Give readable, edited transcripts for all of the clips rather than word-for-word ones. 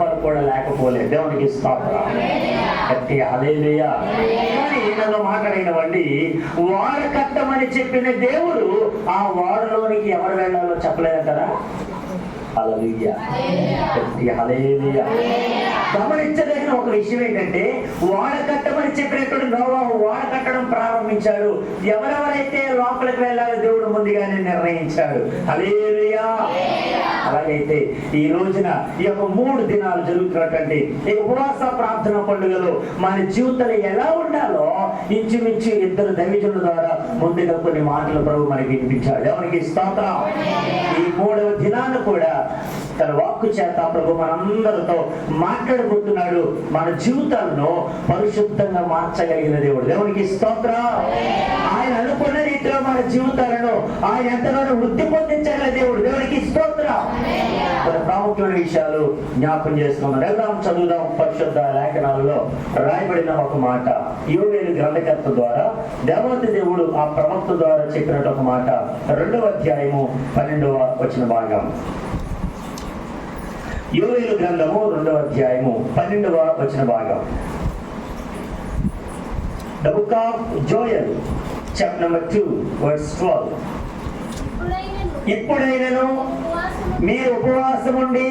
సందర్భాలు కూడా లేకపోలేదు. దేవునికి స్తోత్రం. గట్టిగా హల్లెలూయా. కానీ నన్ను మాట్లాడినవండి, వారు కట్టమని చెప్పిన దేవుడు ఆ వారులోనికి ఎవరు వెళ్ళాలో చెప్పలేదు కదా. హల్లెలూయా. గట్టిగా హల్లెలూయా. గమనించదగిన ఒక విషయం ఏంటంటే, వాడ కట్టమని చెప్పినప్పుడు నోవాహు వాడ కట్టడం ప్రారంభించాడు. ఎవరెవరైతే లోపలికి వెళ్ళాలో దేవుడు ముందుగానే నిర్ణయించాడు. హల్లెలూయా. అలాగైతే ఈ రోజున ఈ యొక్క 3 దినాలు జరుగుతున్నటువంటి ఈ ఉపవాస ప్రార్థన పండుగలో మన జీవితాలు ఎలా ఉండాలో ఇంచుమించు 2 దైవజనుల ద్వారా ముందుగా కొన్ని మాటలు ప్రభు మనకి వినిపించాడు. ఎవరికి స్తోత్రం. ఈ 3వ దినాన్ని కూడా తన వాక్కు చేత ప్రభు మనందరితో మాట్లాడబోతున్నాడు. మన జీవితాలను పరిశుద్ధంగా మార్చగలిగిన దేవుడు. దేవునికి స్తోత్రం. ఆయన అనుకున్న రీతిలో మన జీవితాలను ఆయన ఎంతగానో వృద్ధి పొందించగల దేవుడు. దేవునికి స్తోత్రం. కొన్ని ప్రాముఖ్యమైన విషయాలు జ్ఞాపకం చేసుకున్నాం. వెళ్దాం, చదువుదాం. పరిశుద్ధ లేఖనాలలో రాయబడిన ఒక మాట, యోవేలు గ్రంథకర్త ద్వారా దేవాతి దేవుడు ఆ ప్రవక్త ద్వారా చెప్పినట్టు ఒక మాట. 2వ అధ్యాయము 12వ వచన భాగం. యోవేలు గ్రంథము 2వ అధ్యాయము 12వ వచన భాగం. The book of Joel, chapter number 2, verse 12. ఇప్పుడైనను మీరు ఉపవాసముండి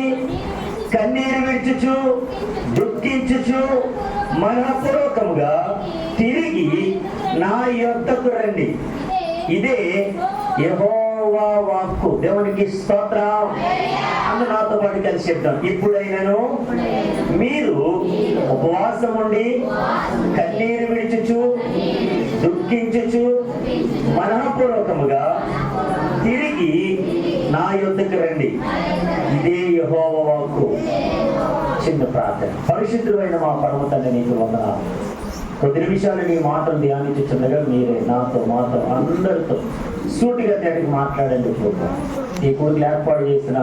కన్నీరు విడుచుచు దుఃఖించుచు మనఃపూర్వకముగా తిరిగి నా యొద్దకు రండి. ఇదే యెహోవా వాక్కు. దేవునికి స్తోత్రం. అందరూ నాతో పాటు కలిసి చెప్తాం. ఇప్పుడైనను మీరు ఉపవాసం ఉండి కన్నీరు విడుచుచు దుఃఖించుచు మనఃపూర్వకముగా తిరిగి నా యొద్దకు రండి. ఇదే యెహోవా వాక్కు. చిన్న ప్రార్థన. పరిశుద్ధుడైన మా పరమ తండ్రి, నీకు వందనాలు. కొద్ది నిమిషాలు నీ మాటలు ధ్యానించుచుండగా మీరే నాతో మాతో అందరితో సూటిగా తేటికి మాట్లాడండి ప్రోగ్రాం. ఈ కోరికలు ఏర్పాటు చేసిన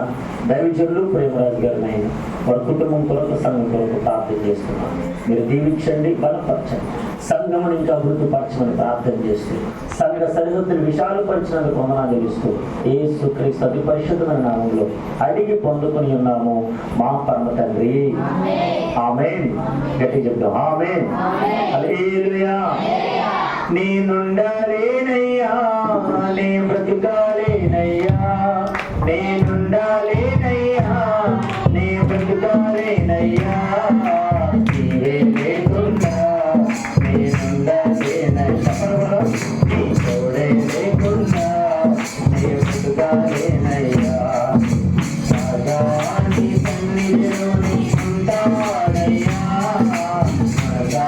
దైవజనులు ప్రేమరాజు గారు నాయన వారి కుటుంబం కొరకు సంఘం కొరకు ప్రార్థన చేస్తున్నాను. మీరు దీవించండి, బలపరచండి. సంఘమును ఇంకా అభివృద్ధిపరచమని ప్రార్థన చేస్తూ సంఘ సరిహద్దులు విశాలపరిచినందుకు వందనాలు తెలుస్తూ యేసుక్రీస్తు అతి పరిశుద్ధమైన నామంలో అడిగి పొందుకొని ఉన్నాము మా పరమ తండ్రి. ఆమేన్. గట్టి చెప్తాం. ఆమేన్. హల్లెలూయా. నేనుండాలేనయ్యా, నే బ్రతుకాలేనయ్యా, నేనుండాలేనయ్యా, నే బ్రతుకాలేనయ్యా, నీవే లేకుండా నేనుండాలేనయ్యా, నీ తోడే లేకుండా నే బ్రతుకాలేనయ్యా, సదా నీ సన్నిధిలో నీ ఉంటానయ్యా, సదా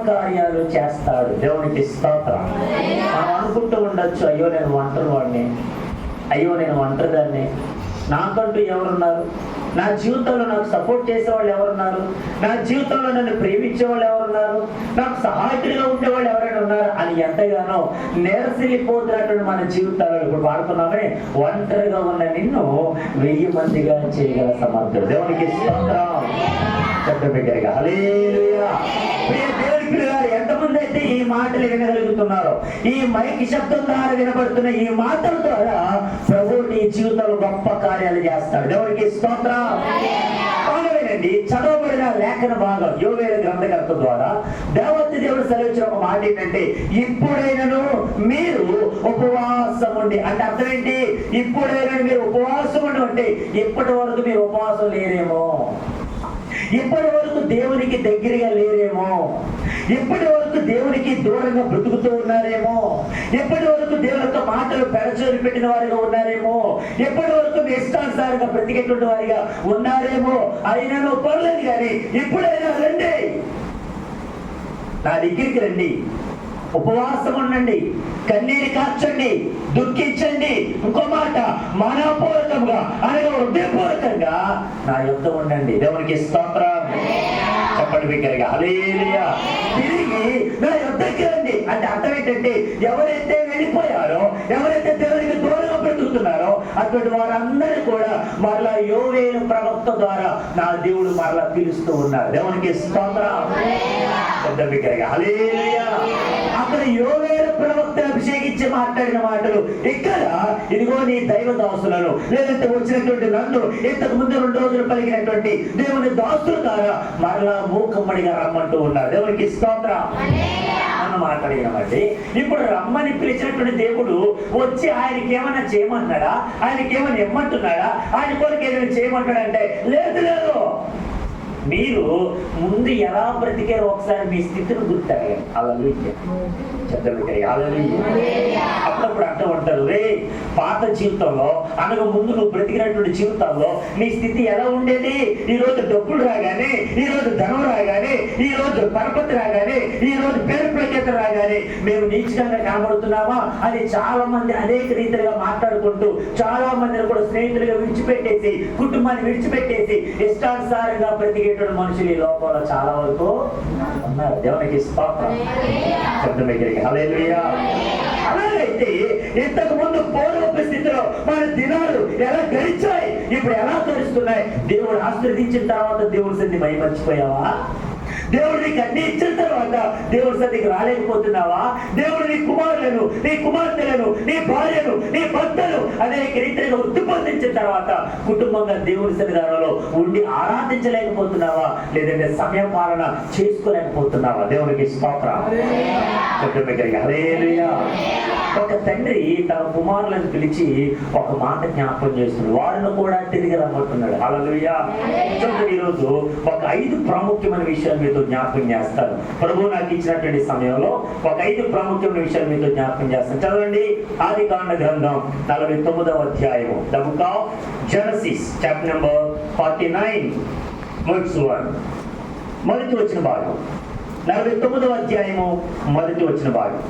కార్యాలు చేస్తాడు. దేవునికి స్తోత్రం. మనం అనుకుంటూ ఉండొచ్చు, అయ్యో నేను ఒంటరి వాడిని, అయ్యో నేను ఒంటరిదాన్ని, నాకంటూ ఎవరున్నారు, నా జీవితంలో నాకు సపోర్ట్ చేసేవాళ్ళు ఎవరున్నారు, నా జీవితంలో నన్ను ప్రేమించేవాళ్ళు ఎవరున్నారు, నాకు సహాయకుడిగా ఉండేవాళ్ళు ఎవరైనా ఉన్నారు అని ఎంతగానో నేరసిల్లిపోతున్నటువంటి మన జీవితాలు ఇప్పుడు వాడుతున్నామని ఒంటరిగా ఉన్న నిన్ను 1000 మందిగా చేయగల సమర్థుడు. దేవునికి స్తోత్రం. బిగ్గరగా హల్లెలూయా. ఎంతమంది అయితే ఈ మాటలు వినగలుగుతున్నారో, ఈ మైక్ శబ్దం ద్వారా వినబడుతున్న ఈ మాటల ద్వారా ప్రభు నీ జీవితంలో గొప్ప కార్యాలు చేస్తాడు. దేవునికి స్తోత్రం. ఇప్పుడేనండి చదవబడిన లేఖన భాగం యోవేలు గ్రంథకర్త ద్వారా దేవుడు సెలవించిన ఒక మాట ఏంటంటే, ఇప్పుడైనను మీరు ఉపవాసం ఉండి. అంటే అర్థం ఏంటి? ఇప్పుడైనా మీరు ఉపవాసం ఉండి అంటే ఇప్పటి వరకు మీరు ఉపవాసం లేరేమో, ఇప్పటి వరకు దేవునికి దగ్గరగా లేరేమో, ఇప్పటి వరకు దేవునికి దూరంగా బ్రతుకుతూ ఉన్నారేమో, ఇప్పటి వరకు దేవుని యొక్క మాటలు పెడచోరి పెట్టిన వారిగా ఉన్నారేమో, ఇప్పటి వరకు మీ ఇష్టానుసారంగా బ్రతికేటువంటి వారిగా ఉన్నారేమో. అయినా పర్లేదు కానీ ఇప్పుడైనా రండి, నా దగ్గరికి రండి, ఉపవాసం ఉండండి, కన్నీరు కార్చండి, దుఃఖించండి. ఇంకో మాట, మనపూర్వకంగా అనగా హృదయపూర్వకంగా నా యుద్ధ ఉండండి. దేవునికి స్తోత్రం. చెప్పండి బిగ్గరగా హల్లెలూయా. తిరిగి నా యుద్ధకి రండి అంటే అర్థం ఏంటంటే, ఎవరైతే వెళ్ళిపోయారో, ఎవరైతే దేవునికి దూరంగా బ్రతుకుతున్నారో అటువంటి వారందరూ కూడా మరలా యోవేలు ప్రవక్త ద్వారా నా దేవుడు మరలా పిలుస్తూ ఉన్నారు. దేవునికి స్తోత్రం. పెద్ద బిగ్గరగా హల్లెలూయా. అక్కడ యోవేలు ప్రవక్త అభిషేకించి మాట్లాడిన మాటలు ఇక్కడ, ఇదిగో నీ దైవ దాసులను, లేదంటే వచ్చినటువంటి నన్ను ఇంతకు ముందు 2 రోజులు పలికినటువంటి దేవుని దాసుల ద్వారా మరలా మూకమ్మడిగా రమ్మంటూ ఉన్నారు. దేవునికి స్తోత్రం అన్న మాట్లాడినమండి. ఇప్పుడు రమ్మని పిలిచినటువంటి దేవుడు వచ్చి ఆయనకి ఏమన్నా చేయమన్నాడా? ఆయనకి ఏమన్నా ఇమ్మంటున్నాడా? ఆయన కొరకు ఏదైనా చేయమంటాడంటే లేదు లేదు. మీరు ముందు ఎలా బ్రతికారో ఒకసారి మీ స్థితిని గుర్తారు. హల్లెలూయా. అప్పుడప్పుడు అంటూ ఉంటారు, రే పాత జీవితంలో అనగా ముందు నువ్వు బ్రతికినటువంటి జీవితాల్లో నీ స్థితి ఎలా ఉండేది? ఈ రోజు డబ్బులు రాగానే, ఈ రోజు ధనం రాగానే, ఈ రోజు పరపతి రాగానే, ఈ రోజు పేరు ప్రఖ్యాత రాగానే మేము నీచంగా కనబడుతున్నామా అని చాలా మంది అనేక రీతిగా మాట్లాడుకుంటూ, చాలా మందిని కూడా స్నేహితులుగా విడిచిపెట్టేసి, కుటుంబాన్ని విడిచిపెట్టేసి ఇష్టానుసారంగా బ్రతికేటువంటి మనుషులు ఈ లోకంలో చాలా వరకు ఉన్నారు. దేవునికి స్తోత్రం. హల్లెలూయా. అలాగైతే ఇంతకు ముందు పూర్వపు స్థితిలో మన దినాలు ఎలా గడిచాయి, ఇప్పుడు ఎలా గడుస్తున్నాయి? దేవుడు ఆశీర్వదించిన తర్వాత దేవుడి సన్నిధిని మహిమర్చిపోయావా? దేవుడు నీకు అన్ని ఇచ్చిన తర్వాత దేవుడి సన్నిధికి రాలేకపోతున్నావా? దేవుడు నీ కుమారులను, నీ కుమార్తెలను, నీ భార్యను, నీ భర్తను అనేక రీతిగా వృద్ధి పొందించిన తర్వాత కుటుంబంగా దేవుడి సన్నిధానంలో ఉండి ఆరాధించలేకపోతున్నావా? లేదంటే సమయ పాలన చేసుకోలేకపోతున్నావా? దేవునికి స్తోత్రం. హల్లెలూయా. ఒక తండ్రి తన కుమారులను పిలిచి ఒక మాట జ్ఞాపకం చేస్తున్నాడు, వారిని కూడా తిరిగి రమ్మంటున్నాడు. హల్లెలూయా. ఈరోజు ఒక 5 ప్రాముఖ్యమైన విషయాలు మీతో జ్ఞాపకం చేస్తాను. ప్రభు నాకు ఇచ్చినటువంటి సమయంలో ఒక 5 ప్రాముఖ్యమైన విషయాలు మీతో జ్ఞాపకం చేస్తాను. చదవండి, ఆదికాండ గ్రంథం 49వ అధ్యాయం, the book of Genesis, chapter number 49 verse 1, మొదటి వచ్చిన భాగం. 49వ అధ్యాయము మొదటి వచ్చిన భాగం.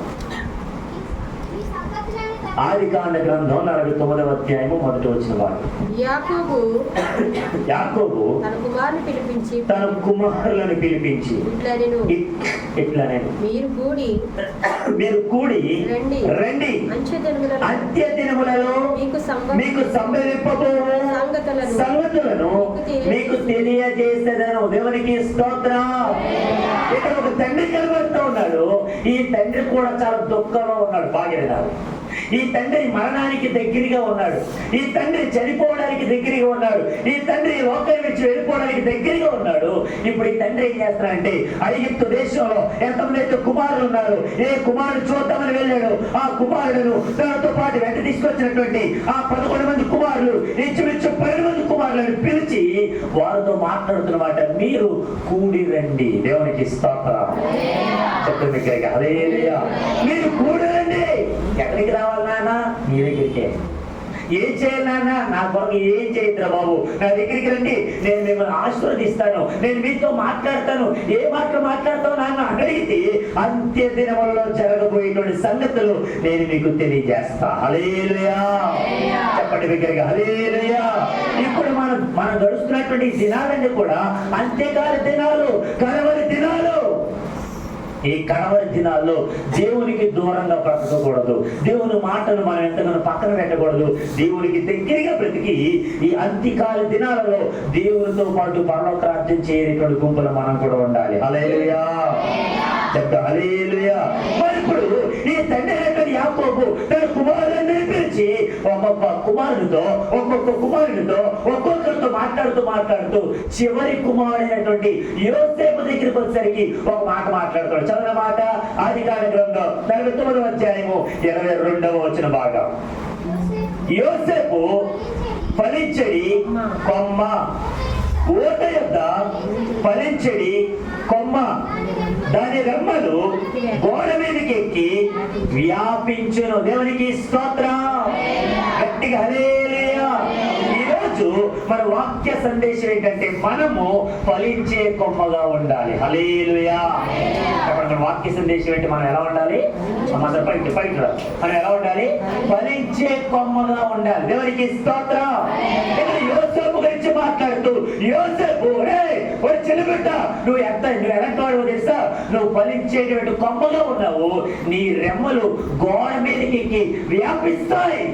ఆదికాండ గ్రంథం 49వ అధ్యాయము మొదటి వచ్చిన భాగం. యాకోబు తన కుమారులను పిలిపించి ఇట్లా మీరు కూడి రండి, అంత్య దినములలో మీకు సంభవింపబోవు సంగతులను మీకు తెలియజేసేదను. దేవునికి స్తోత్రం. ఇక్కడ ఒక తండ్రి కనబడుతూ ఉన్నాడు. ఈ తండ్రి కూడా చాలా దుఃఖంలో ఉన్నాడు. బాగా వినాలి. ఈ తండ్రి మరణానికి దగ్గరగా ఉన్నాడు. ఈ తండ్రి చనిపోవడానికి దగ్గరగా ఉన్నాడు. ఈ తండ్రి లోకాన్ని విడిచి వెళ్ళిపోవడానికి దగ్గరగా ఉన్నాడు. ఇప్పుడు ఈ తండ్రి ఏం చేస్తున్నాడంటే, ఐగుప్తు దేశంలో ఎంతమంది అయితే కుమారులు ఉన్నారు, ఏ కుమారుడు చూద్దామని వెళ్ళాడు, ఆ కుమారులను తనతో పాటు వెంట తీసుకొచ్చినటువంటి ఆ 11 మంది కుమారులు, ఇంచుమించు 12 మంది కుమారులను పిలిచి వారితో మాట్లాడుతున్నమాట, మీరు కూడి రండి. దేవునికి స్తోత్రం. చెప్పండి హల్లెలూయా. మీరు కూడి రండి. ఎక్కడికి రావాలి నాన్న? నీ దగ్గరికే. ఏం చేయాలి నాన్న? నా కొరకు ఏం చేయద్దురా బాబు, నా దగ్గరికి రండి, నేను మిమ్మల్ని ఆశీర్వదిస్తాను, నేను మీతో మాట్లాడతాను. ఏ మాటలు మాట్లాడతావు నాన్న అడిగితే అంత్య దినములలో జరగబోయేటువంటి సంగతులు నేను మీకు తెలియజేస్తా. హల్లెలూయా. చెప్పండి బిగ్గరగా హల్లెలూయా. ఇప్పుడు మనం గడుస్తున్నటువంటి దినాలన్నీ కూడా అంత్యకాల దినాలు, కడవరి దినాలు. ఈ కడవరి దినాల్లో దేవునికి దూరంగా బ్రతకకూడదు. దేవుని మాటలు మనం ఎంతగానో పక్కన పెట్టకూడదు. దేవునికి దగ్గరగా బ్రతికి ఈ అంత్యకాల దినాలలో దేవునితో పాటు పరలోక రాజ్యం చేరేటువంటి గుంపులు మనం కూడా ఉండాలి. హల్లెలూయా. చెప్తా హల్లెలూయా. మరి ఇప్పుడు ఈ తండ్రి అయినటువంటి యాకోబు తన కుమారులందరినీ పిలిచి ఒక్కొక్క కుమారుడితో ఒక్కొక్కరితో మాట్లాడుతూ చివరి కుమారుడైనటువంటి యోసేపు దగ్గరికి వచ్చేసరికి ఒక మాట మాట్లాడుతాడు. చదివిన మాట ఆదికాండ గ్రంథం 49వ అధ్యాయము 22వ వచన భాగం. యోసేపు ఫలించడి కొమ్మ, ఓట యొద్ద ఫలించడి కొమ్మ, దాని రెమ్మలు గోడ మీదకి ఎక్కి వ్యాపించును. దేవునికి స్తోత్రం. గట్టిగా హల్లెలూయా. ఈరోజు మన వాక్య సందేశం ఏంటంటే మనము ఫలించే కొమ్మగా ఉండాలి. హల్లెలూయా. మన వాక్య సందేశం ఏంటి? మనం ఎలా ఉండాలి? మనం ఎలా ఉండాలి? ఫలించే కొమ్మగా ఉండాలి. దేవునికి స్తోత్రం. యోసేపు గురించి మాట్లాడుతూ యోసేపు చెల్లిబిడ్డ నువ్వు ఎలాంటి వాడు తెలుసా? నువ్వు ఫలించేటువంటి కొమ్మగా ఉన్నావు. నీ రెమ్మలు గోడ మీదకి ఎక్కి వ్యాపిస్తాయి.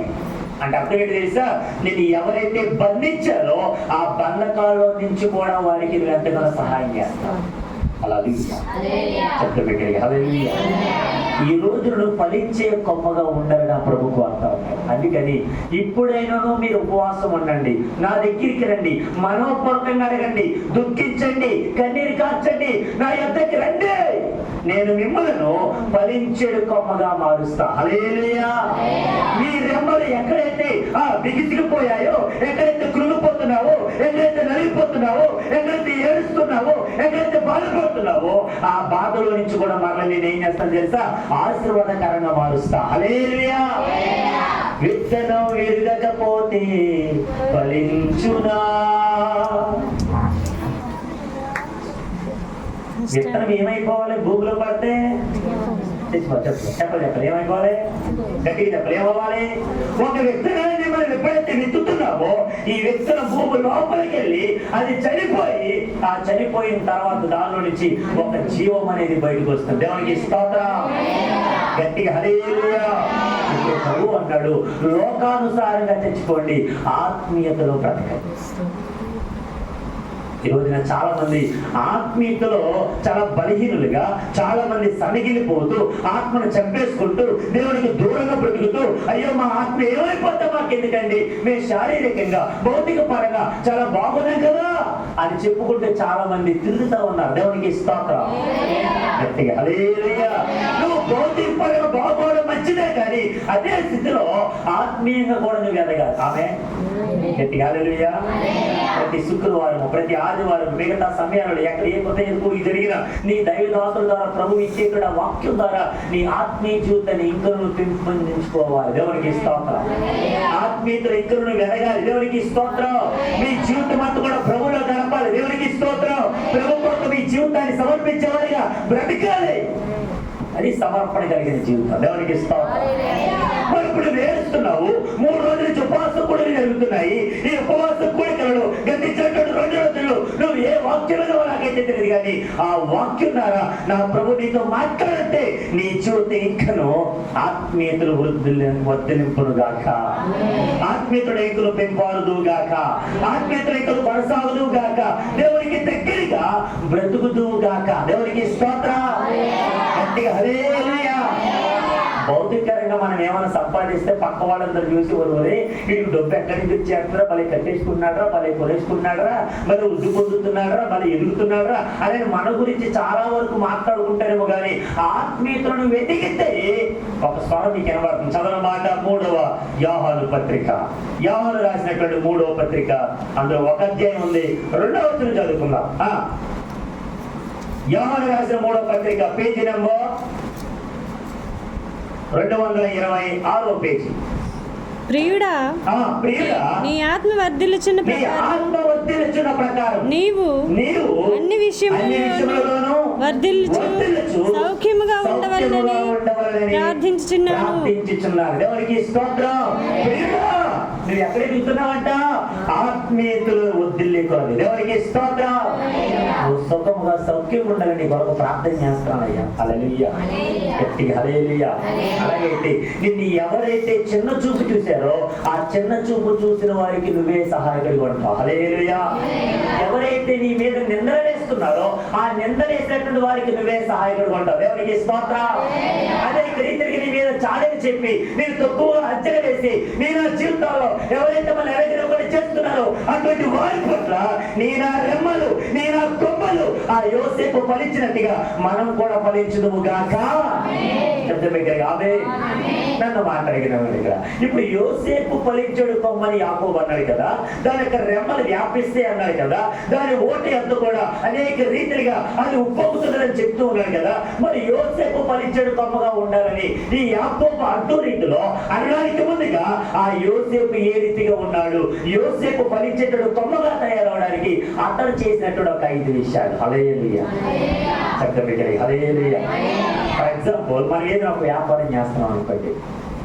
అంటే అర్థం ఏంటి తెలుసా? నేను ఎవరైతే బంధించారో ఆ బంధకాల్లో నుంచి కూడా వారికి నువ్వు ఎంతగానో సహాయం చేస్తావు. అలా ఈ రోజు నువ్వు ఫలించే కొమ్మగా ఉండాలని నా ప్రభుకు వార్త. అందుకని ఇప్పుడైనాను మీరు ఉపవాసం ఉండండి, నా దగ్గరికి రండి, మనోపూర్వకంగా అడగండి, దుఃఖించండి, కన్నీరు కార్చండి, నా యొద్దకి రండి, నేను మిమ్మల్ని ఫలించేడు కొమ్మగా మారుస్తా. హల్లెలూయా. మీ రెమ్మలు ఎక్కడైతే బిగిసిపోయాయో, ఎక్కడైతే కృంగిపోతున్నావో, ఎక్కడైతే నలిగిపోతున్నావో, ఎక్కడైతే ఏడుస్తున్నావో, ఎక్కడైతే బాధపడుతున్నావో ఆ బాధలో నుంచి కూడా మరలా నేను ఏం చేస్తాను తెలుసా? ఆశీర్వాదకరంగా మారుస్తా. హల్లెలూయా. విత్తనం ఎరగకపోతే ఫలించునా? విత్తనం ఏమైపోవాలి? భూమిలో పడితే చెప్పాలి ఏమైపోవాలి? గట్టిగా చెప్పాలి ఏమవ్వాలి? ఒక విత్తనాన్ని మనం ఎప్పుడైతే విత్తుతున్నామో ఈ విత్తనం భూమి లోపలికి వెళ్ళి అది చనిపోయి, ఆ చనిపోయిన తర్వాత దానిలో నుంచి ఒక జీవం అనేది బయటకు వస్తుంది. దేవునికి స్తోత్రం. గట్టిగా హల్లెలూయా. ఇప్పుడు ప్రభువు అన్నాడు, లోకానుసారంగా తెచ్చుకోండి, ఆత్మీయతలో బ్రతకండి. ఈ రోజున చాలా మంది ఆత్మీయతలో చాలా బలహీనులుగా, చాలా మంది సన్నగిలిపోతూ, ఆత్మను చంపేసుకుంటూ, దేవునికి దూరంగా బ్రతుకుతూ, అయ్యో మా ఆత్మ ఏమైపోతా మాకెందుకండి, మేము శారీరకంగా భౌతిక పరంగా చాలా బాగున్నాం కదా అని చెప్పుకుంటే చాలా మంది తిరుగుతూ ఉన్నారు. దేవునికి స్తోత్రం. గట్టిగా హల్లెలూయా. నువ్వు భౌతిక పరంగా బాగోవడం మంచిదే, కానీ అదే స్థితిలో ఆత్మీయంగా కూడా నువ్వు ఎదగాలి. ఆమె గట్టిగా హల్లెలూయా. ప్రతి శుక్రవారం, ప్రతి ఆదివారం, మిగతా సమయాలలో ఎక్కడ ఏ కొత్త ఎక్కువ జరిగినా నీ దైవదాసుల ద్వారా ప్రభు ఇచ్చేటువంటి వాక్యం ద్వారా నీ ఆత్మీయ జీవితాన్ని ఇంకా నువ్వు పెంపొందించుకోవాలి. దేవునికి స్తోత్రం. ఆత్మీయతలు ఇంకా నువ్వు ఎదగాలి. దేవునికి స్తోత్రం. మీ జీవితం అంతా కూడా ప్రభువులో గడపాలి. దేవునికి స్తోత్రం. ప్రభు కొరకు మీ జీవితాన్ని సమర్పించేవాడిగా బ్రతకాలి. అది సమర్పణ కలిగిన జీవితం. దేవునికి స్తోత్రం. ఇప్పుడు నేర్చుతున్నావు 3 రోజుల నుంచి ఉపవాస కూడలు జరుగుతున్నాయి. ఈ ఉపవాస కూడికలను గతించినటువంటి 2 రోజులు నువ్వు ఏ వాక్యంలో నాకైతే తెలియదు, కానీ ఆ వాక్యం ద్వారా నా ప్రభు నీతో మాట్లాడితే నీ జీవితం ఇంకను ఆత్మీయతలు వర్ధలింపును గాక, ఆత్మీయతలు ఇంకను పెంపారుదు గాక, ఆత్మీయతలు ఇంకను కొనసాగుదు గాక, దేవునికి దగ్గరగా బ్రతుకుదు గాక. దేవునికి స్తోత్రం. గట్టిగా హల్లెలూయా. భౌతికంగా మనం ఏమైనా సంపాదిస్తే పక్క వాళ్ళందరూ చూసి వదిలి వీళ్ళు డబ్బు ఎక్కడి నుంచి చేస్తారా, మళ్ళీ కట్టేసుకున్నాడరా, మళ్ళీ కొనేసుకున్నాడరా, మళ్ళీ వృద్ధి పొందుతున్నాడరా, మళ్ళీ ఎదుగుతున్నాడరా అనే మన గురించి చాలా వరకు మాట్లాడుకుంటారేమో, కానీ ఆత్మీయతలను వెతికితే ఒక స్వరం మీకు కనబడుతుంది. చదవన మాట 3వ యోహాను పత్రిక, యోహాను రాసినటువంటి 3వ పత్రిక, అందులో 1 అధ్యాయం ఉంది. 2వ వచనం చదువుకుందాం. యోహాను రాసిన 3వ పత్రిక, పేజీ నెంబర్ 226వ పేజీ. ప్రియుడా, నీ ఆత్మ వర్ధిల్లుచున్న ప్రకారం నీవు అన్ని విషయములలోనూ వర్ధిల్లుచు సౌఖ్యముగా ఉండవలెనని ప్రార్థించుచున్నాను. దేవునికి స్తోత్రం. నువ్వు ఎక్కడ ఎదుగుతున్నావంట? ఆత్మీయతలు వర్ధిల్లేకోవాలి. దేవునికి స్తోత్రం. నువ్వు సుఖముగా సౌఖ్యం ఉండాలని నీ కొరకు ప్రార్థన చేస్తున్నానయ్యా. హల్లెలూయా, గట్టిగా హల్లెలూయా. అలాగైతే నిన్ను ఎవరైతే చిన్న చూపు చూశారో ఆ చిన్న చూపు చూసిన వారికి నువ్వే సహాయకుడిగా ఉంటావు. హల్లెలూయా. ఎవరైతే నీ మీద నిందలేస్తున్నారో ఆ నిందలేసినటువంటి వారికి నువ్వే సహాయకుడిగా ఉంటావు. దేవునికి స్తోత్రం. అదే రీతికి నీ మీద చాడని చెప్పి నేను తక్కువగా అంచనా వేసి నేను జీవితంలో ఎవరైతే మన ఎవరైతే చేస్తున్నారో అటువంటి వారి పట్ల నేను రెమ్మలు నేను కొమ్మలు ఆ యోసేపు ఫలించినట్టుగా మనం కూడా ఫలించుదుము గాక. నన్ను మాట్లాడినాడు ఇక్కడ. ఇప్పుడు యోసేపు ఫలించాడు కొమ్మని యాకోబు అన్నాడు కదా, దాని యొక్క రెమ్మలు వ్యాపిస్తే అన్నాడు కదా, దాని ఓటి అంతా కూడా అనేక రీతిగా అది ఉప్పొంగుతుందని చెప్తూ ఉన్నాడు కదా. మరి యోసేపు ఫలించాడు కొమ్మగా ఉండాలని ఈ యాకోబు అడ్డు రీతిలో అనడానికి ముందుగా ఆ యోసేపు ఏ రీతిగా ఉన్నాడు, యోసేపు ఫలించేటప్పుడు కొమ్మగా తయారవడానికి అతను చేసినటువంటి ఒక 5 విషయాలు. హల్లెలూయా, హల్లెలూయా. ఫర్ ఎగ్జాంపుల్ మనం ఏదైనా ఒక వ్యాపారం చేస్తున్నాం అనుకోండి,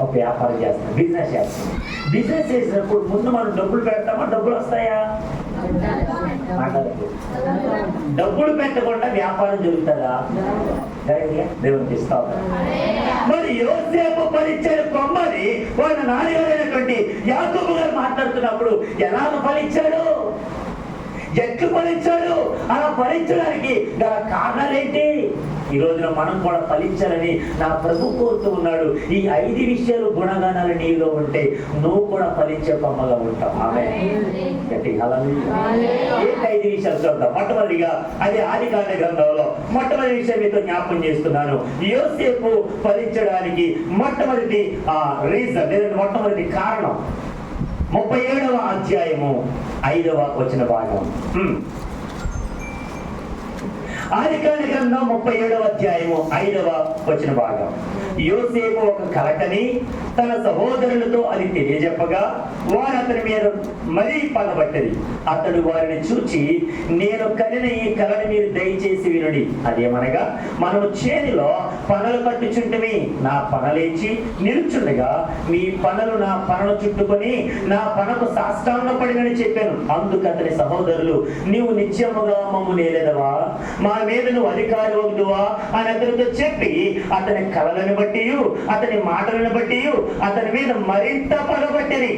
ఒక వ్యాపారం చేస్తున్నాం, బిజినెస్ చేస్తున్నాం. బిజినెస్ చేసినప్పుడు ముందు మనం డబ్బులు పెడతామా, డబ్బులు వస్తాయా? డబ్బులు పెట్టకుండా వ్యాపారం జరుగుతుందా? దేవునికి ఇస్తాం. మరి యోసేపు ఫలించాడు కొమ్మని వాళ్ళ నాన్నగారైనటువంటి యాకోబు గారు మాట్లాడుతున్నప్పుడు ఎలా ఫలించాడు, ఎట్లు ఫలించాడు? అలా ఫలించడానికి గల కారణాలు ఏంటి? ఈ రోజున మనం కూడా ఫలించాలని నా ప్రభు కోరుతూ ఉన్నాడు. ఈ 5 విషయాలు గుణగణాలు నీలో ఉంటే నువ్వు కూడా ఫలించే కొమ్మగా ఉంటావు. ఆమేన్. ఏంటి 5 విషయాలు చూద్దాం. మొట్టమొదటిగా అది ఆదికాండ గ్రంథంలో మొట్టమొదటి విషయం మీతో జ్ఞాపకం చేస్తున్నాను. యోసేపు ఫలించడానికి మొట్టమొదటి రీజన్ లేదా మొట్టమొదటి కారణం 37వ అధ్యాయము 5వ వచన భాగం. ఆదికాండ గ్రంథం 37వ అధ్యాయము 5వ వచన భాగం. యోసేపు ఒక కలకని తన సహోదరులతో అది తెలియజెప్పగా వారు అతని మీద మరీ పగబట్టది. అతడు వారిని చూచి, నేను కనిన ఈ కలని మీరు దయచేసి వినుడి. అదేమనగా, మనము చేనిలో పనలు కట్టుచుంటిమి, నా పనలేచి నిలుచుండగా మీ పనలు నా పనలు చుట్టుకొని నా పనకు సాష్టాంగపడినని చెప్పాను. అందుకు అతని సహోదరులు, నీవు నిత్యముగా మమ్ము నేలెదవా, మా మీద నువ్వు అధికారి వద్దువా అని అతనితో చెప్పి అతని కళలను బట్టి అతని మాటలను బట్టి అతని మీద మరింత పగబట్టిరి.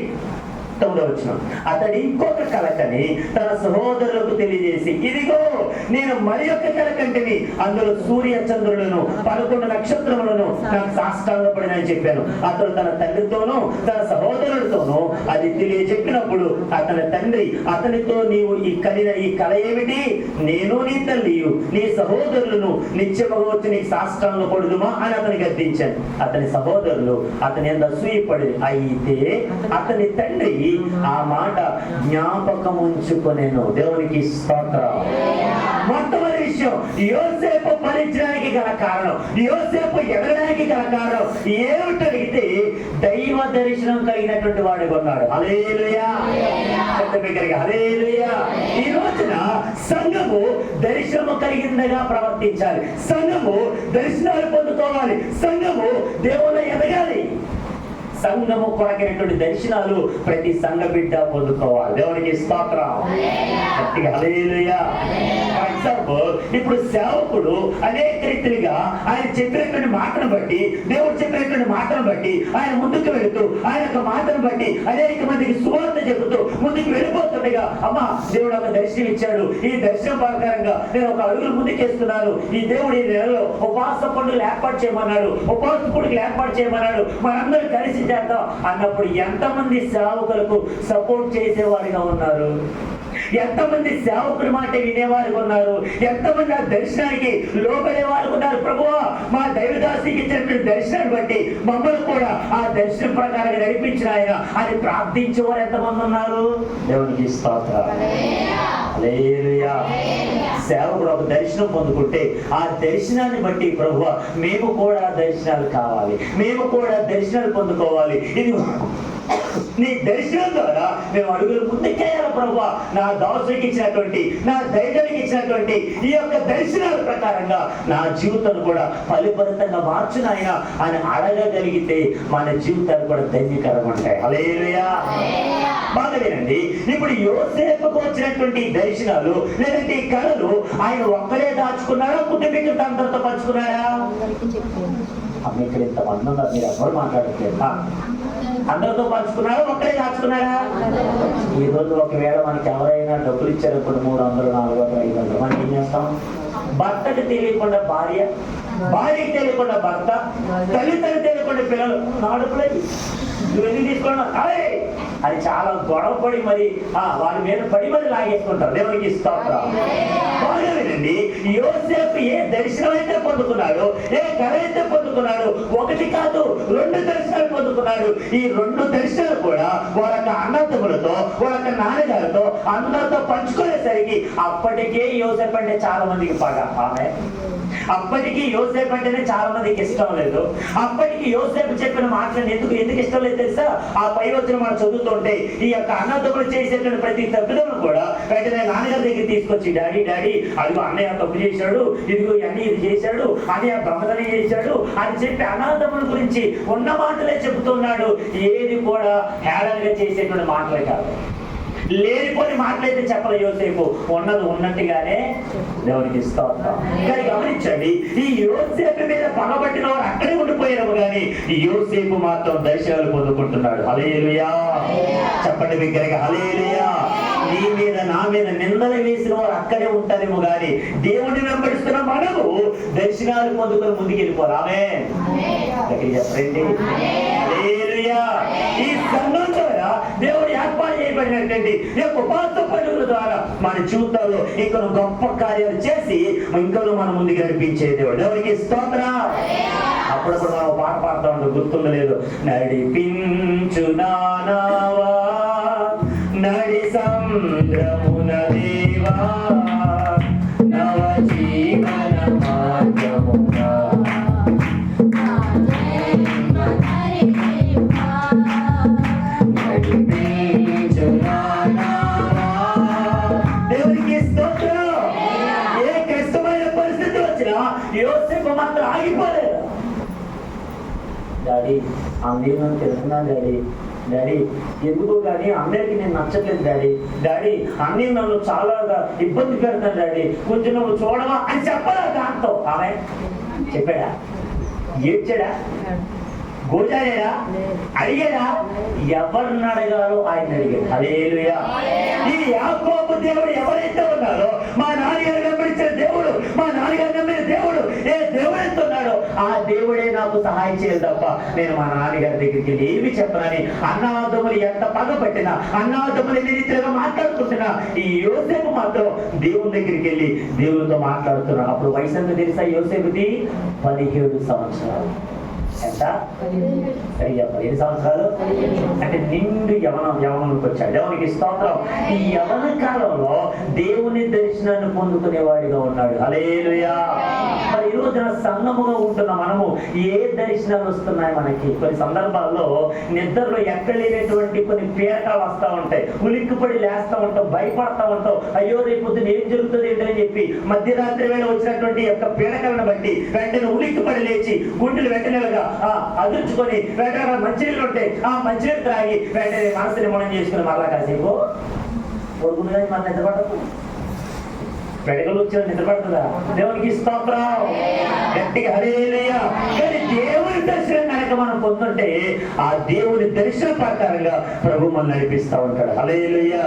9వ వచనం. అతడు ఇంకొక కలకని తన సహోదరులకు తెలియజేసి, ఇదిగో నేను మరి యొక్క కలకంటిని, అందులో సూర్య చంద్రులను 11 నక్షత్రములను నాకు సాష్టాంగపడినని చెప్పాను. అతడు తన తండ్రితోనూ తన సహోదరులతోనూ అది తెలియజెప్పినప్పుడు అతని తండ్రి అతనితో, నీవు ఈ కళ ఏమిటి? నేను నీ తల్లియు నీ సహోదరులను నిత్యముగా వచ్చి నీకు సాష్టాంగపడుదుమా అని అతని గద్దించాను. అతని సహోదరులు అతని ఎంత అసూయపడి, అయితే అతని తండ్రి ఆ మాట జ్ఞాపకం ఉంచుకొనేను. దేవునికి స్తోత్రం. మొట్టమొదటి విషయం, యోసేపు ఫలించడానికి గల కారణం, యోసేపు ఎదగడానికి గల కారణం ఏమిటో అడిగితే దైవ దర్శనం కలిగినటువంటి వాడిగా ఉన్నాడు. హల్లెలూయా, హల్లెలూయా. ఈ రోజున సంఘము దర్శనము కలిగిందిగా ప్రవర్తించాలి, సంఘము దర్శనాలు పొందుకోవాలి, సంఘము దేవుని ఎదగాలి. సంఘము కొరకైనటువంటి దర్శనాలు ప్రతి సంఘ బిడ్డ పొందుకోవాలి. దేవునికి స్తోత్రం. హల్లెలూయా. ఫర్ ఎగ్జాంపుల్, ఇప్పుడు సేవకుడు అనేక రీతిగా ఆయన చెప్పినటువంటి మాటను బట్టి, దేవుడు చెప్పినటువంటి మాటను బట్టి ఆయన ముందుకు వెళుతూ ఆయన యొక్క మాటను బట్టి అనేక మందికి సువార్త చెబుతూ ముందుకు వెళ్ళిపోతుండగా, అమ్మా దేవుడు ఒక దర్శనం ఇచ్చాడు, ఈ దర్శనం ప్రకారంగా నేను ఒక అడుగులు ముందుకేస్తున్నాను, ఈ దేవుడు ఈ నెలలో ఉపవాస పండుగలు ఏర్పాటు చేయమన్నాడు, ఉపవాస పండుగలు ఏర్పాటు చేయమన్నాడు, మనందరూ కలిసి చేద్దాం అన్నప్పుడు ఎంతమంది సేవకులకు సపోర్ట్ చేసేవారిగా ఉన్నారు? ఎంతమంది సేవకుడి మాట వినేవారు ఉన్నారు? ఎంతమంది ఆ దర్శనానికి లోపడే వారు ఉన్నారు? ప్రభువా, మా దైవదాసికి ఇచ్చినటువంటి దర్శనాన్ని బట్టి మమ్మల్ని కూడా ఆ దర్శనం ప్రకారంగా నడిపించిన ఆయన అని ప్రార్థించేవారు ఎంతమంది ఉన్నారు? దేవునికి స్తోత్రం. హల్లెలూయా. సేవకుడు ఒక దర్శనం పొందుకుంటే ఆ దర్శనాన్ని బట్టి ప్రభువా మేము కూడా దర్శనాలు కావాలి, మేము కూడా దర్శనాలు పొందుకోవాలి, ఇది నీ దర్శనం ద్వారా మేము అడుగులు ముందుకేయాలి ప్రభువా. నా దాసునికి ఇచ్చినటువంటి, నా ధైర్యానికి ఇచ్చినటువంటి ఈ యొక్క దర్శనాల ప్రకారంగా నా జీవితాన్ని కూడా ఫలిభరితంగా మార్చునాయన అని అడగగలిగితే మన జీవితాలు కూడా ధన్యకరం ఉంటాయి. హల్లెలూయా. బాగా వినండి. ఇప్పుడు యోసేపుకు వచ్చినటువంటి దర్శనాలు లేదంటే ఈ కళలు ఆయన ఒక్కడే దాచుకున్నాడా, కుటుంబీకులతో అందరితో పంచుకున్నాడా? ఇక్కడ ఇంతమంది ఉన్నారు, మీరు ఎవరు మాట్లాడట్లేదు. అందరితో పంచుకున్నాడా, ఒక్కడే దాచుకున్నాడా? ఈ రోజు ఒకవేళ మనకి ఎవరైనా డబ్బులు ఇచ్చారు, ఇప్పుడు 300, 400, 500, మనం ఏం చేస్తాం? భర్తకి తెలియకుండా భార్య, భార్యకి తెలియకుండా భర్త, తల్లిదండ్రులు తెలియకుండా పిల్లలు, నా డబ్బులు నువ్వు ఎందుకు తీసుకున్నా అది చాలా గొడవ పడి మరి వారి మీద పడి మరి లాగేసుకుంటారు. దేవునికి స్తోత్రం. బాగా వినండి. యోసేపు ఏ దర్శనం అయితే పొందుకున్నాడు, ఏ కళ అయితే పొందుకున్నాడు, ఒకటి కాదు 2 దర్శనాలు పొందుకున్నాడు. ఈ 2 దర్శనాలు కూడా వాళ్ళ అన్నదమ్ములతో, వాళ్ళ నాన్నగారితో అందరితో పంచుకునేసరికి అప్పటికే యోసేపు అంటే చాలా మందికి పగ. ఆమె అప్పటికి యోసేపు అంటేనే చాలా మందికి ఇష్టం లేదు. అప్పటికి యోసేపు చెప్పిన మాటలను ఎందుకు ఇష్టం లేదు తెలుసా? ఆ పై వచ్చిన మనం చదువుతుంటే ఈ యొక్క అన్నదమ్ములు చేసేటువంటి ప్రతి తప్పిదమును కూడా వెంటనే నాన్నగారి దగ్గర తీసుకొచ్చి, డాడీ అదిగో అన్నయ్య తప్పు చేశాడు, ఇదిగో అన్నీ ఇది చేశాడు, అన్నయ్య దొంగతనం చేశాడు అని చెప్పి అన్నదమ్ముల గురించి ఉన్న మాటలే చెబుతున్నాడు. ఏది కూడా హేళనగా చేసేటువంటి మాటలే కాదు, లేనిపోని మాటలైతే చెప్పలే యోసేపు, ఉన్నది ఉన్నట్టుగానే దేవునికి స్తోత్రం. కానీ గమనించండి, ఈ యోసేపు మీద పగబట్టిన వారు అక్కడే ఉండిపోయారు, కానీ ఈ యోసేపు మాత్రం దర్శనాలు పొందుకుంటున్నాడు. హల్లెలూయా. చెప్పండి బిగ్గరగా హల్లెలూయా. నీ మీద నా మీద నిందలు వేసిన వారు అక్కడే ఉంటారేమో, కానీ దేవుడిని వెంబడిస్తున్న మనము దర్శనాలు పొందుకొని ముందుకెళ్ళిపోరు. ఆమేన్. చెప్పండి హల్లెలూయా. ఈ సంఘం ద్వారా దేవుడు ఏర్పాటు చేయబడినటువంటి ఉపవాస పండుగల ద్వారా మన జీవితాల్లో ఇంకా గొప్ప కార్యాలు చేసి ఇంకా మన ముందుకు నడిపించే దేవుడు. దేవునికి స్తోత్రం. అప్పుడప్పుడు మనం పాట పాడుతూ ఉంటాం, గుర్తుండలేదు. నడిపించు నానావా నడి సంద్రమున దేవా నవ జీవన మార్గముగా యోసేపు మాత్రం ఆగిపోలేదు. డాడీ అన్నీ నన్ను తెలుసున్నా డాడీ ఎందుకు కానీ అందరికి నేను నచ్చట్లేదు డాడీ అన్నీ నన్ను చాలా ఇబ్బంది పెడతాను డాడీ, కొంచెం నువ్వు చూడవా అని చెప్పాలా? దాంతో ఆమె చెప్పాడా? ఏడ్చాడా? గోజాడా? అడిగాడా? ఎవరిని అడగాలో ఆయన అడిగాడు. హల్లెలూయా. ఈ యాకోబు దేవుడు ఎవరైతే ఉన్నారో, మా నాన్నగారు వెంబడించిన దేవుడు, మా నాన్నగారు నమ్మిన దేవుడు, ఏ దేవుడు ఎంత ఉన్నాడో ఆ దేవుడే నాకు సహాయం చేయాలి తప్ప నేను మా నాన్నగారి దగ్గరికి వెళ్ళి ఏమి చెప్పనని అన్నాదమ్ములు ఎంత పగబట్టినా, అన్నాదమ్ములు ఎన్ని రీతిగా మాట్లాడుకుంటున్నా, ఈ యోసేపు మాత్రం దేవుని దగ్గరికి వెళ్ళి దేవునితో మాట్లాడుతున్నాడు. అప్పుడు వయసు ఎంత తెలుసా యోసేపుది? 17 సంవత్సరాలు. ఎంత? 17 సంవత్సరాలు అంటే నిండు యవనంకి వచ్చాడు. దేవునికి స్తోత్రం. ఈ యవన కాలంలో దేవుని దర్శనాన్ని పొందుకునేవాడిగా ఉన్నాడు. హల్లెలూయా. మరి ఈ రోజున సంఘముగా ఉంటున్న మనము ఏ దర్శనాలు వస్తున్నాయి మనకి? కొన్ని సందర్భాల్లో నిద్రలో ఎక్కడ లేనటువంటి కొన్ని పీడకాలు వస్తూ ఉంటాయి, ఉలిక్కిపడి లేస్తూ ఉంటాం, భయపడతా ఉంటాం, అయ్యో రేపు పొద్దున ఏం జరుగుతుంది ఏంటని చెప్పి మధ్యరాత్రి వేళ వచ్చినటువంటి యొక్క పీడకలను బట్టి వెంటనే ఉలిక్కిపడి లేచి గుండెలు వెంటనే అదుర్చుకొని వెంటనే మంచినీళ్ళు ఉంటే ఆ మంచినీళ్ళు త్రాగి వెంటనే మనసుని మనం చేసుకుని మరలా కాసేపు కొడుకుని కానీ మన నిద్రపడదు. పెడగలు వచ్చిన నిద్రపడుతుందా? దేవునికి స్తోత్రం. గట్టిగా హల్లెలూయా. కానీ దేవుని దర్శనం కనుక మనం పొందుంటే ఆ దేవుని దర్శన ప్రకారంగా ప్రభు మనం నడిపిస్తూ ఉంటాడు. హల్లెలూయా.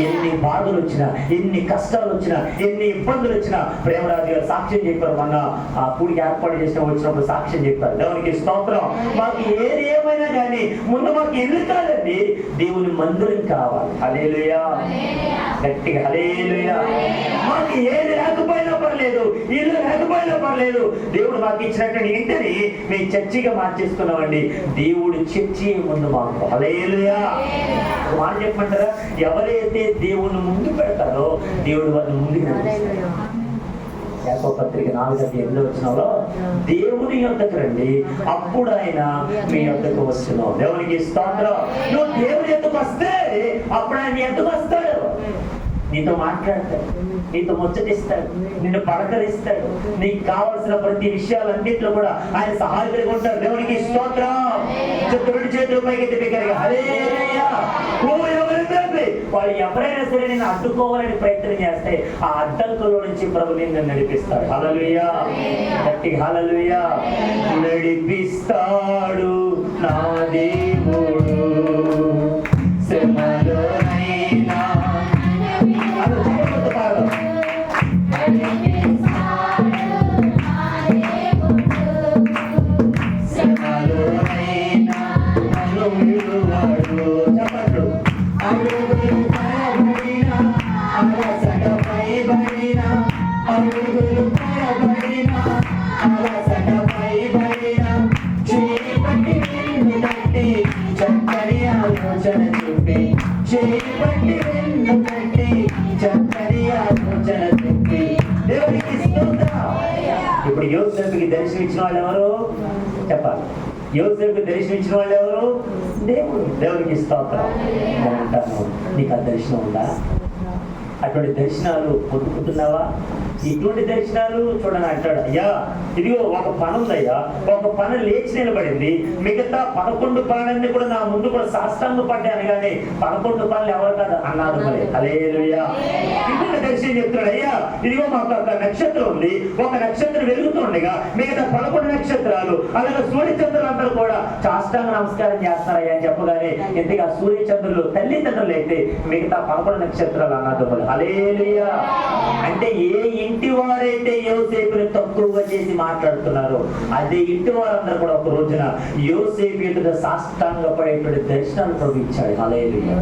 ఎన్ని బాధలు వచ్చినా, ఎన్ని కష్టాలు వచ్చినా, ఎన్ని ఇబ్బందులు వచ్చినా ప్రేమరాజు గారు సాక్ష్యం చెప్పారు. మొన్న ఆ పూడికి ఏర్పాటు చేసిన వచ్చినప్పుడు సాక్ష్యం చెప్పారు. దేవునికి స్తోత్రం. మాకు ఏది ఏమైనా కానీ ముందు మాకు ఇల్లు కాదండి, దేవుని మందిరం కావాలి. హల్లెలూయా. గట్టిగా హల్లెలూయా. మాకు ఏది లేకపోయినా పర్లేదు, ఇల్లు లేకపోయినా పర్లేదు, దేవుడు మాకు ఇచ్చినటువంటి ఇంటిని మేము చర్చిగా మార్చేసుకున్నామండి. దేవుడు చర్చి ముందు మాకు. హల్లెలూయా. మాట చెప్పమంటారా? ఎవరైతే దేవుడిని ముందు పెడతారో దేవుడు వాళ్ళని ముందుకు నడిపిస్తాడు. యాకోబు పత్రిక 4:8 దేవుని యొద్దకు రండి, అప్పుడు ఆయన మీ యొద్దకు వచ్చును. దేవునికి స్తోత్రం. నువ్వు దేవుని యొద్దకు వస్తే అప్పుడు ఆయన ఎందుకు వస్తాడు? నీతో మాట్లాడతాడు, నీతో ముచ్చటిస్తాడు, నిన్ను పలకరిస్తాడు, నీకు కావలసిన ప్రతి విషయాలన్నింటిలో కూడా ఆయన సహాయకుడిగా ఉంటాడు. దేవునికి స్తోత్రం. రెండు చేతులు పైకి బిగ్గరగా హల్లెలూయా. వాళ్ళు ఎవరైనా సరే నేను అడ్డుకోవాలని ప్రయత్నం చేస్తే ఆ అడ్డంకుల నుంచి ప్రభు నిన్ను నడిపిస్తాడు. హల్లెలూయా. గట్టిగా హల్లెలూయా. నడిపిస్తాడు నా దేవుడు శ్రమలోనైనా. ఇప్పుడు యోసేపుకి దర్శనమిచ్చిన వాళ్ళు ఎవరు చెప్పాలి? యోసేపుకి దర్శనమిచ్చిన వాళ్ళు ఎవరు? దేవుడు. దేవుడికి స్తోత్రం. బాగుంటాను. నీకు ఆ దర్శనం ఉందా? అటువంటి దర్శనాలు పొందుకుంటున్నావా? ఇటువంటి దర్శనాలు చూడని అంటాడు, అయ్యా ఇదిగో ఒక పని ఉందయ్యా, ఒక పని లేచి నిలబడింది, మిగతా 11 పనులన్నీ కూడా నా ముందు కూడా సాష్టాంగ పడ్డాను, కానీ 11 పనులు ఎవరు కాదు అన్నాడు. మరి హల్లెలూయా. ఇంకొక దర్శనం చెప్తున్నాడు, అయ్యా ఇదిగో మాకు ఒక నక్షత్రం ఉంది, ఒక నక్షత్రం వెలుగుతుండగా మిగతా 11 నక్షత్రాలు అలాగే సూర్యచంద్రులు అందరూ కూడా సాష్టాంగ నమస్కారం చేస్తున్నారయ్యా అని చెప్పగానే, ఎందుకు సూర్యచంద్రులు తల్లిదండ్రులు అయితే మిగతా 11 నక్షత్రాలు అన్నాడు. హల్లెలూయా. అంటే ఏ ఇంటి వారైతే యోసేపుని తక్కువగా చేసి మాట్లాడుతున్నారో అదే ఇంటి వారందరూ కూడా ఒక రోజున యోసేపు ఎదుట సాష్టాంగ పడేటువంటి దర్శనాలు ప్రభు ఇచ్చాడు. హల్లెలూయా.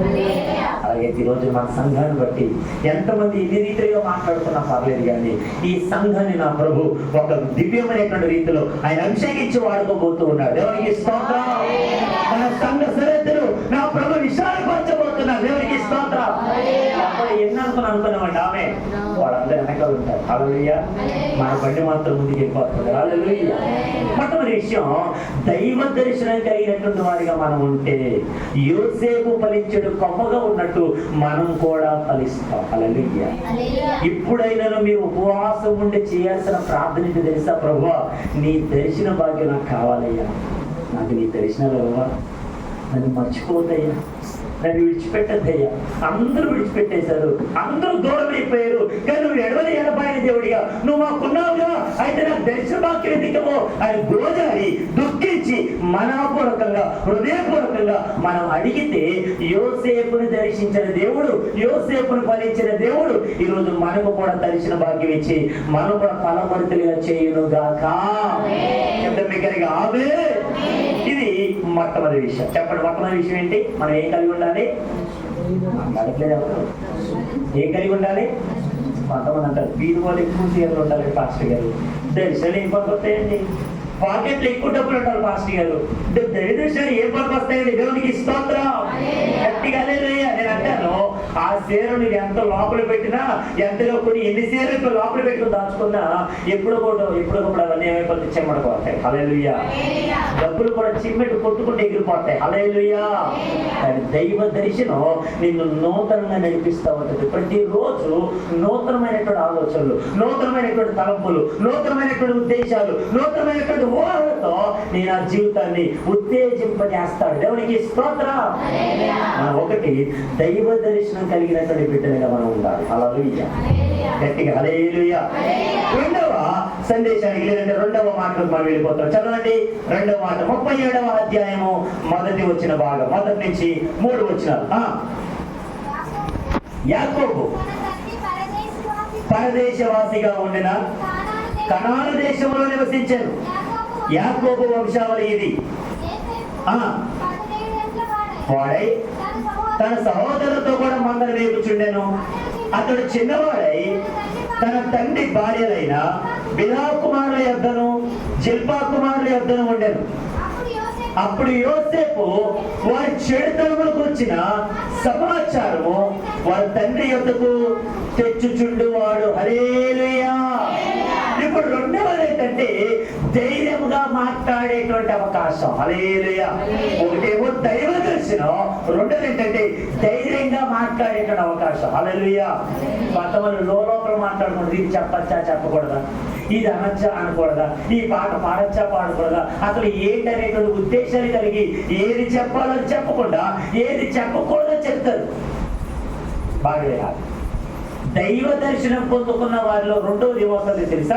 అలాగే ఈ రోజు మన సంఘాన్ని బట్టి ఎంతమంది ఇన్ని రీతిగా మాట్లాడుతున్నా పర్లేదు, కానీ ఈ సంఘాన్ని నా ప్రభు ఒక దివ్యమైనటువంటి రీతిలో ఆయన అభిషేకించి వాడుకోబోతూ ఉన్నాడు. దేవునికి స్తోత్రం. మన సంఘ సరిహద్దులు నా ప్రభు విశాలపరచబోతున్నారు. దేవునికి స్తోత్రం. ఎన్ని అనుకున్నామండి ఆమె వాళ్ళందరూ వెనకాల ఉంటారు. హల్లెలూయా. మన బండి మాత్రం ముందుకు వెళ్ళిపోతుంది. హల్లెలూయా. మొట్టమొదటి విషయం, దైవ దర్శనం కలిగినటువంటి వారిగా మనం ఉంటే యోసేపు ఫలించడు కొమ్మగా ఉన్నట్టు మనం కూడా ఫలిస్తాం. హల్లెలూయా. ఇప్పుడైనా మీరు ఉపవాసం ఉండి చేయాల్సిన ప్రార్థన ఏంటో తెలుసా? ప్రభువా నీ దర్శన భాగ్యం నాకు కావాలయ్యా, నాకు నీ దర్శనాలు అవ్వా, నన్ను మర్చిపోతయ్యా, నన్ను విడిచిపెట్టద్దయ్యా. అందరూ విడిచిపెట్టేశారు, అందరూ దూరం అయిపోయారు, కానీ నువ్వు ఎడబాయిన దేవుడిగా నువ్వు మాకున్నావుగా, అయితే నాకు దర్శన భాగ్యం ఎందుకమో అని గోజారి దుఃఖించి మనపూర్వకంగా హృదయపూర్వకంగా మనం అడిగితే యోసేపుని దర్శించిన దేవుడు, యోసేపుని ఫలించిన దేవుడు ఈరోజు మనకు కూడా దర్శన భాగ్యం ఇచ్చి మనం కూడా ఫలభరితులుగా చేయును గాక. ఇది మొట్టమొదటి విషయం. చెప్పండి, మొట్టమొదటి విషయం ఏంటి? మనం ఏం కలిగి ఉండాలి? మాట్లాడట్లేదు ఎవరు? ఏం కలిగి ఉండాలి? కొంతమంది అంటారు వీధి వాళ్ళు ఎక్కువ చీరలు ఉండాలి పాస్టర్ గారు, దర్శనాలు ఏం పనికొస్తాయండి, పాకెట్లు ఎక్కువ డబ్బులు ఉండాలి పాస్టర్ గారు, దర్శనాలు ఏం పనికొస్తాయండి? దేవునికి స్తోత్రం. గట్టిగా హల్లెలూయా. నేను అంటాను, ఆ చీరలు ఎంత లోపల పెట్టినా, ఎంతలో కొన్ని ఎన్ని చీరలు లోపల పెట్టుకుని దాచుకున్నా ఎప్పుడొకప్పుడు అవన్నీ ఏమైపోతే చెమ్మడిపోతాయి. హల్లెలూయా. డబ్బులు కూడా చిమ్మెట్టు కొట్టుకుంటే ఎగిరిపోతాయి. హల్లెలూయా. కానీ దైవ దర్శనం నిన్ను నూతనంగా నడిపిస్తూ ఉంటుంది. ప్రతిరోజు నూతనమైనటువంటి ఆలోచనలు, నూతనమైనటువంటి తలంపులు, నూతనమైనటువంటి ఉద్దేశాలు, నూతనమైనటువంటి ఊహలతో నేను ఆ జీవితాన్ని ఉత్తేజింపజేస్తాడు. దేవునికి స్తోత్రం. మనం ఒకటి దైవ దర్శనం కలిగినటువంటి బిడ్డలుగా మనం ఉండాలి. హల్లెలూయా. గట్టిగా హల్లెలూయా. రెండవ సందేశానికి లేదంటే రెండవ మాటకు మనం వెళ్ళిపోతాం. చదవండి రెండవ మాట, 37వ అధ్యాయము మొదటి వచ్చిన భాగం, మొదటి నుంచి 3 వచనాలు. యాకోబు పరదేశవాసిగా ఉండిన కనాను దేశంలో నివసించాను. యాకోబు వంశావళి ఇది. వాడై తన సహోదరులతో కూడా మందలు మేపుచుండెను. అతడు చిన్నవాడై తన తండ్రి భార్యలైన బిల్హా కుమారుల యొద్దను జిల్పా కుమారుల యొద్దను ఉండెను. అప్పుడు యోసేపు వారి చెడుతనములకు వచ్చిన సమాచారము వారి తండ్రి యొద్దకు తెచ్చుచుండువాడు. హల్లెలూయా. ఏంటంటే ధైర్యంగా మాట్లాడేటువంటి అవకాశం. హల్లెలూయా. ఒకటేమో దైవ దర్శనం, రెండోది ఏంటంటే ధైర్యంగా మాట్లాడేటువంటి అవకాశం. హల్లెలూయా. కొంతమంది లోపల మాట్లాడుకుంటారు, ఇది చెప్పచ్చా చెప్పకూడదా, ఇది అనొచ్చా అనకూడదా, ఈ పాట పాడచ్చా పాడకూడదా, అసలు ఏంటనేటువంటి ఉద్దేశాలు కలిగి ఏది చెప్పాలో చెప్పకుండా ఏది చెప్పకూడదో చెప్తారు. బాగా దైవ దర్శనం పొందుకున్న వారిలో రెండోది ఏమవుతుంది తెలుసా?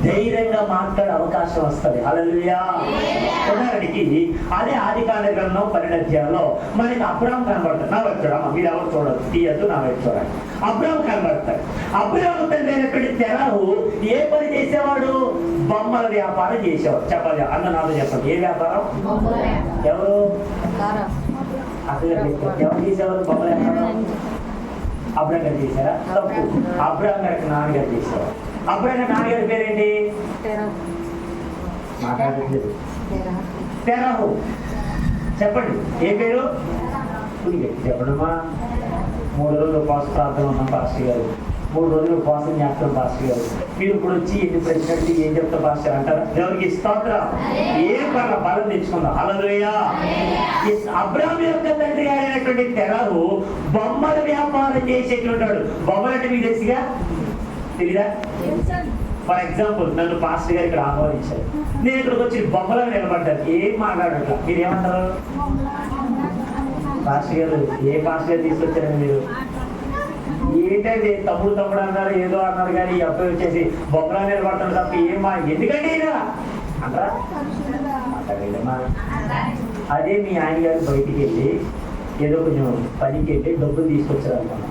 ధైర్యంగా మాట్లాడే అవకాశం వస్తుంది. హల్లెలూయా. ఉదాహరణకి అదే ఆదికాండ గ్రంథం 12వ అధ్యాయంలో మనకి అబ్రాహాము కనబడతాడు. నా వైపు చూడమ్మా, మీరు ఎవరు చూడదు, తీయద్దు, నా వైపు చూడండి. అబ్రాహాము కనబడతాడు. అబ్రాహాము తండ్రి అయినటువంటి తెరహు ఏ పని చేసేవాడు? బొమ్మల వ్యాపారం చేసేవాడు. చెప్పాలి అన్న నాతో చెప్పండి, ఏ వ్యాపారం? ఎవరు అసలు ఎవరు చేసేవారు బొమ్మల వ్యాపారం? అబ్రాహాం గారు చేశారా? తప్పు. అబ్రాహాం గారికి నాన్నగారు చేశారు. అబ్రాహాం గారి నాన్నగారి పేరేంటి? మాట్లాడలేదు. తెరహు. చెప్పండి, ఏ పేరు? చెప్పడమ్మా. 3 రోజులు ఉపవాస ప్రార్థన ఉన్నాం పాస్టర్ గారు, 3 రోజులు ఉపవాసం చేస్తాం పాస్టర్ గారు. మీరు ఇప్పుడు వచ్చి ఎన్ని ప్రశ్నలు ఏం చెప్తారు పాస్టర్ అంటారా? దేవునికి స్తోత్రం. ఏ పర్ల బలం తెచ్చుకుందాం. హల్లెలూయా. అబ్రాహాం యొక్క తండ్రి అయినటువంటి తెరహు బొమ్మల వ్యాపారం చేసేట్లుంటాడు. బొమ్మలు అంటే మీకు తెలుసుగా, తెలీదా? ఫర్ ఎగ్జాంపుల్ నన్ను పాస్టర్ గారు ఇక్కడ ఆహ్వానించారు, నేను ఇక్కడికి వచ్చి బొమ్మలో నిలబడ్డాను, ఏం మాట్లాడట్లా, మీరు ఏమంటారు? పాస్టర్ గారు ఏ పాస్టర్ గారు తీసుకొచ్చారని మీరు ఏంటంటే తమ్ముడు అన్నారు, ఏదో అన్నారు, కానీ ఈ అబ్బాయి వచ్చేసి బొమ్మలా నిలబడతాడు తప్ప ఏమా ఎందుకంటే అంటారా? అదే మీ ఆయన గారు బయటికి వెళ్ళి ఏదో కొంచెం పనికి వెళ్ళి డబ్బులు తీసుకొచ్చారు అనుకున్నాం,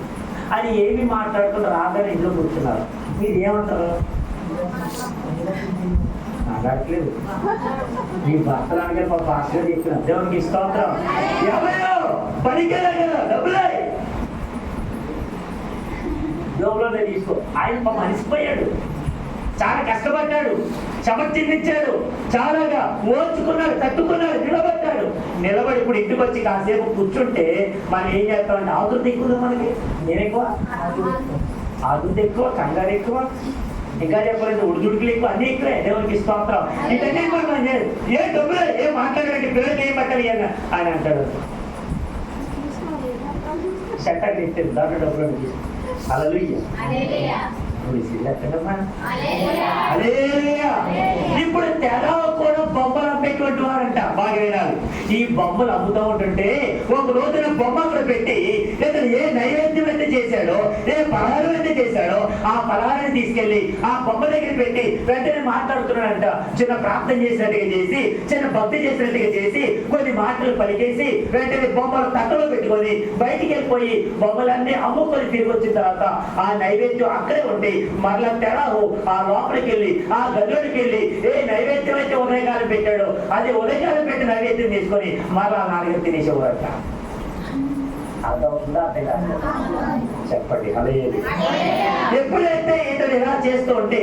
అది ఏమి మాట్లాడుకుంటూ రాగానే ఇంట్లో కూర్చున్నారు, మీరు ఏమంటారు? మాట్లాడట్లేదు. మీ భర్త నాన్నగారు మా పాస్టర్ చెప్తున్నారు, దేవునికి స్తోత్రం. ఎవరో పనికి వెళ్ళారు కదా, డబ్బులే జోబులోనే తీసుకో. ఆయన పాప అలసిపోయాడు, చాలా కష్టపడ్డాడు, చెమర్చిందించాడు, చాలాగా ఓర్చుకున్నాడు, తట్టుకున్నాడు, నిలబడి ఇప్పుడు ఇంటికి వచ్చి కాసేపు కూర్చుంటే మనం ఏం చేస్తామంటే ఆదుర్ది ఎక్కువ, మనకి నేను ఎక్కువ, ఆదుర్ది ఎక్కువ, కంగారు ఎక్కువ, ఇంకా చెప్పాలంటే ఉడుదుడుకులు ఎక్కువ, అన్ని ఎక్కువే. దేవునికి స్తోత్రం. ఇవన్నీ మనం ఏ డబ్బులు ఏం మాట్లాడేది, పిల్లలకి ఏం పట్టాలి అని ఆయన అంటాడు. సెంటర్ ఇచ్చేది దాంట్లో డబ్బులు తీసుకో. హల్లెలూయా. ఇప్పుడు తెరవ కూడా బొమ్మలు అమ్మేటువంటి వారంట. బాగా వినాలి, ఈ బొమ్మలు అమ్ముతూ ఉంటుంటే ఒక రోజున బొమ్మ కూడా పెట్టి లేదా ఏ నైవేద్యం అయితే చేశాడో, ఏ పలహారం అయితే చేశాడో ఆ పలహారాన్ని తీసుకెళ్లి ఆ బొమ్మ దగ్గర పెట్టి వెంటనే మాట్లాడుతున్నాడంట. చిన్న ప్రార్థన చేసినట్టుగా చేసి, చిన్న భక్తి చేసినట్టుగా చేసి, కొన్ని మాటలు పలికేసి వెంటనే బొమ్మలు తట్టలో పెట్టుకొని బయటికి వెళ్ళిపోయి బొమ్మలన్నీ అమ్ముకొని తిరిగి వచ్చిన తర్వాత ఆ నైవేద్యం అక్కడే ఉండి మరలా తెరహు ఆ లోపలికి వెళ్ళి ఆ గదిలోకి వెళ్ళి ఏ నైవేద్యం అయితే ఉదయకాలం పెట్టాడో అది ఉదయకాలం పెట్టి నైవేద్యం తీసుకొని మరలా నాన్నగారు తినేసేవారట. అర్థమవుతుందా? అర్థం కాదు చెప్పండి. హల్లెలూయా. ఎప్పుడైతే ఇతడు ఇలా చేస్తూ ఉంటే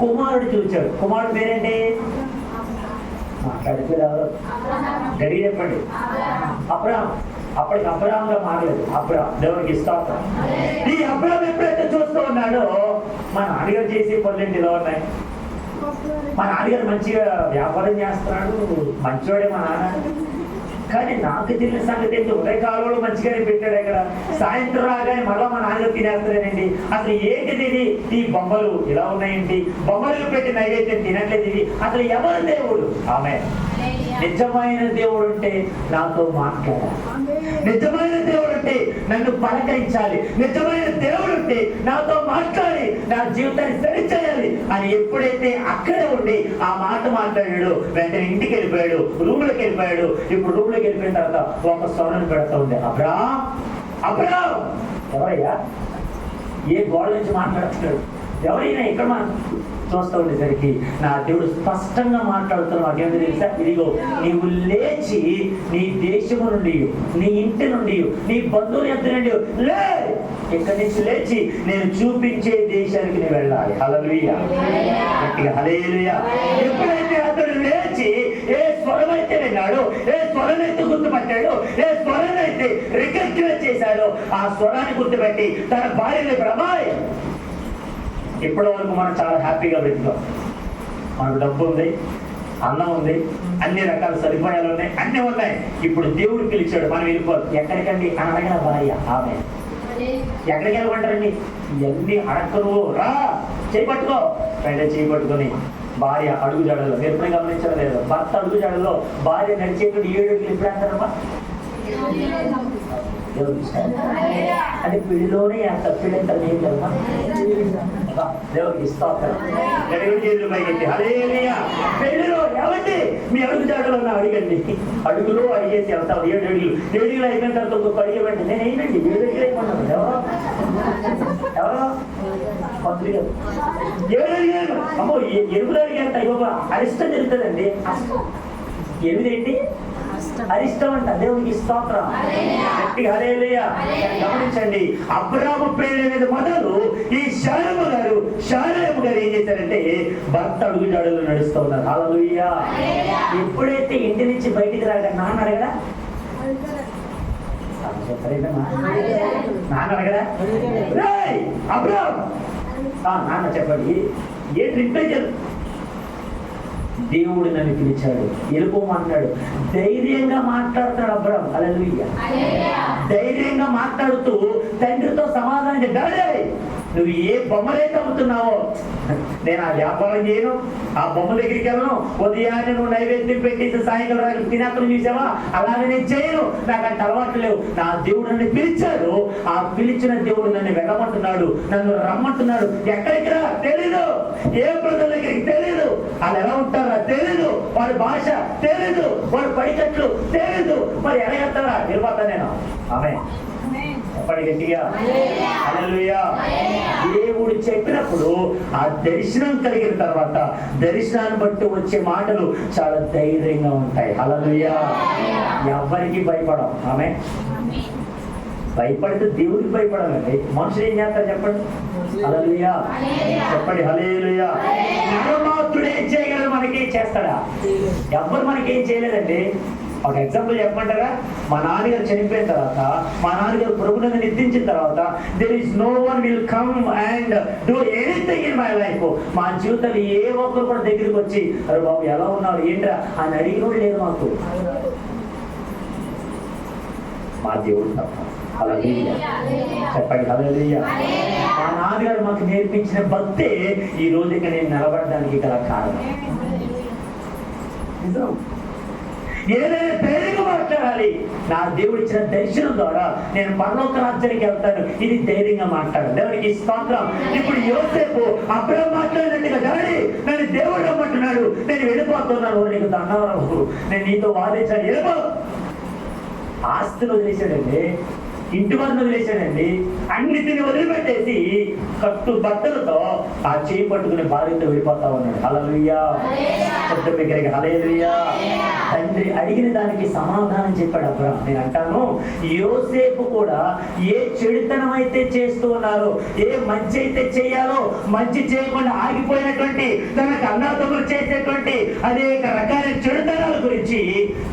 కుమారుడు చూచాడు. కుమారుడు పేరేంటి? మాట్లాడితే ఎవరు గడిగి చెప్పండి. అబ్రాహాం. అప్పటికి అబ్రాహాంగా మారలేదు. అబ్రాహాం. దేవునికి స్తోత్రం. ఈ అబ్రాహాం ఎప్పుడైతే చూస్తూ ఉన్నాడో మా నాన్నగారు చేసే పనులేంటి ఇలా ఉన్నాయి, మా నాన్నగారు మంచిగా వ్యాపారం చేస్తున్నాడు, మంచివాడే మా నాన్న, కానీ నాకు తెలిసిన సంగతి ఏంటి, ఉదయకాలంలో మంచిగానే పెట్టాడు, ఇక్కడ సాయంత్రం రాగానే మళ్ళా మా నాన్నగారు తినేస్తారేనండి, అసలు ఏంటిది ఇది, ఈ బొమ్మలు ఇలా ఉన్నాయండి, బొమ్మలు పెట్టి నైవేద్యం తినట్లేదు, ఇది అసలు ఎవరు దేవుడు? ఆమె నిజమైన దేవుడు ఉంటే నాతో మాట్లాడాలి, నిజమైన దేవుడు ఉంటే నన్ను పలకరించాలి, నిజమైన దేవుడు ఉంటే నాతో మాట్లాడి నా జీవితాన్ని సరి చేయాలి అని ఎప్పుడైతే అక్కడే ఉండి ఆ మాట మాట్లాడాడు, వెంటనే ఇంటికి వెళ్ళిపోయాడు, రూమ్లోకి వెళ్ళిపోయాడు. ఇప్పుడు రూమ్లోకి వెళ్ళిపోయిన తర్వాత ఒక స్వరం పెడతా ఉంది, అబ్రాహాం, అబ్రాహాం. ఎవరయ్యా? ఏ గోడ నుంచి మాట్లాడుతున్నాడు? ఎవరైనా ఇక్కడ మనం చూస్తూ ఉండేసరికి నా దేవుడు స్పష్టంగా మాట్లాడుతున్నాడు. నాకేంటో తెలుసా? ఇదిగో నీవు లేచి నీ దేశము నుండి, నీ ఇంటి నుండి, నీ బంధువుల యొక్క నుండి లే, ఇక్కడి నుంచి లేచి నేను చూపించే దేశానికి నేను వెళ్ళాలి. హల్లెలూయా. గట్టిగా హల్లెలూయా. ఎప్పుడైతే అతడు లేచి ఏ స్వరం అయితే విన్నాడో, ఏ స్వరం అయితే గుర్తుపట్టాడో, ఏ స్వరం అయితే రికగ్నైజ్ చేశాడో ఆ స్వరాన్ని గుర్తుపెట్టి తన భార్యని, అమ్మాయి ఇప్పటి వరకు మనం చాలా హ్యాపీగా బ్రతికాం, మనకు డబ్బు ఉంది, అన్నం ఉంది, అన్ని రకాల సదుపాయాలు ఉన్నాయి, అన్నీ ఉన్నాయి. ఇప్పుడు దేవుడు పిలిచాడు, మనం వెళ్ళిపోవాలి. ఎక్కడికండి అని అడగల భార్య. ఆమె ఎక్కడికి వెళ్ళమంటారండి? ఇవన్నీ అడక్కరు, రా చేపట్టుకో. పైన చేపట్టుకొని భార్య అడుగు జాడలో, మీరు ఎప్పుడైనా గమనించడం లేదు, భర్త అడుగు జాడలో భార్య నడిచేటువంటి 7 అడుగులు ఎప్పుడు అంటారమ్మా? అంటే పెళ్లిలోనే అంత పెళ్ళంతా ఏం కదమ్మా? దేవుడికి ఇస్తాను చేతులు పైకెత్తి హల్లెలూయా. పెళ్లిలో ఏమండి మీ అడుగు జాడలో అడిగండి. అడుగులో అడిగేసి వెళ్తాం. 7 అడుగులు, 7 అడుగులు అయిపోయిన తర్వాత ఒక్కొక్క అడిగేవండి. నేను ఏంటండి 7 అడుగులు అయిపోయినాను. ఎవరో మంత్రి గారు 7 అడిగాను. అమ్మో 8 అడిగాంట. ఇవ్వ అరిష్టం జరుగుతుందండి. 8 ఏంటి? అరిష్టం అంట. దేవునికి స్తోత్రం. హల్లెలూయా. గమనించండి, అబ్రాము పెళ్లి మీద మొదలు ఈ శారము గారు ఏం చేశారంటే భర్త అడుగు జాడలో నడుస్తూ ఉన్నారు. హల్లెలూయా. ఎప్పుడైతే ఇంటి నుంచి బయటికి రాగా నాన్న అడగడా? నాన్న అడగడా? అబ్రామ్ నాన్న చెప్పండి, ఏ ట్రిప్ అయ్యారు? దేవుడు నన్ను పిలిచాడు, వెళ్ళిపోమన్నాడు. ధైర్యంగా మాట్లాడుతున్నాడు అబ్రామ్. హల్లెలూయా. ధైర్యంగా మాట్లాడుతూ తండ్రితో సమాధానం చెప్పాడు. నువ్వు ఏ బొమ్మలైతే అమ్ముతున్నావో, నేను ఆ వ్యాపారం చేయను, ఆ బొమ్మ దగ్గరికి వెళ్ళను. ఉదయాన్నే నువ్వు నైవేద్యం పెట్టేసి సాయంకాలం రాత్రి తినక్కలు చూసావా, అలాగే నేను చేయను. నాకు అంటే అలవాటు లేవు. నా దేవుడు నన్ను పిలిచాడు, ఆ పిలిచిన దేవుడు నన్ను వెళ్ళమంటున్నాడు, నన్ను రమ్మంటున్నాడు. ఎక్కడికి రా తెలీదు, ఏ ప్రజల దగ్గరికి తెలీదు, వాళ్ళు ఎలా ఉంటారా తెలీదు, వాడి భాష తెలీదు, వాడి పడికట్లు తెలీదు, మరి ఎలాగెళ్తారా వెళ్ళిపోతా నేను. ఆమె చెప్పండి గట్టిగా హల్లెలూయా. దేవుడు చెప్పినప్పుడు ఆ దర్శనం కలిగిన తర్వాత దర్శనాన్ని బట్టి వచ్చే మాటలు చాలా ధైర్యంగా ఉంటాయి. హల్లెలూయా. ఎవరికి భయపడం. ఆమె భయపడితే దేవుడికి భయపడాలండి. మనుషులు ఏం చేస్తారు చెప్పండి? హల్లెలూయా. చెప్పండి హల్లెలూయా. నరమాత్రుడు ఏం చేయగలరు? మనకేం చేస్తాడా? ఎవ్వరు మనకేం చేయలేదండి. ఒక ఎగ్జాంపుల్ చెప్పమంటారా? మా నాన్నగారు చనిపోయిన తర్వాత, మా నాన్నగారు ప్రభువుని నిర్దించిన తర్వాత, there is no one will come and do anything in my life. మా జీవితంలో ఏ ఒక్కరు కూడా దగ్గరికి వచ్చి అరే బాబు ఎలా ఉన్నారు ఏంట్రా అని అడిగినోడు లేదు మాకు. మా దేవుడు తప్ప. హల్లెలూయా. చెప్పండి హల్లెలూయా. మా నాన్నగారు మాకు నేర్పించిన భక్తే ఈ రోజు ఇక నేను నిలబడడానికి గల కారణం. నిజం. ఏదైనా ధైర్యంగా మాట్లాడాలి. నా దేవుడు ఇచ్చిన దర్శనం ద్వారా నేను పరలోక రాజ్యానికి వెళ్తాను, ఇది ధైర్యంగా మాట్లాడాలి. దేవునికి స్తోత్రం. ఇప్పుడు యోసేపు అబ్రాము మాట్లాడినట్టుగా, డాడీ నన్ను దేవుడు రమ్మంటున్నాడు, నేను వెళ్ళిపోతున్నాను, నీకు దండవరావు, నేను నీతో వాదించాను, వెళ్ళిపో. ఆస్తిని వదిలేశాడండి, ఇంటి వారిని వదిలేశాడండి, అన్నిటిని వదిలిపెట్టేసి కట్టు బట్టలతో ఆ చేయి పట్టుకుని భార్యతో వెళ్ళిపోతా ఉన్నాడు. హల్లెలూయా. శబ్ద దగ్గరికి హల్లెలూయా. తండ్రి అడిగిన దానికి సమాధానం చెప్పాడు అబ్రాము. నేను అంటాను, యోసేపు కూడా ఏ చెడుతనం అయితే చేస్తూ ఉన్నారో, ఏ మంచి అయితే చేయాలో మంచి చేయకుండా ఆగిపోయినటువంటి తనకు అన్నాతములు చేసేటువంటి అనేక రకాల చెడుతనాల గురించి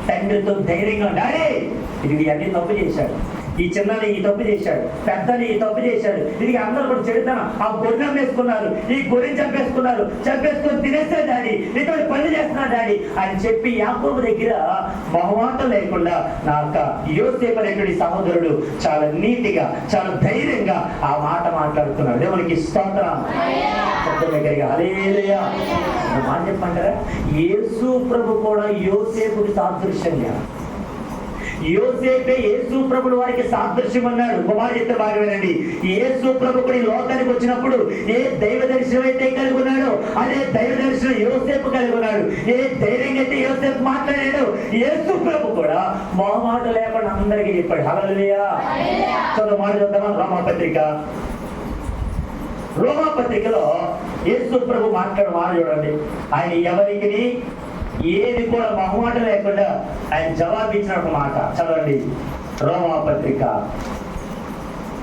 తండ్రితో ధైర్యంగా, డాడీ ఇది అన్ని తప్పు చేశాడు, ఈ చిన్నని ఈ తప్పు చేశాడు, పెద్దని ఈ తప్పు చేశాడు, ఇది అందరూ కూడా చెడుతాను, ఆ గొర్రెం వేసుకున్నారు, ఈ గొర్రెని చంపేసుకొని తినేస్తే డాడీ, ఇతడు పని చేస్తున్నా డాడీ అని చెప్పి యాకోబు దగ్గర మొహమాటం లేకుండా నా యోసేపు అనేటువంటి సహోదరుడు చాలా నీతిగా చాలా ధైర్యంగా ఆ మాట మాట్లాడుతున్నాడు. దేవునికి స్తోత్రం. దగ్గరగా హల్లెలూయా. మాట చెప్పంటారా? యేసు ప్రభు కూడా యోసేపుకి సాదృశ్యంగా, యోసేపే యేసు ప్రభుడు వారికి సాదృశ్యం అన్నాడు. కుమారుడితో బాగా వినండి. యేసు ప్రభు కూడా లోకానికి వచ్చినప్పుడు ఏ దైవ దర్శనం అయితే కలిగి ఉన్నాడో అదే దైవ దర్శనం యోసేపు కలిగి ఉన్నాడు. ఏ ధైర్యంగా అయితే యోసేపు మాట్లాడాడు, యేసు ప్రభు కూడా మొహమాట లేకుండా అందరికీ చెప్పాడు. హల్లెలూయా. చదువు మాట చూద్దామా? రోమాపత్రికలో యేసు ప్రభు మాట్లాడు మాట చూడండి. ఆయన ఎవరికి ఏది కూడా మొహమాట లేకుండా ఆయన జవాబు ఇచ్చిన ఒక మాట చదవండి. రోమాపత్రిక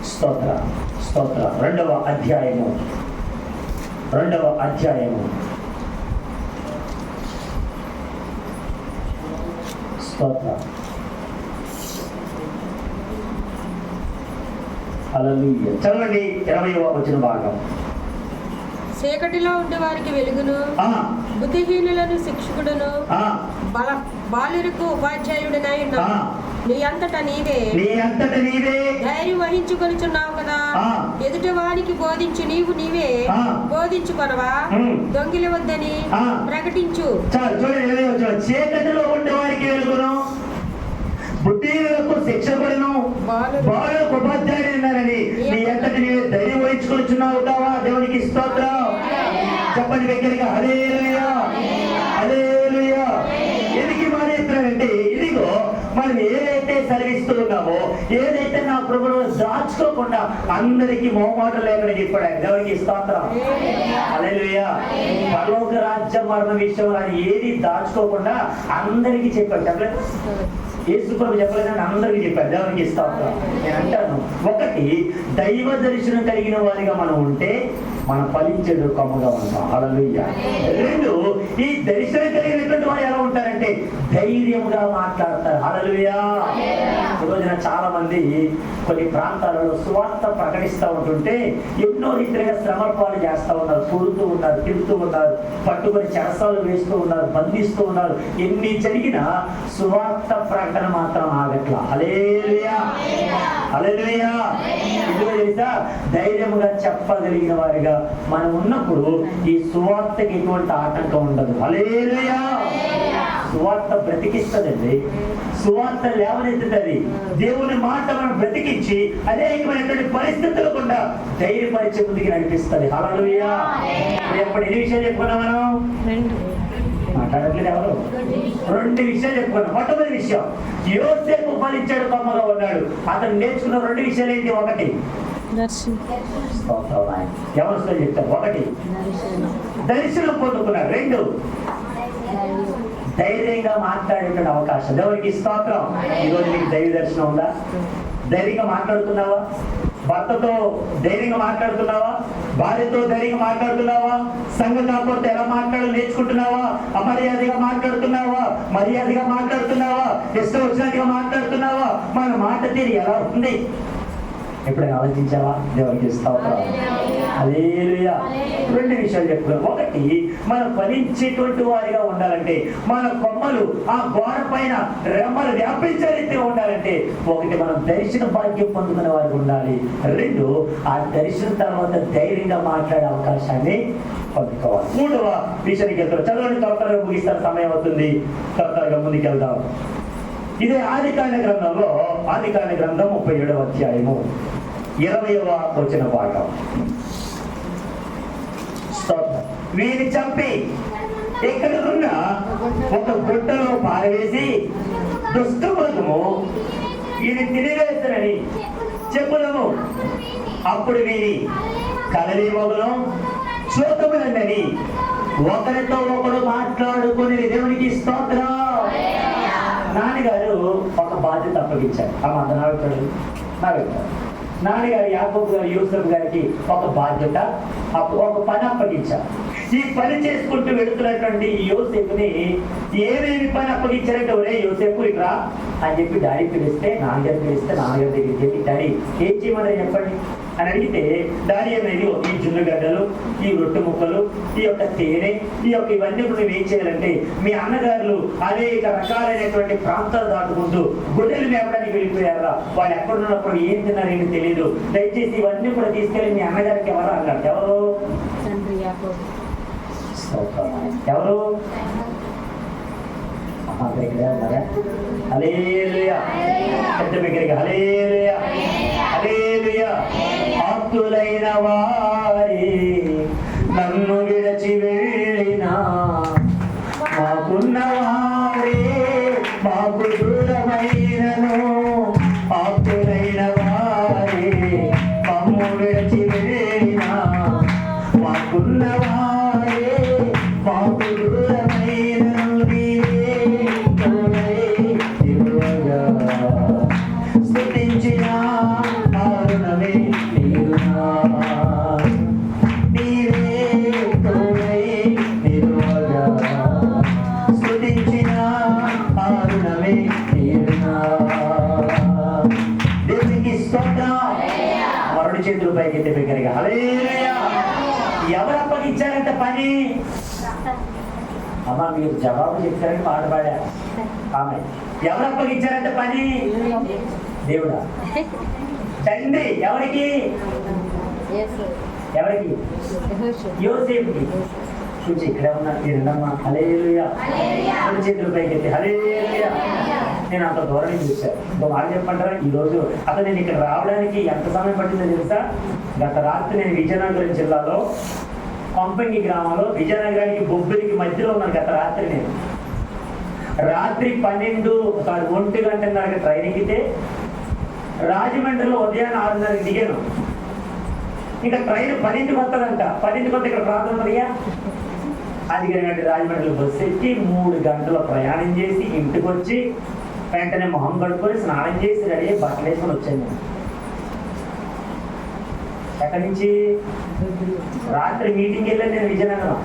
స్తోత్ర 2వ అధ్యాయము స్తోత్ర. హల్లెలూయా. చదవండి 20వ వచన భాగం. చీకటిలో ఉండే వారికి వెలుగును, ఆ, బుద్ధిహీనులను శిక్షకుడును, ఆ, బాలురకు ఉపాధ్యాయుడినై ఆ. ఉన్నావు. నీ అంతటా నీవే నీ అంతట నీవే ధైర్యం వహించుకొనిచున్నావు కదా. ఆ. ఎదుటి వారికి బోధించు, నీవే ఆ. బోధించుకొనవా. ఉమ్. దొంగిలి వద్దని ఆ. ప్రకటించు. చాలు చూడండి, చీకటిలో ఉండే వారికి వెలుగును, బుద్ధిహీనులకు శిక్షకుడును, బాలులకు ఉపాధ్యాయుడు ఉన్నారని నీ అంతటి నీవే ధైర్యం వహించుకొనిచున్నావు కావా. దేవునికి స్తోత్రం. చెప్పండి దగ్గరగా హల్లెలూయా, హల్లెలూయా. ఎందుకు మానేస్తున్నానంటే ఇదిగో మనం ఏదైతే సెలవిస్తూ ఉన్నామో, ఏదైతే నా ప్రభువును దాచుకోకుండా అందరికీ మొహమాటం లేకుండా చెప్పాడు ఆయన. దేవునికి స్తోత్రం, హల్లెలూయా. పరలోక రాజ్యం మరణ విషయం అని ఏది దాచుకోకుండా అందరికీ చెప్పాడు. చెప్పలేదు యేసు ప్రభు చెప్పలేదని అందరికీ చెప్పాడు. దేవునికి స్తోత్రం. నేను అంటాను, ఒకటి దైవ దర్శనం కలిగిన వారిగా మనం ఉంటే మనం ఫలించేడు కొమ్మగా ఉంటాం. హల్లెలూయా. రెండు, ఈ దర్శనం కలిగినటువంటి వారు ఎలా ఉంటారంటే ధైర్యంగా మాట్లాడతారు. హల్లెలూయా. ఈ రోజున చాలా మంది కొన్ని ప్రాంతాలలో సువార్త ప్రకటిస్తూ ఉంటుంటే ఎన్నో రీతిగా శ్రమల పాలు చేస్తూ ఉన్నారు, కూడుతూ ఉన్నారు, తిడుతూ ఉన్నారు, పట్టుకొని చెరసాలు వేస్తూ ఉన్నారు, బంధిస్తూ ఉన్నారు. ఎన్ని జరిగినా సువార్త ప్రకటన మాత్రం ఆగట్లా. హల్లెలూయా, హల్లెలూయా. ఎందుకో తెలుసా, ధైర్యముగా చెప్పగలిగిన వారిగా మనం ఉన్నప్పుడు ఈ సువార్తకి ఎటువంటి ఆటంకం ఉండదు. హల్లెలూయా. సువార్త బ్రతికిస్తుందండి, సువార్త లేవనెత్తుతుంది. దేవుని మాట మనం బ్రతికించి అనేకమైనటువంటి పరిస్థితులు కూడా ధైర్యపరిచే ముందుకి నడిపిస్తుంది. హల్లెలూయా. ఎప్పుడు ఎన్ని విషయాలు చెప్పుకున్నాం మనం? మాట్లాడట్లేదు ఎవరు? రెండు విషయాలు చెప్పుకున్నాం. మొట్టమొదటి విషయం, యోసేపు ఫలించాడు, కొమ్మగా ఉన్నాడు. అతను నేర్చుకున్న రెండు విషయాలు ఏంటి? ఒకటి ఎవరు చెప్తారు? ఒకటి దర్శనం పొందుకున్నాడు. రెండు ధైర్యంగా మాట్లాడేటువంటి అవకాశం. దేవునికి స్తోత్రం. ఈరోజు నీకు దైవ దర్శనం ఉందా? ధైర్యంగా మాట్లాడుతున్నావా? భర్తతో ధైర్యంగా మాట్లాడుతున్నావా? భార్యతో ధైర్యంగా మాట్లాడుతున్నావా? సంఘ కాకపోతే ఎలా మాట్లాడాలో నేర్చుకుంటున్నావా? అమర్యాదగా మాట్లాడుతున్నావా? మర్యాదగా మాట్లాడుతున్నావా? ఇష్టం వచ్చినట్టుగా మాట్లాడుతున్నావా? మన మాట తీరు ఎలా ఉంది? ఎప్పుడైనా ఆలోచించావా? దేవునికి స్తోత్రం, హల్లెలూయా. రెండు విషయాలు చెప్తున్నాను. ఒకటి, మనం ఫలించేటువంటి వారిగా ఉండాలంటే మన కొమ్మలు ఆ గోడ పైన రెమ్మలు వ్యాపించే రీతిగా ఉండాలంటే ఒకటి, మనం దర్శన భాగ్యం పొందుకునే వారికి ఉండాలి. రెండు, ఆ దర్శనం తర్వాత ధైర్యంగా మాట్లాడే అవకాశాన్ని పొందుకోవాలి. మూడవ విషయానికి వెళ్తారు. చదవండి, త్వరగా ముగిస్తారు, సమయం అవుతుంది. త్వరగా ముందుకెళ్దాం. ఇదే ఆదికాండ గ్రంథంలో, ఆదికాండ గ్రంథం 37వ అధ్యాయము 20వ వచన భాగం. వీరిని చంపి ఇక్కడ ఉన్న ఒక గుట్టలో పారవేసి దుష్టమృగము ఇది తినివేస్తానని చెప్పుదము. అప్పుడు వీరి కలలి మొగలు చూతములందని ఒకరితో ఒకడు మాట్లాడుకుని దేవునికి స్తోత్రం. నాన్నగారు ఒక బాధ్యత అప్పగించారు. ఆ మాట నాన్నగారు యాకోబు గారు యూసఫ్ గారికి ఒక బాధ్యత, ఒక పని అప్పగించారు. ఈ పని చేసుకుంటూ వెళుతున్నటువంటి యోసేపుని ఏమేమి పని అప్పగించారంటే, ఒరే యోసేపు ఇట్రా అని చెప్పి డాడీ పిలిస్తే, నాన్నగారు దగ్గరికి వెళ్ళి డాడీ ఏం చేయమని చెప్పండి అని అడిగితే, డాడీ అనేది ఈ జున్నుగడ్డలు, ఈ రొట్టె ముక్కలు, ఈ యొక్క తేనె, ఈ యొక్క ఇవన్నీ కూడా నువ్వు ఏం చేయాలంటే, మీ అన్నగారులు అనేక రకాలైనటువంటి ప్రాంతాలు దాటుకుంటూ గొడ్డలు మేపడానికి వెళ్ళిపోయారా, వాళ్ళు ఎక్కడున్నప్పుడు ఏం తిన్నారేంటి తెలియదు, దయచేసి ఇవన్నీ కూడా తీసుకెళ్ళి మీ అన్నగారికి ఎవరు అన్నారు. ఎవరు? ఎవరు? హల్లెలూయా. పెద్ద దగ్గరికి హల్లెలూయా, హల్లెలూయా. ఆప్తులైన వారి నన్ను విడచి వెళ్ళినా, మాకున్న వారే మాకు దూరమైనను. ఆప్తులైన వారే మమ్ము విడచి వెళ్ళినా, మాకున్న వారే మాకు దూరమైనను. స్తుతించిన కారణమే నీరునా, నీవే తోడై నిలువగా. స్తుతించిన కారణమే నీరునా. దేవునికి స్తోత్రం. మరొక చేతులు పైకి ఎత్తి బిగ్గరగా హల్లెలూయా. ఎవరప్ప అప్పగించారంట పని? అమ్మా మీరు జవాబు చెప్తారని పాట పాడారు. ఆమె ఎవరు అప్పగించారంట పని? దేవుడా? తండ్రి ఎవరికి? ఎవరికి? యోసేపుకి. చూచి ఇక్కడ ఉన్నా తిరణమ్మా. హల్లెలూయా. చేతుల పైకి ఎత్తి హల్లెలూయా. నేను అంత దూరం చూశాను. ఇంకో మాట చెప్పంటారా? ఈరోజు అసలు నేను ఇక్కడ రావడానికి ఎంత సమయం పట్టిందో తెలుసా? గత రాత్రి నేను విజయనగరం జిల్లాలో పంపంగి గ్రామంలో, విజయనగరానికి బొబ్బిలికి మధ్యలో ఉన్నాను గత రాత్రి. నేను రాత్రి 1 గంటన్నరకు ట్రైన్ ఎక్కితే రాజమండ్రిలో ఉదయాన్నే 6:30కి దిగాను. ఇంకా ట్రైన్ 10ంటికి వస్తుందంట. 10ంటికి వస్తే ఇక్కడ ప్రాంతం ఉందిగా, అది గంటకి రాజమండ్రిలో బస్సు ఎక్కి 3 గంటల ప్రయాణం చేసి ఇంటికి వచ్చి వెంటనే మొహం కడుక్కొని స్నానం చేసి రెడీ అయ్యి బట్టలు వేసుకొని వచ్చాను. ఎక్కడి నుంచి? రాత్రి మీటింగ్ వెళ్ళాను నేను విజయనగరం.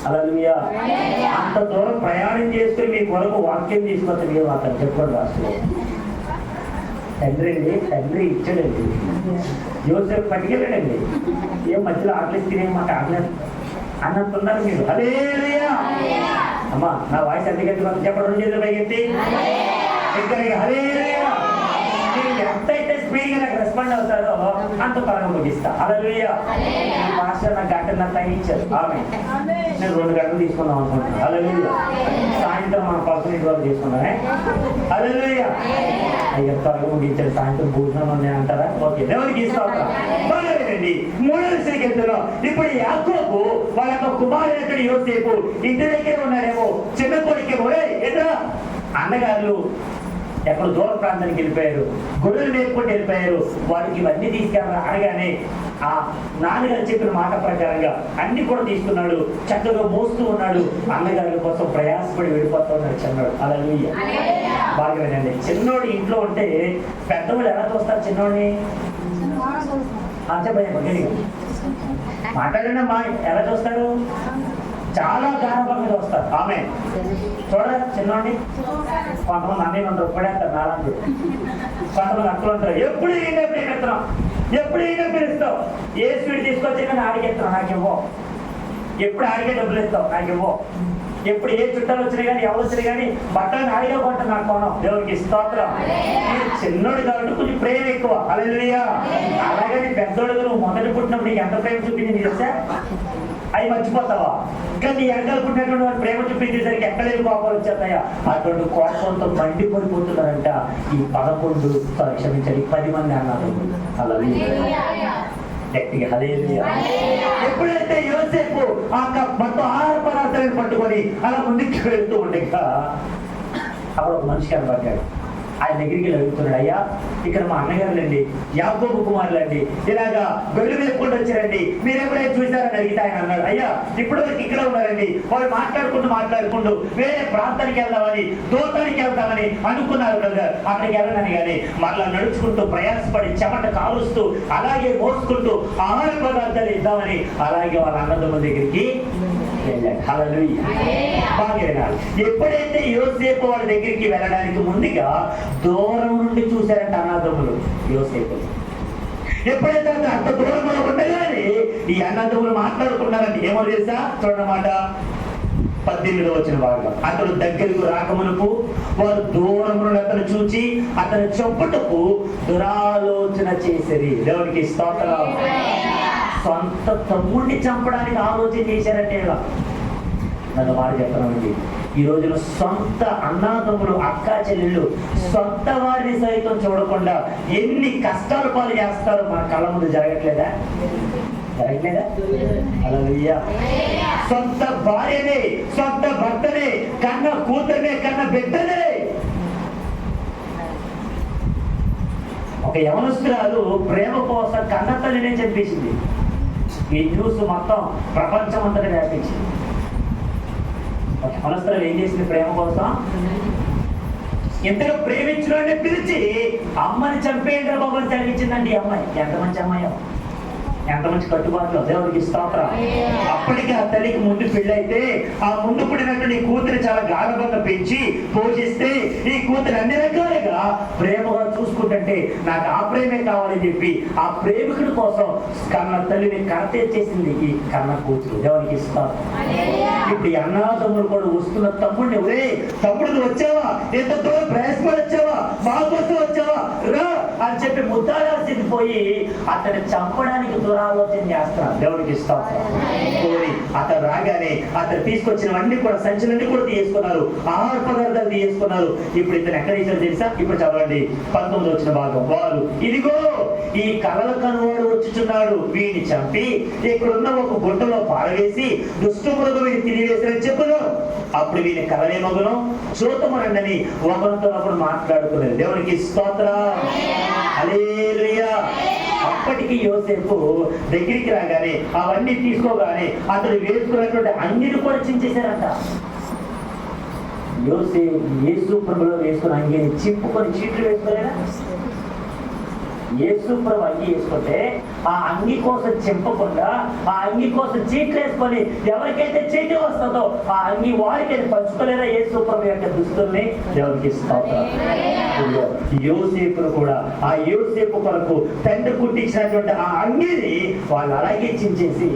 హల్లెలూయా. అంత దూరం ప్రయాణం చేసుకుని మీ కొరకు వాక్యం తీసుకొస్తే మీరు అతను చెప్పండి రాష్ట్రంలో. తండ్రి ఇచ్చాడండి. యోసేపు పట్టుకెళ్ళాడండి. ఏం మధ్యలో ఆకలిసి తినే మాట ఆకలేదు అన్నట్టున్నారు మీరు. హల్లెలూయా. అమ్మా నా వాయిస్ ఎంత గట్టి చెప్పండి. 2 చేతులు పైకెత్తి హల్లెలూయా. మీరు ఎంతైతే స్పీడ్గా నాకు రెస్పాండ్ అవుతారో అంత త్వరగా ముగిస్తా. హల్లెలూయా. మాస్టర్ నాకు గంటన్నర టైం ఇచ్చారు. ఆమె నేను 2 గంటలు తీసుకుందాం అనుకుంటున్నాను. హల్లెలూయా. సాయంత్రం మనం 10 వరకు తీసుకున్నామే. హల్లెలూయా. అయ్యో త్వరగా ముగించారు. సాయంత్రం భోజనం ఉంది అంటారా? ఓకే, ఎవరికి ఇస్తాం. బాగాలేదండి. 3వ విషయానికి వెళ్తున్నాం. ఇప్పుడు యాకోబు వాళ్ళ యొక్క కుమారుడు యోసేపు ఇంటి దగ్గర ఉన్నాడేమో. చిన్న కొడుకేమో ఎదురా అన్నగారు ఎక్కడ దూర ప్రాంతానికి వెళ్ళిపోయారు, గొర్రెలు మేపుకుంటూ వెళ్ళిపోయారు. వాడికి ఇవన్నీ తీసుకెళ్ళాలి అనగానే ఆ నాన్నగారు చెప్పిన మాట ప్రకారంగా అన్ని కూడా తీసుకున్నాడు. చక్కగా మోస్తూ ఉన్నాడు. అన్నగారి కోసం ప్రయాసపడి వెళ్ళిపోతా ఉన్నాడు చిన్నోడు. హల్లెలూయా. బాగా వినండి. చిన్నోడు ఇంట్లో ఉంటే పెద్దవాళ్ళు ఎలా చూస్తారు చిన్నోడిని? మాట్లాడండి అమ్మా. ఎలా చూస్తారు? చాలా గారభంగా చూస్తారు. ఆమె చూడరా చిన్నోడిని. కొంతమంది అన్నయ్య ఉంటారు, పడేస్తారు నాలుగు. కొంతమంది అక్కలు ఉంటారు, ఎప్పుడు ఈయన ప్రేమిస్తున్నాం, ఎప్పుడు ఈయన పిలుస్తావు. ఏ స్వీట్ తీసుకొచ్చి నేను ఆడికెత్తాను, నాకేమో. ఎప్పుడు ఆడికే డబ్బులు ఇస్తావు, నాకేమో. ఎప్పుడు ఏ చుట్టాలు వచ్చినా కానీ ఎవరు వచ్చినా కానీ బట్టలు ఆడిగా కొంటాను, నాకు కొనం. దేవుడికి స్తోత్రం. చిన్నోడు కాబట్టి కొంచెం ప్రేమ ఎక్కువ. హల్లెలూయా. అలాగని పెద్దోడు నువ్వు మొదటి పుట్టినప్పుడు నీకు ఎంత ప్రేమ చూపించింది తెలుసా? అవి మర్చిపోతావా? కానీ ఎండలు పుట్టినటువంటి వాడు ప్రేమ చూపించేసరికి ఎక్కలేని కోపాలు వచ్చేస్తాయా? అటువంటి కోపంతో మండిపడిపోతున్నారంట ఈ 10 మంది అన్నారు. అలా గట్టిగా హల్లెలూయా. ఎప్పుడైతే యోసేపు ఆ మొత్తం ఆహార పదార్థాలను పట్టుకొని అలా ముందుకు వెళ్తూ ఉండగా అప్పుడు ఒక మనిషి కనబడ్డాడు. ఆయన దగ్గరికి అడుగుతున్నాడు, అయ్యా ఇక్కడ మా అన్నగారులండి, యాకోబు కుమారులండి, ఇలాగా గొర్రెలు మేపుకుంటూ వచ్చారండి, మీరు ఎప్పుడైతే చూసారని అడిగితే ఆయన అన్నాడు, అయ్యా ఇప్పుడు వరకు ఇక్కడ ఉన్నారండి, వాళ్ళు మాట్లాడుకుంటూ వేరే ప్రాంతానికి వెళ్దామని, దూతానికి వెళ్దామని అనుకున్నారు కదా. అక్కడికి వెళ్ళనని కానీ మళ్ళా నడుచుకుంటూ ప్రయాసపడి చెమట కాలుస్తూ అలాగే మోసుకుంటూ ఆహార పదార్థాలు ఇద్దామని అలాగే వాళ్ళ అన్నదమ్ముల దగ్గరికి వెళ్ళాడు. హల్లెలూయా. బాగా వినాలి. ఎప్పుడైతే యోసేపు వాళ్ళ దగ్గరికి వెళ్ళడానికి ముందుగా దూరం నుండి చూశారంట అన్నదమ్ములు యోసేపు. ఎప్పుడైతే అంత దూరంలో ఉండగానే ఈ అన్నదమ్ములు మాట్లాడుకున్నారంటే ఏమో తెలుసా? చూడమాట 18వ వచనం భాగం. అతడు దగ్గరకు రాకమునుపు వారు దూరం నుండి అతను చూచి అతను చంపుటకు దురాలోచన చేసేది. దేవునికి స్తోత్రం. సొంత తమ్ముడిని చంపడానికి ఆలోచన చేశారంటే నన్ను మాట చెప్తానండి. ఈ రోజున సొంత అన్నాతమ్ములు, అక్క చెల్లెళ్ళు సొంత వారిని సైతం చూడకుండా ఎన్ని కష్టాలు పాలు చేస్తారో మన కళ్ళ ముందు జరగట్లేదా? హల్లెలూయా. సొంత భార్యనే, సొంత భర్తనే, కన్న కూతుర్నే, కన్న బిడ్డనే. ఒక యవనస్తురాలు ప్రేమ కోసం కన్న తల్లినే చంపేసింది. ఈ న్యూస్ మొత్తం ప్రపంచం అంతటా వ్యాపించింది. ఒక యవనస్తురాలు ఏం చేసింది? ప్రేమ కోసం ఎంతగా ప్రేమించిన పిలిచి అమ్మని చంపేయండి బాబు చదివించిందండి. ఈ అమ్మాయి ఎంత మంచి అమ్మాయి. ఎంత మంచి కట్టుబాట్లు, దేవునికి స్తోత్రం. అప్పటికి ఆ తల్లికి ముందు పెళ్ళైతే ఆ ముందు పుట్టినటువంటి కూతురు చాలా గాఢంగా పెంచి పోషిస్తే ఈ కూతురు అన్ని రకాలుగా ప్రేమగా చూసుకుంటుంటే నాకు ఆ ప్రేమే కావాలని చెప్పి ఆ ప్రేమికుడి కోసం కన్న తల్లిని కరతే చేసింది ఈ కన్న కూతురు, దేవునికి స్తోత్రం. ఇప్పుడు ఈ అన్నాదమ్ములు కూడా వస్తున్న తమ్ముడిని, ఒరే తమ్ముడు వచ్చావా, ఎంత దూరం ప్రయాసపడి వచ్చావా, మా కోసం వచ్చావా రా అని చెప్పి ముద్దాడాల్సింది పోయి అతన్ని చంపడానికి దురాలోచన చేస్తున్నారు, దేవుడికి స్తోత్రం. పోయి అతను రాగానే అతను తీసుకొచ్చినవన్నీ కూడా సంచులన్నీ కూడా తీసుకున్నారు, ఆహార పదార్థాలు తీసుకున్నారు. ఇప్పుడు ఇతను ఎక్కడ ఇచ్చారు తెలుసా? ఇప్పుడు చదవండి 19 వచ్చిన భాగం. వారు ఇదిగో ఈ కలల కనువాడు వచ్చుచున్నాడు, వీడిని చంపి ఇక్కడున్న ఒక గుంటలో పారవేసి దుష్టములకు వీడిని తిరిగివేసిన చెప్పును. అప్పుడు వీని కలలే మగును చూతమునండని ఒకరితో ఒకరు మాట్లాడుకున్నారు, దేవునికి స్తోత్రం. హల్లెలూయా. అప్పటికి యోసేపు దగ్గరికి రాగానే అవన్నీ తీసుకోగానే అతడు వేసుకున్నటువంటి అంగిని కూడా చించేశారంట. యేసు ప్రభులో వేసుకున్న అంగిని చింపుకొని చీట్లు వేసుకోలేదా? యేసు ప్రభు అంగి వేసుకుంటే ఆ అంగి కోసం చింపకుండా ఆ అంగి కోసం చీట్లు వేసుకొని ఎవరికైతే చీటి వస్తుందో ఆ అంగి వారికి పంచుకోలేదా యేసు ప్రభు యొక్క దుస్తుల్ని? దేవునికి స్తోత్రం. యోసేపును కూడా ఆ యోసేపు కొరకు తండ్రి కుట్టించినటువంటి ఆ అంగిని వాళ్ళు అలాగే చించేసి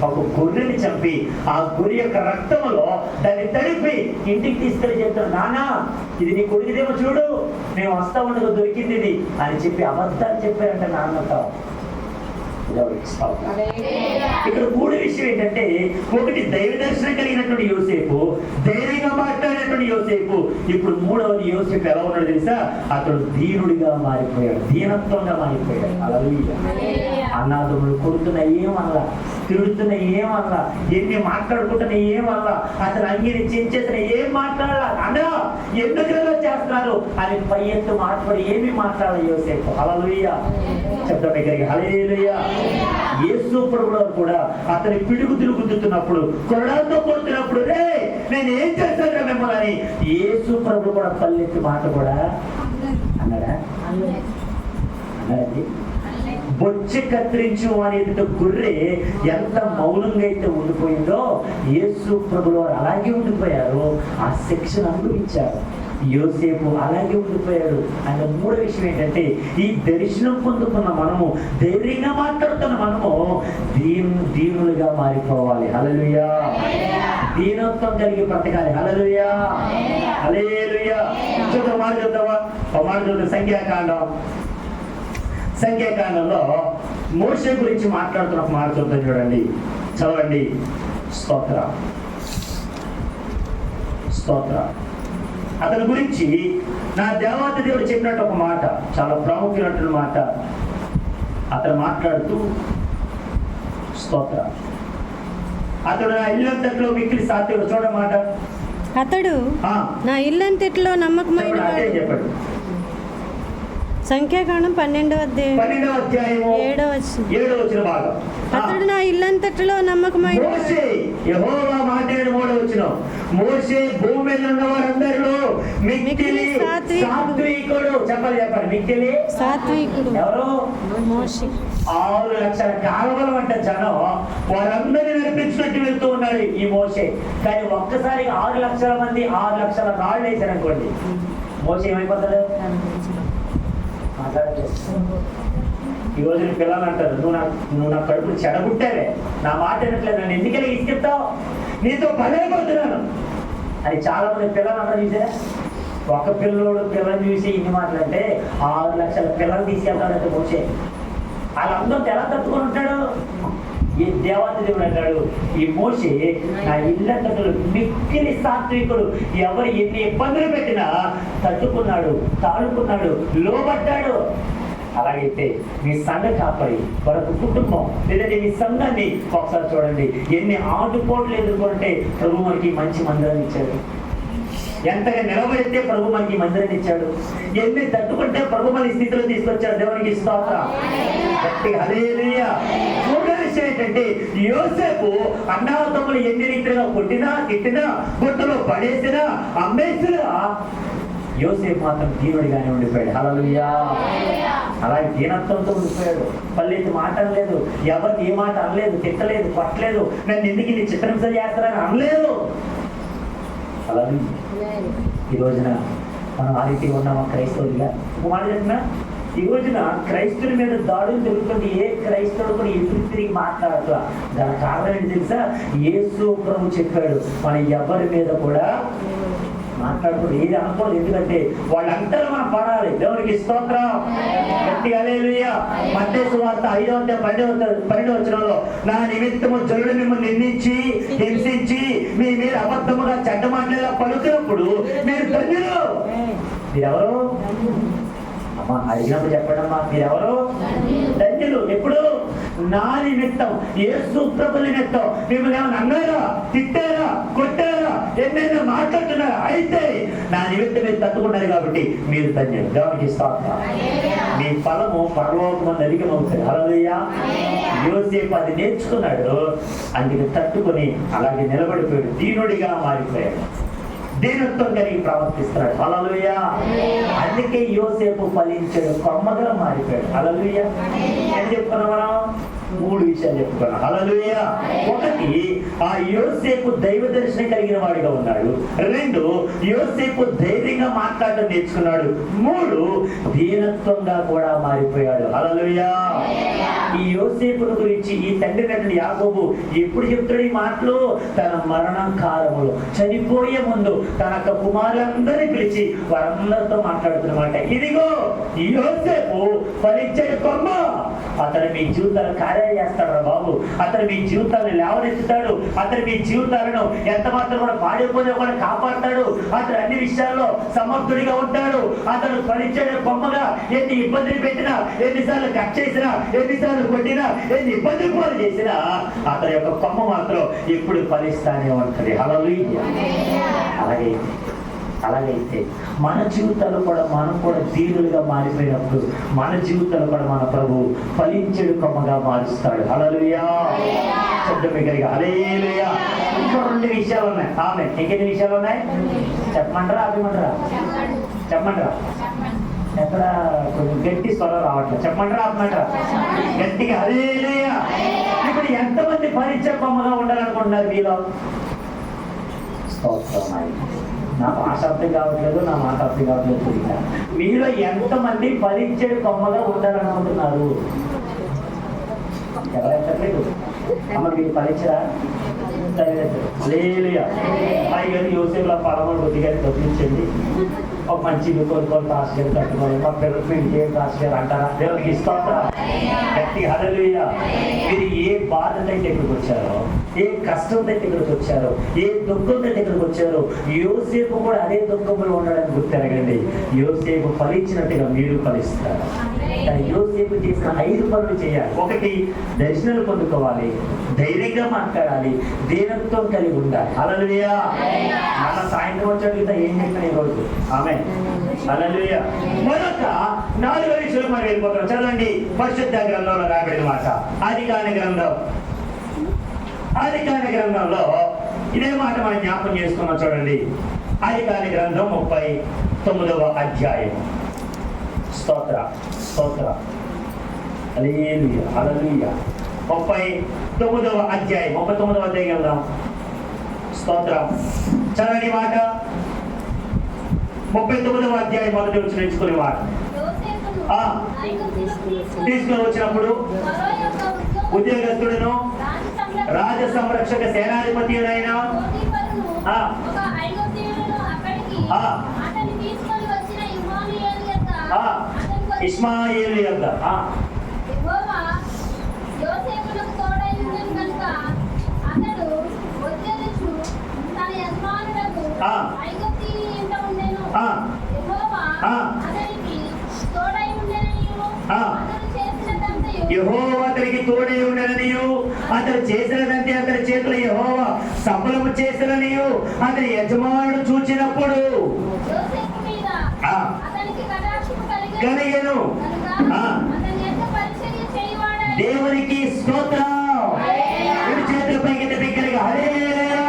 ఒక గొర్రెని చంపి ఆ గొర్రె యొక్క రక్తంలో దాన్ని తడిపి ఇంటికి తీసుకెళ్లి చెప్తారు, నానా ఇది నీ కొడుకుదేమో చూడు, మేము వస్తా ఉండగా దొరికింది ఇది అని చెప్పి అబద్ధాలు చెప్పారంట నాన్నతో. ఇక్కడ 3 విషయం ఏంటంటే, ఒకటి దైవ దర్శనం కలిగినటువంటి యోసేపు, ధైర్యంగా మాట్లాడినటువంటి యోసేపు. ఇప్పుడు 3వది యోసేపు ఎలా ఉన్నాడు తెలుసా? అతడు దీనుడిగా మారిపోయాడు, దీనత్వంగా మారిపోయాడు. హల్లెలూయా. అన్నాదమ్ములు కొడుతున్న ఏమల్లా, తిడుతున్న ఏమల్లా, ఎన్ని మాట్లాడుకుంటున్న ఏమల్లా, అతను అంగిని చించేసిన ఏం మాట్లాడాల, అన్నా ఎందుకు చేస్తున్నారు అని పై ఎత్తు మాట్లాడి ఏమి మాట్లాడాలి యోసేపు. హల్లెలూయా. చెప్తాం దగ్గరికి. హల్లెలూయా. యేసు ప్రభువు కూడా అతని పిడుగుతులు గుద్దుతున్నప్పుడు, కొరడాలతో కొడుతున్నప్పుడు రే నేను ఏం చేస్తాను మిమ్మల్ని యేసు ప్రభు కూడా పల్లెత్తి మాట కూడా అన్నాడా? అన్నాడండి. బొచ్చె కత్తిరించు అనేది గొర్రె ఎంత మౌనంగా అయితే ఉండిపోయిందో యేసు ప్రభువు వారు అలాగే ఉండిపోయారు, ఆ శిక్షను అనుభవించారు. యోసేపు అలాగే ఉండిపోయాడు. ఆయన 3వ విషయం ఏంటంటే, ఈ దర్శనం పొందుకున్న మనము, ధైర్యంగా మాట్లాడుతున్న మనము దీనులుగా మారిపోవాలి. హల్లెలూయా. దీనత్వం కలిగి బ్రతకాలి. హల్లెలూయా. హల్లెలూయా. చూద్దాం, మాట చూద్దామా? మాట చూద్దాం. సంఖ్యాకాండంలో మోషే గురించి మాట్లాడుతున్న ఒక మాట చూద్దాం, చూడండి, చదవండి. స్తోత్రం. అతని గురించి నా దేవాతి దేవుడు చెప్పినట్టు ఒక మాట, చాలా ప్రాముఖ్యమైన మాట. అతను మాట్లాడుతూ స్తోత్రం. అతడు నా ఇల్లంతట్లో మిక్కిలి సాత్వికుడు. చూడమాట, అతడు నా ఇల్లంతట్లో నమ్మకమైన చెప్పండి. సంఖ్యాకాండం 12వ అధ్యాయం 7వ వచనం. అతడు నా ఇల్లంతట్లో నమ్మకమైన మోషే యెహోవా మాట్లాడిన 3వ వచనం. మోషే భూమి మీద ఉన్న వారందరిలో మిక్కిలి సాత్వికుడు. చెప్పండి. మిక్కిలి సాత్వికుడు ఎవరు? మోషే. 6 లక్షల కాలవలం అంటే జనం వారందరినీ నడిపించినట్టు వెళ్తూ ఉన్నాడు ఈ మోషే. కానీ ఒక్కసారి 6 లక్షల మంది 6 లక్షల రాళ్ళు వేశారనుకోండి, మోషే ఏమైపోతాడు? ఈ రోజు పిల్లలు అంటారు, నువ్వు నా కడుపును చెడగొట్టావే, నా మాట వినట్లేదు, నన్ను ఎందుకని ఇసుకెత్తావు, నీతో పడైపోతున్నాను అని చాలా మంది పిల్లలు అంటారు. చూసారా, ఒక పిల్లని చూసి ఇన్ని మాటలంటే 6 లక్షల పిల్లలు తీసుకెళ్తాడంటే మోషే. వాళ్ళందరూ ఎలా తట్టుకొని ఉంటాడు? ఈ దేవాతి దేవుడు అంటాడు, ఈ మోషే నా ఇల్లంతలో మిక్కిలి సాత్వికుడు. ఎవరు ఎన్ని ఇబ్బందులు పెట్టినా తట్టుకున్నాడు, తాడుకున్నాడు, లోబడ్డాడు. అలాగైతే మీ సంఘ కాపరి వరకు కుటుంబం లేదంటే మీ సంఘాన్ని ఒకసారి చూడండి, ఎన్ని ఆటుపోట్లు ఎదుర్కొంటే ప్రభు మనకి మంచి మందిరాన్ని ఇచ్చాడు. ఎంతగా నిలబడితే ప్రభు మనకి మందిరాన్ని ఇచ్చాడు. ఎన్ని తట్టుకుంటే ప్రభు మన స్థితిలో తీసుకొచ్చాడు. దేవునికి స్తోత్రం. హల్లెలూయా. 3వ విషయం ఏంటంటే, యోసేపు అన్నాదమ్ములు ఎన్ని రీతిగా కొట్టినా, తిట్టినా, గుట్టలో పడేసినా, అమ్మేసినా యోసేపు మాత్రం దీనుడిగానే ఉండిపోయాడు. హల్లెలూయా. అలాగే దీనత్వంతో ఉండిపోయాడు. పల్లెత్తి మాట అనలేదు, ఎవరిని ఏ మాట అనలేదు, తిట్టలేదు, కొట్టలేదు, నన్ను ఎందుకు ఇది చిత్రహింస చేస్తారని అనలేదు. అలాగే ఈ రోజున మనం ఆ రీతి ఉన్నామా క్రైస్తవులుగా? ఒక మాట చెప్పిన, ఈ రోజున క్రైస్తవుల మీద దాడులు జరుగుతుంది. ఏ క్రైస్తవుడు కూడా ఎదురు తిరిగి మాట్లాడట్లా. దాని కారణం ఏంటి తెలుసా? యేసు ప్రభు చెప్పాడు, మన ఎవరి మీద కూడా మాట్లాడకూడదు, ఏది అనుకోలేదు. ఎందుకంటే వాళ్ళందరూ మనం పడాలి. దేవునికి స్తోత్రం. గట్టిగా హల్లెలూయా. మత్తయి సువార్త 5:12 వచనంలో, నా నిమిత్తము జనులు మిమ్మల్ని నిందించి హింసించి మీ మీద అబద్ధముగా చెడ్డ మాటలుగా పలుకున్నప్పుడు మీరు ధన్యులు. మీరెవరు అమ్మా? అడిగినప్పుడు చెప్పండి అమ్మా, మీరెవరు? ధన్యులు. ఎప్పుడు? నా నిమిత్తం, యేసు ప్రభు నిమిత్తం. మిమ్మల్ని ఏమైనా అన్నారా, తిట్టారా, కొట్టారా, ఎన్నైనా మాట్లాడుతున్నారా? అయితే నా నిమిత్తం మీరు తట్టుకున్నారు కాబట్టి మీరు ధన్యులు. దేవునికి స్తోత్రం. మీ ఫలము పరలోకమందు అధికమవుతుంది. హల్లెలూయా. యోసేపు అది నేర్చుకున్నాడు, అందుకు తట్టుకొని అలాగే నిలబడిపోయాడు, దీనుడిగా మారిపోయాడు, దీనత్వం కలిగి ప్రవర్తిస్తున్నాడు. హల్లెలూయా. అందుకే యోసేపు ఫలించాడు, కొమ్మగా మారిపోయాడు. హల్లెలూయా. ఏం చెప్పుకున్నాం మనం? 3 విషయాలు చెప్పుకున్నాం. హల్లెలూయా. 1, ఆ యోసేపు దైవ దర్శనం కలిగిన వాడిగా ఉన్నాడు. 2, యోసేపు ధైర్యంగా మాట్లాడటం నేర్చుకున్నాడు. 3, దీనత్వంగా కూడా మారిపోయాడు. హల్లెలూయా. ఈ యోసేపును గురించి ఈ తండ్రి నటుడు యాకోబు ఎప్పుడు చెప్తాడు ఈ మాటలు? తన మరణం కాలములో, చనిపోయే ముందు తన కుమారులందరినీ పిలిచి వారందరితో మాట్లాడుతున్నమాట. ఇదిగో ఈ యోసేపు ఫలించాడు కొమ్మ. అతను మీ జీవితాలు కార్యాలు చేస్తాడు బాబు. అతను మీ జీవితాలను లేవనెత్తుతాడు. అతను మీ జీవితాలను ఎంత మాత్రం కూడా పాడైపోతే కూడా కాపాడతాడు. అతను అన్ని విషయాల్లో సమర్థుడిగా ఉంటాడు. అతను ఫలించాడు కొమ్మగా. ఎన్ని ఇబ్బందులు పెట్టినా, ఎన్నిసార్లు కట్ చేసినా, ఎన్నిసార్లు కొట్టినా, ఎన్ని ఇబ్బందులు కూడా చేసినా అతని యొక్క కొమ్మ మాత్రం ఎప్పుడు ఫలిస్తానే ఉంటుంది. హల్లెలూయా. అలాగైతే మన జీవితాలు కూడా మనం కూడా దీనులుగా మారిపోయినప్పుడు మన జీవితాలు కూడా మన ప్రభు ఫలించెడు కొమ్మగా మారుస్తాడు. హల్లెలూయా. శబ్దమిగరిగా హల్లెలూయా. ఇంకా 2 విషయాలు ఉన్నాయి. ఆమె ఇంకెన్ని విషయాలు ఉన్నాయి చెప్పమంటారా, ఆపమంటారా? చెప్పమంటారా? ఎక్కడ కొంచెం గట్టి స్వరం రావట్లేదు. చెప్పమంటారా, ఆపమంటారా? గట్టిగా హల్లెలూయా. ఇప్పుడు ఎంతమంది ఫలించే కొమ్మగా ఉండాలనుకుంటున్నారు మీలో? స్తోత్రం. నా భాష అర్థం కావట్లేదు, నా మాట అర్థం కావట్లేదు. మీలో ఎంతమంది ఫలించే కొమ్మగా ఉండాలనుకుంటున్నారు? ఎవరెక్కర్లేదు అమ్మ, మీరు ఫలించరా? పైగా యోసేపుల పడమలు కొద్దిగా తప్పించండి, ఒక మంచి కోరుకొని రాసి గారు కట్టుకోవాలి, మా పిల్లలు పెళ్లి రాసి గారు అంటారా? దేవునికి ఇస్తారా? గట్టి హల్లెలూయా. మీరు ఏ బాధతో ఇక్కడికి వచ్చారో, ఏ కష్టంతో ఇక్కడికి వచ్చారో, ఏ దుఃఖంతో ఇక్కడికి వచ్చారో, యోసేపు కూడా అదే దుఃఖంలో ఉండడానికి గుర్తెరగండి. యోసేపు ఫలించినట్టుగా మీరు ఫలిస్తారు. యోసేపు చేసిన 5 పనులు చేయాలి. 1, దర్శనాలు పొందుకోవాలి, ధైర్యంగా మాట్లాడాలి, దీనత్వం కలిగి ఉండాలి. హల్లెలూయా. మన సాయంత్రం వచ్చేట్టు ఏం చెప్పిన ఈరోజు ఆమె. హల్లెలూయా. మరొక 4వ విషయం మనం వెళ్ళిపోతాం. చదవండి, పరిశుద్ధ గ్రంథంలో రాబడిన మాట. ఆదికాండ గ్రంథంలో ఇదే మాట మనం జ్ఞాపకం చేసుకున్నాం. చూడండి, ఆదికాండ గ్రంథం 39వ అధ్యాయం. స్తోత్ర హల్లెలూయా. హల్లెలూయా. 39వ అధ్యాయం వెళ్దాం. స్తోత్రం. చదవండి మాట. 39వ అధ్యాయం మొదటి వచ్చి నేర్చుకునే మాట. తీసుకుని వచ్చినప్పుడు ఉద్యోగస్తుడును రాజ సంరక్షక సేనాధిపతి ఇష్మాయేలు యొద్ద యెహోవా అతనికి తోడై ఉండననియు, అతను చేసినదంటే అతని చేతులు యెహోవా సఫలము చేసిననియు అతని యజమానుడు చూచినప్పుడు కలిగెను. దేవునికి స్తోత్రం. చేతుల పైకి బిగ్గరగా హల్లెలూయా.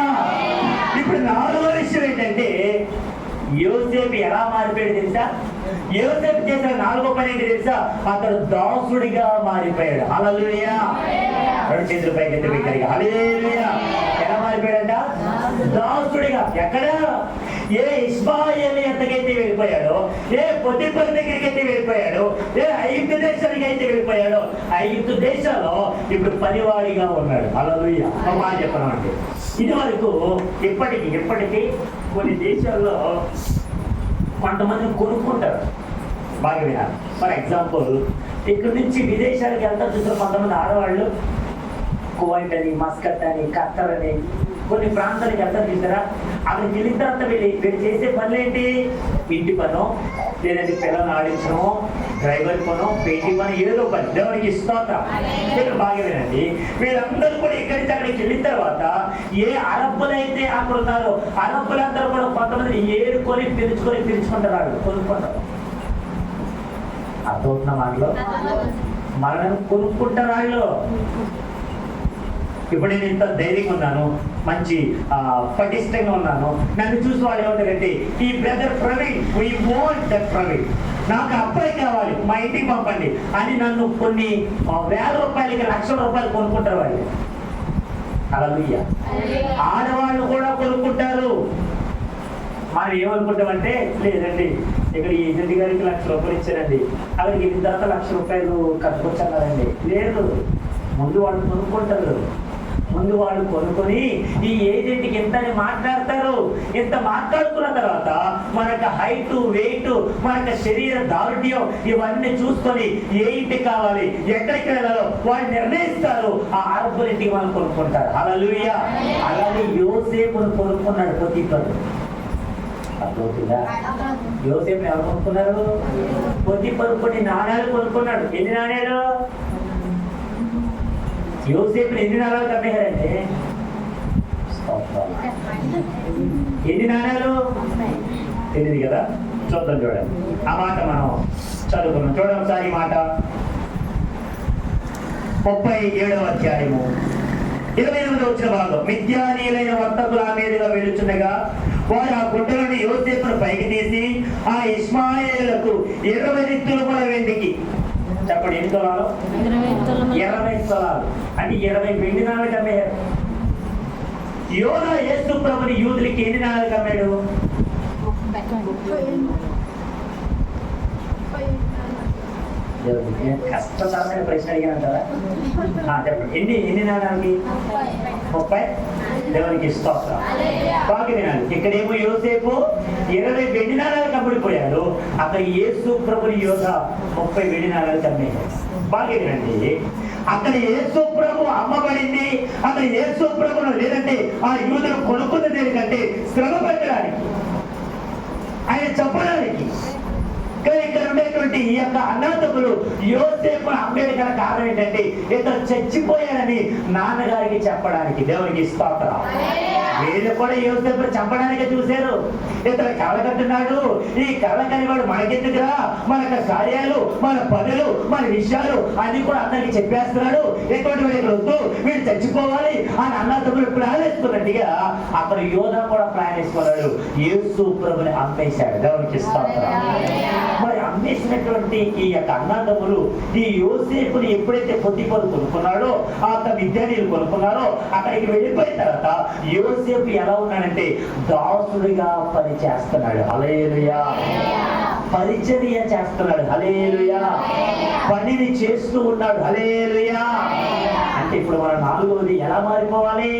ఇప్పుడు 4వ విషయం ఏంటంటే, యోసేపు ఎలా మారిపోయాడు తెలుసా? యోసేపు చేసిన 4వ పని ఏంటి తెలుసా? అతడు దాసుడిగా మారిపోయాడు. హల్లెలూయా. రెండు చేతుల పైకి ఎత్తి బిగ్గరగా హల్లెలూయా. ఎలా మారిపోయాడంట? దాసుడిగా. ఎక్కడ? ఏ ఇష్మాయేలు ఎంతకైతే వెళ్ళిపోయాడో, ఏ పొతిఫర్ దగ్గరికి అయితే వెళ్ళిపోయాడో, ఏ ఐగుప్తు దేశానికి అయితే వెళ్ళిపోయాడో, ఐగుప్తు దేశంలో ఇప్పుడు పనివాడిగా ఉన్నాడు. హల్లెలూయా. మా చెప్పడం అంటే ఇది వరకు ఇప్పటికీ కొన్ని దేశాల్లో కొంతమంది కొనుక్కుంటారు. బాగా వినాలి. ఫర్ ఎగ్జాంపుల్, ఇక్కడ నుంచి విదేశాలకు వెళ్తారు చూసిన కొంతమంది ఆడవాళ్ళు, కువైట్ అని, మస్కట్ అని, ఖత్తర్ అని కొన్ని ప్రాంతాలకు వెళ్తారు చూసారా? అక్కడికి వెళ్ళిన తర్వాత వీళ్ళు చేసే పనులు ఏంటి? ఇంటి పనో, లేదంటే పిల్లల్ని ఆడించడమో, డ్రైవర్ పనో, పెయింటింగ్ పని, ఏదో పని. దేవునికి స్తోత్రం. ఇక్కడ బాగా వినండి. వీళ్ళందరూ కూడా ఇక్కడి నుంచి అక్కడికి వెళ్ళిన తర్వాత ఏ అరబ్బులైతే అక్కడ ఉన్నారో అరబ్బులందరూ కూడా కొంతమంది ఏరుకొని పిలుచుకుంటారు. వాళ్ళు కొనుక్కుంటారు. అర్థమవుతున్న మాటలో మనల్ని కొనుక్కుంటారు వాళ్ళు. ఇప్పుడు నేను ఇంత ధైర్యంగా ఉన్నాను, మంచి పటిష్టంగా ఉన్నాను, నన్ను చూసి వాళ్ళు ఏమంటారంటే, ఈ brother Praveen, we want that Praveen, నాకు అబ్బాయి కావాలి, మా ఇంటికి పంపండి అని నన్ను కొన్ని వేల రూపాయలకి, లక్షల రూపాయలు కొనుక్కుంటారు వాళ్ళు. హల్లెలూయా. ఆడవాళ్ళు కూడా కొనుక్కుంటారు. మనం ఏమనుకుంటామంటే, లేదండి ఇక్కడ ఈ ఏజెంట్ గారికి 1,00,000 రూపాయలు ఇచ్చారండి, అక్కడికి వెళ్ళిన తర్వాత 1,00,000 రూపాయలు కట్టుకొచ్చారండి. లేదు, ముందు వాళ్ళు కొనుక్కుంటారు. ముందు వాళ్ళు కొనుక్కొని ఈ ఏజెంట్కి ఎంత అని మాట్లాడతారు. ఇంత మాట్లాడుకున్న తర్వాత మనకు హైట్, వెయిట్, మనకు శరీర దారుఢ్యం ఇవన్నీ చూసుకొని ఏ ఇంటికి కావాలి, ఎక్కడికి వెళ్ళాలో వాళ్ళు నిర్ణయిస్తారు. ఆ అరబ్బుల ఇంటికి మనం కొనుక్కుంటారు. హల్లెలూయా. అలాగే యోసేపును కొనుక్కున్నాడు పొతిఫరు. అర్థమవుతుందా? యోసేపుని ఎవరు కొనుక్కున్నారు? పొతిఫరు కొన్ని నాణ్యాలు కొనుక్కున్నాడు. ఎన్ని నాణ్యాలు? యోసేపుని ఎన్ని నాణాలు కమ్మేశారంటే, ఎన్ని నాణ్యాలు తెలియదు కదా. చూద్దాం, చూడండి. ఆ మాట మనం చదువుకున్నాం. చూడండి ఒకసారి ఈ మాట. 37వ అధ్యాయము 28వ వచ్చిన భాగం. మిద్యానీయులైన వర్తకులు ఆ మీదుగా వెళుచుండగా వారు ఆ గుడ్డలను యోసేపును పైకి తీసి ఆ ఇష్మాయేలులకు 20 తులముల వెండికి, చెప్పండి ఎన్ని తులాలు? 20 తులాలు అంటే 20 వెండి నాణాలు కమ్మారు. యోనా యేసు ప్రభుని యూదులకి ఎన్ని నాణాలు కమ్మాడు? కష్టతరమైన ప్రశ్న అడిగానంటారా? చెప్పండి, ఎన్ని నాణాలకి? 30. దేవునికి స్తోత్రం. బాగా వినాలి. ఇక్కడేమో యోసేపు 20 వెండి నాణాలు కమ్ముడిపోయాడు. అక్కడ యేసు ప్రభుని యోధ 30 వెండి నాణాలు కమ్మేశాడు. బాగా వినండి. అక్కడ యేసు ప్రభు అమ్మబడింది, అక్కడ యేసు ప్రభును లేదంటే ఆ యూదులు కొనుక్కున్న దేనికంటే శ్రమ పెట్టడానికి, ఆయన చెప్పడానికి. కానీ ఇక్కడ ఉండేటువంటి ఈ యొక్క అనాథకులు యోసేపు అమ్మేది గల కారణం ఏంటంటే, ఇతను చచ్చిపోయాడని నాన్నగారికి చెప్పడానికి. దేవునికి స్తోత్రం. వీళ్ళు కూడా యోసేపు చంపడానికే చూశారు. ఇతను కళ్ళ కట్టున్నాడు, ఈ కళ్ళ కనివాడు మనకెందుకురా, మనకు కార్యాలు, మన పనులు, మన విషయాలు అన్ని కూడా అందరికి చెప్పేస్తున్నాడు, ఎటువంటి వీళ్ళు వద్దు, వీళ్ళు చచ్చిపోవాలి అని అనాథకులు ప్లాన్ వేసుకున్నట్టుగా అక్కడ యోధా కూడా ప్లాన్ వేసుకున్నాడు. యేసు ప్రభుని అమ్మేశాడు. దేవునికి స్తోత్రం. మరి అమ్మేసినటువంటి ఈ యొక్క అన్నదమ్ములు ఈ యోసేపుని ఎప్పుడైతే పొతిఫరు కొనుక్కున్నాడో, ఆ విద్యానీయులు కొనుక్కున్నారో, అక్కడికి వెళ్ళిపోయిన తర్వాత యోసేపు ఎలా ఉన్నాడంటే దాసుడిగా పని చేస్తున్నాడు. హల్లెలూయా. పరిచర్య చేస్తున్నాడు. హల్లెలూయా. పనిని చేస్తూ ఉన్నాడు. హల్లెలూయా. అంటే ఇప్పుడు మనం 4వది ఎలా మారిపోవాలి?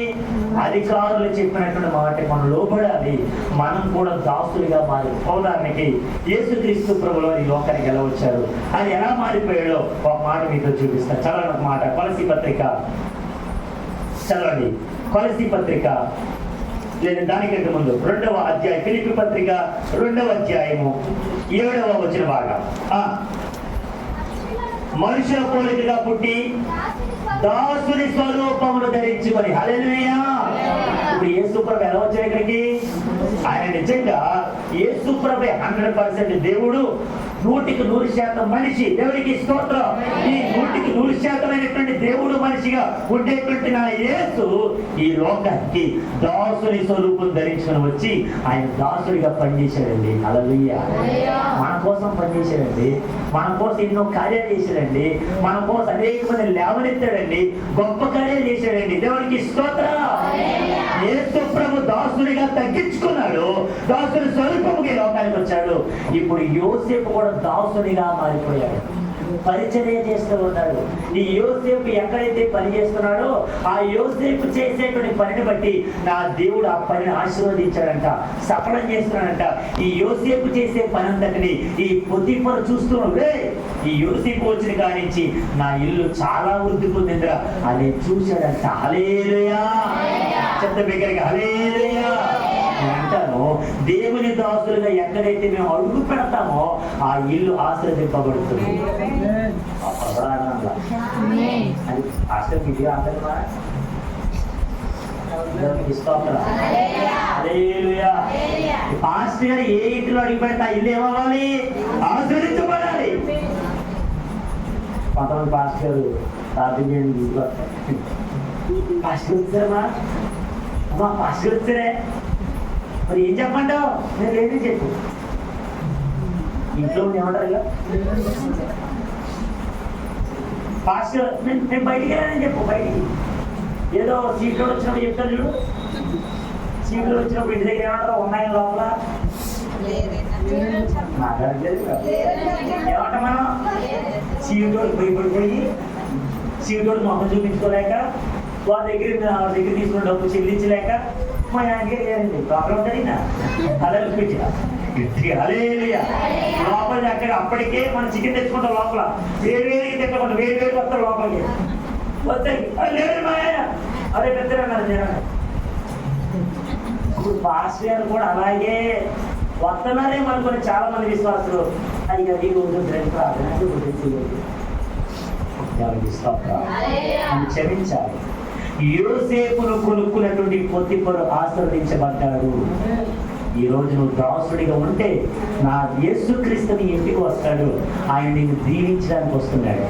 అధికారులు చెప్పినటువంటి మాట మనం లోబడాలి. మనం కూడా దాసులుగా మారి. ఉదాహరణకి యేసుక్రీస్తు ప్రభువులు ఈ లోకానికి ఎలా వచ్చారు, అది ఎలా మారిపోయాడో ఒక మాట మీతో చూపిస్తాను. చదవండి ఒక మాట. కొలసీ పత్రిక చదవండి. కొలసీ పత్రిక లేదా దానికంటే ముందు 2వ అధ్యాయం, ఫిలిప్పీ పత్రిక 2వ అధ్యాయము 7వ వచన భాగం. మనుషుల పోలికగా పుట్టి దాసుని స్వరూపమును ధరించుకొని. హల్లెలూయా. ఇప్పుడు యేసు ప్రభు ఎలా వచ్చాడు ఇక్కడికి? ఆయన నిజంగా యేసు ప్రభు 100% దేవుడు, 100% మనిషి. దేవుడికి స్తోత్రం. ఈ 100% దేవుడు మనిషిగా ఉండేటువంటి నా యేసు ఈ లోకానికి దాసుని స్వరూపం ధరించుకుని వచ్చి ఆయన దాసుడిగా పనిచేశాడండి. హల్లెలూయా. మన కోసం పనిచేశాడండి, మన కోసం ఎన్నో కార్యాలు చేశాడండి, మన కోసం అనేక మంది లేవనెత్తాడండి, గొప్ప కార్యాలు చేశాడండి. దేవుడికి స్తోత్రం. యేసు ప్రభు దాసుడిగా తగ్గించుకున్నాడు, దాసుని స్వరూపముగా ఈ లోకానికి వచ్చాడు. ఇప్పుడు యోసేపు కూడా దాసునిగా మారిపోయాడు, పరిచర్య చేస్తూ ఉన్నాడు. ఈ యోసేపు ఎక్కడైతే పని చేస్తున్నాడో ఆ యోసేపు చేసేటువంటి పనిని బట్టి నా దేవుడు ఆ పనిని ఆశీర్వదించాడంట, సఫలం చేస్తున్నాడంట. ఈ యోసేపు చేసే పని అంతటిని ఈ పొతిఫరు చూస్తున్నాడు. ఈ యోసేపు వచ్చిన కానించి నా ఇల్లు చాలా వృద్ధి పొందిందిరా అని చూశాడంట. హల్లెలూయా. చెత్త బిగ్గరగా హల్లెలూయా. అంటాను, దేవుని దాసులుగా ఎక్కడైతే మేము అడుగు పెడతామో ఆ ఇల్లు ఆశీర్వదింపబడుతుంది. పాస్టర్ గారు ఏ ఇంటిలో అడిగి పెడతా ఇల్లు ఏమవ్వాలి? ఆశీర్వదించబడాలి. కొంతమంది పాస్టర్ గారు ప్రార్థన చేయండి, పాస్టర్ వచ్చారమ్మా, అమ్మా పాస్టర్ వచ్చారే, మరి ఏం చెప్పంటావు? నేను లేదని చెప్పు. ఇంట్లో ఏమంటారు ఇక పాస్టర్ నేను బయటికి వెళ్ళానని చెప్పు. బయటికి ఏదో సీట్లో వచ్చినప్పుడు చెప్తాను చూడు, సీట్లో వచ్చినప్పుడు ఇంటి దగ్గర ఏమంటారు? ఉన్నాయని లోపల ఏమంటాం మనం? సీటోడు భయపడిపోయి సీటోడు మొహం చూపించుకోలేక వాళ్ళ దగ్గర తీసుకున్న డబ్బు చెల్లించలేక మా ఆయనకే లేదండి ప్రాబ్లం జరిగిన అలా లోపల అక్కడ అప్పటికే మనం చికెన్ తెచ్చుకుంటాం, లోపల వేడివేడికి తెచ్చకుండా వేడివేడి వస్తారు లోపలికి వస్తాయి. అది లేదు మా ఆయన అదే పెద్దరన్నారు జనాలు. ఇప్పుడు పాస్టర్ గారు కూడా అలాగే వస్తున్నారే మనకుని చాలా మంది విశ్వాసులు అది అది రోజు ప్రార్థన క్షమించాలి. యోసేపును కొనుక్కున్నటువంటి పొతిఫరు ఆశీర్వదించబడ్డాడు. ఈ రోజు నువ్వు దాసుడిగా ఉంటే నా యేసుక్రీస్తుని ఇంటికి వస్తాడు. ఆయన నిన్ను దీవించడానికి వస్తున్నాడు,